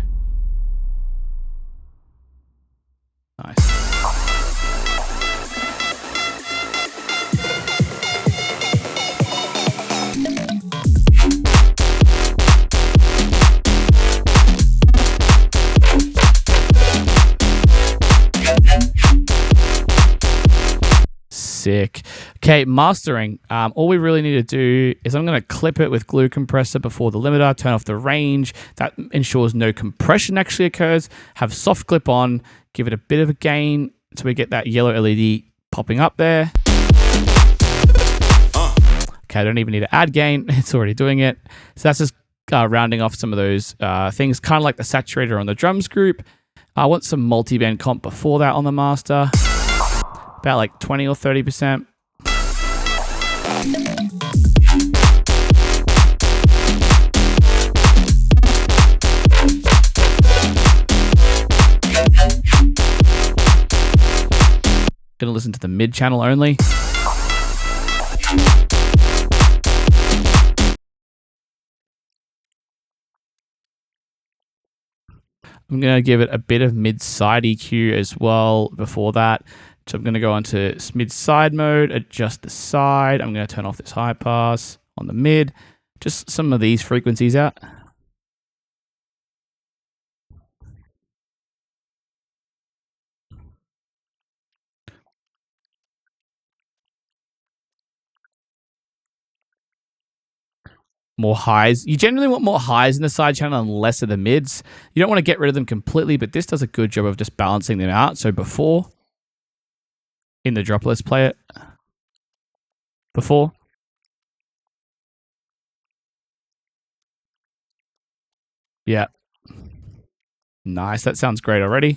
Nice. Sick. Okay, mastering. All we really need to do is I'm going to clip it with glue compressor before the limiter, turn off the range. That ensures no compression actually occurs. Have soft clip on, give it a bit of a gain so we get that yellow LED popping up there. Okay, I don't even need to add gain. It's already doing it. So that's just rounding off some of those things, kind of like the saturator on the drums group. I want some multi-band comp before that on the master. About like 20 or 30%. Gonna listen to the mid channel only. I'm gonna give it a bit of mid side EQ as well before that. So I'm going to go onto mid side mode, adjust the side. I'm going to turn off this high pass on the mid. Just some of these frequencies out. More highs. You generally want more highs in the side channel and less of the mids. You don't want to get rid of them completely, but this does a good job of just balancing them out. So before... in the drop, let's play it. Before. Yeah. Nice, that sounds great already.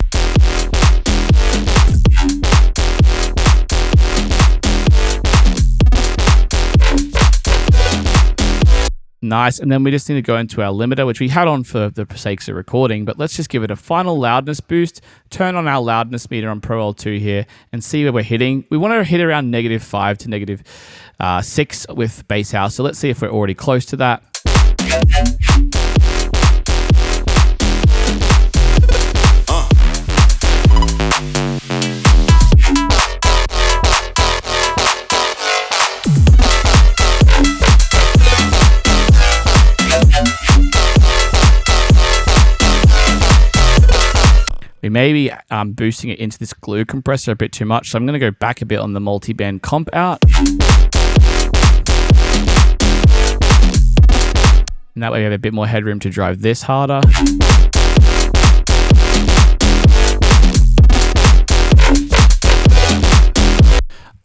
Nice, and then we just need to go into our limiter, which we had on for the sakes of recording, but let's just give it a final loudness boost, turn on our loudness meter on Pro L2 here, and see where we're hitting. We want to hit around -5 to -6 with bass house, so let's see if we're already close to that. We may be boosting it into this glue compressor a bit too much, so I'm going to go back a bit on the multi-band comp out. And that way we have a bit more headroom to drive this harder.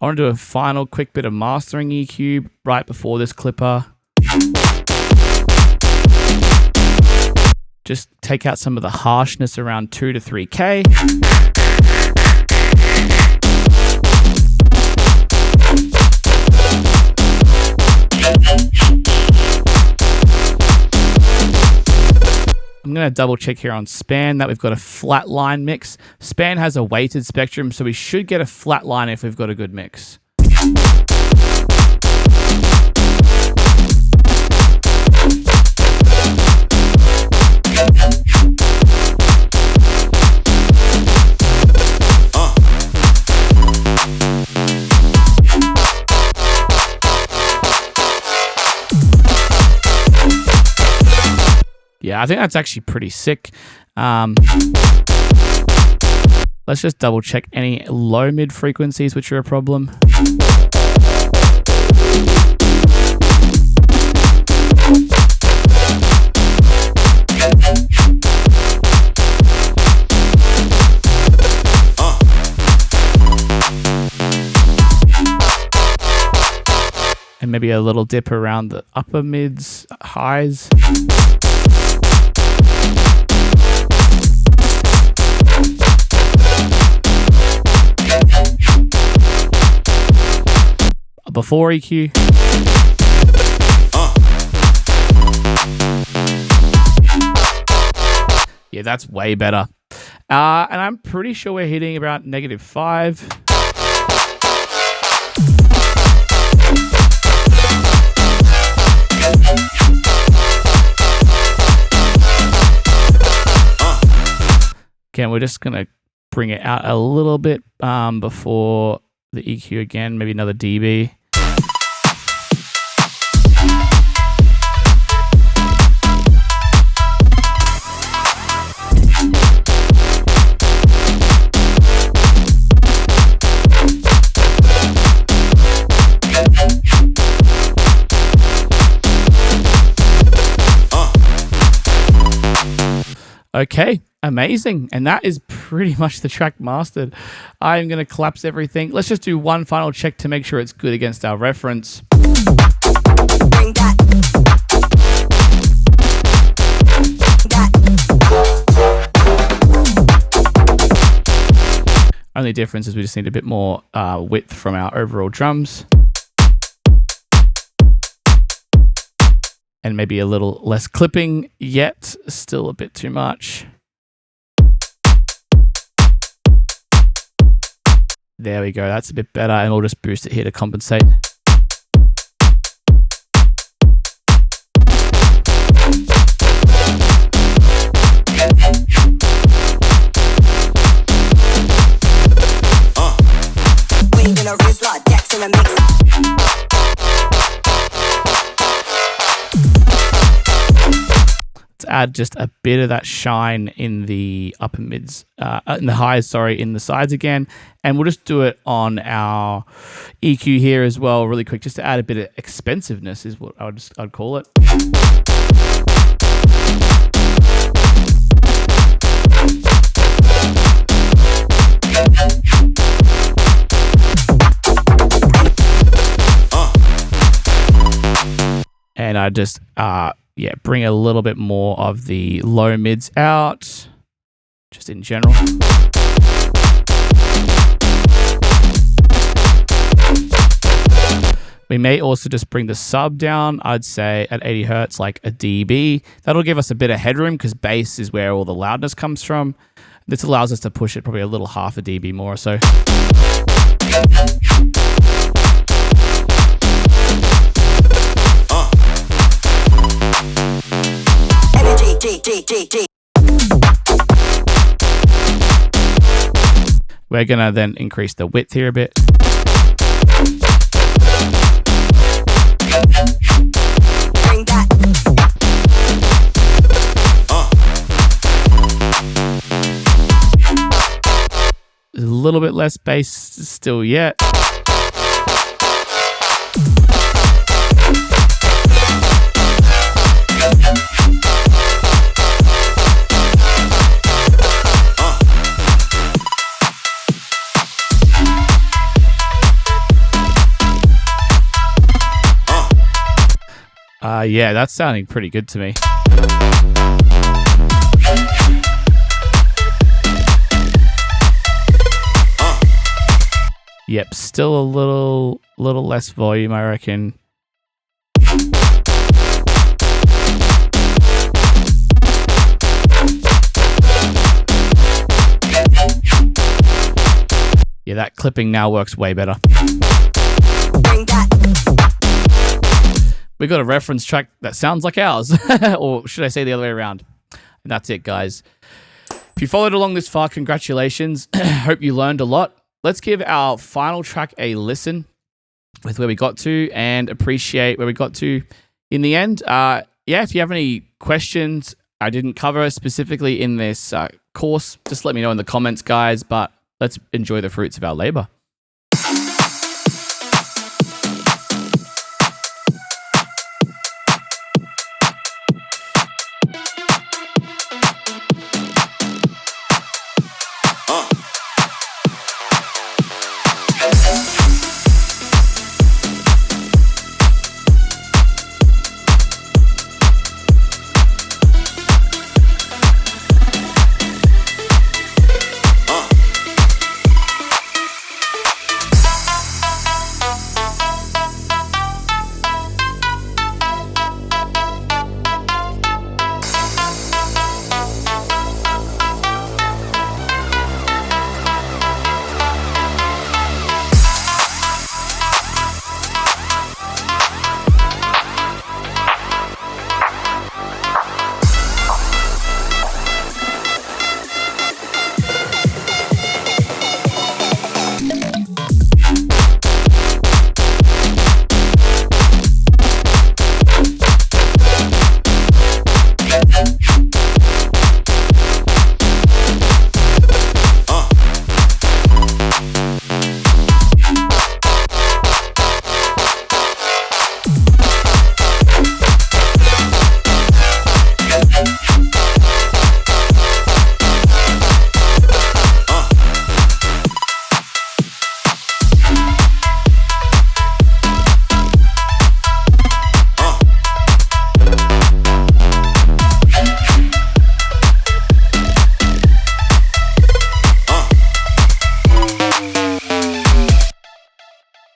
I want to do a final quick bit of mastering EQ right before this clipper. Just take out some of the harshness around 2 to 3K. I'm going to double check here on span that we've got a flat line mix. Span has a weighted spectrum, so we should get a flat line if we've got a good mix. Yeah, I think that's actually pretty sick. Let's just double check any low mid frequencies which are a problem. And maybe a little dip around the upper mids, highs. before EQ. Yeah, that's way better. And I'm pretty sure we're hitting about -5. Again, we're just going to bring it out a little bit before the EQ again, maybe another dB. Okay, amazing. And that is pretty much the track mastered. I'm going to collapse everything. Let's just do one final check to make sure it's good against our reference. Bring that. Only difference is we just need a bit more width from our overall drums. And maybe a little less clipping, yet still a bit too much. There we go, that's a bit better, and we'll just boost it here to compensate. Waving a wrist lot, decks in a mix. Add just a bit of that shine in the upper mids, in the highs, sorry, in the sides again. And we'll just do it on our EQ here as well, really quick, just to add a bit of expensiveness is what I'd call it. And I just, bring a little bit more of the low mids out, just in general. We may also just bring the sub down, I'd say at 80 Hertz, like a dB. That'll give us a bit of headroom because bass is where all the loudness comes from. This allows us to push it probably a little half a dB more or so. We're going to then increase the width here a bit. Bring that. A little bit less bass still yet. Yeah, that's sounding pretty good to me. Yep, still a little less volume, I reckon. Yeah, that clipping now works way better. Bring that. We got a reference track that sounds like ours, or should I say the other way around? And that's it, guys. If you followed along this far, congratulations. Hope you learned a lot. Let's give our final track a listen with where we got to and appreciate where we got to in the end. If you have any questions I didn't cover specifically in this course, just let me know in the comments, guys. But let's enjoy the fruits of our labor.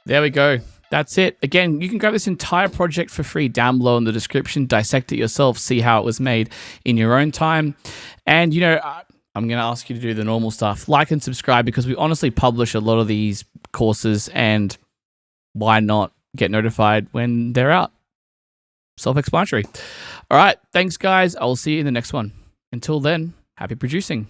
There we go. That's it. Again, you can grab this entire project for free down below in the description, dissect it yourself, see how it was made in your own time. And, you know, I'm going to ask you to do the normal stuff. Like and subscribe, because we honestly publish a lot of these courses, and why not get notified when they're out? Self-explanatory. All right. Thanks, guys. I will see you in the next one. Until then, happy producing.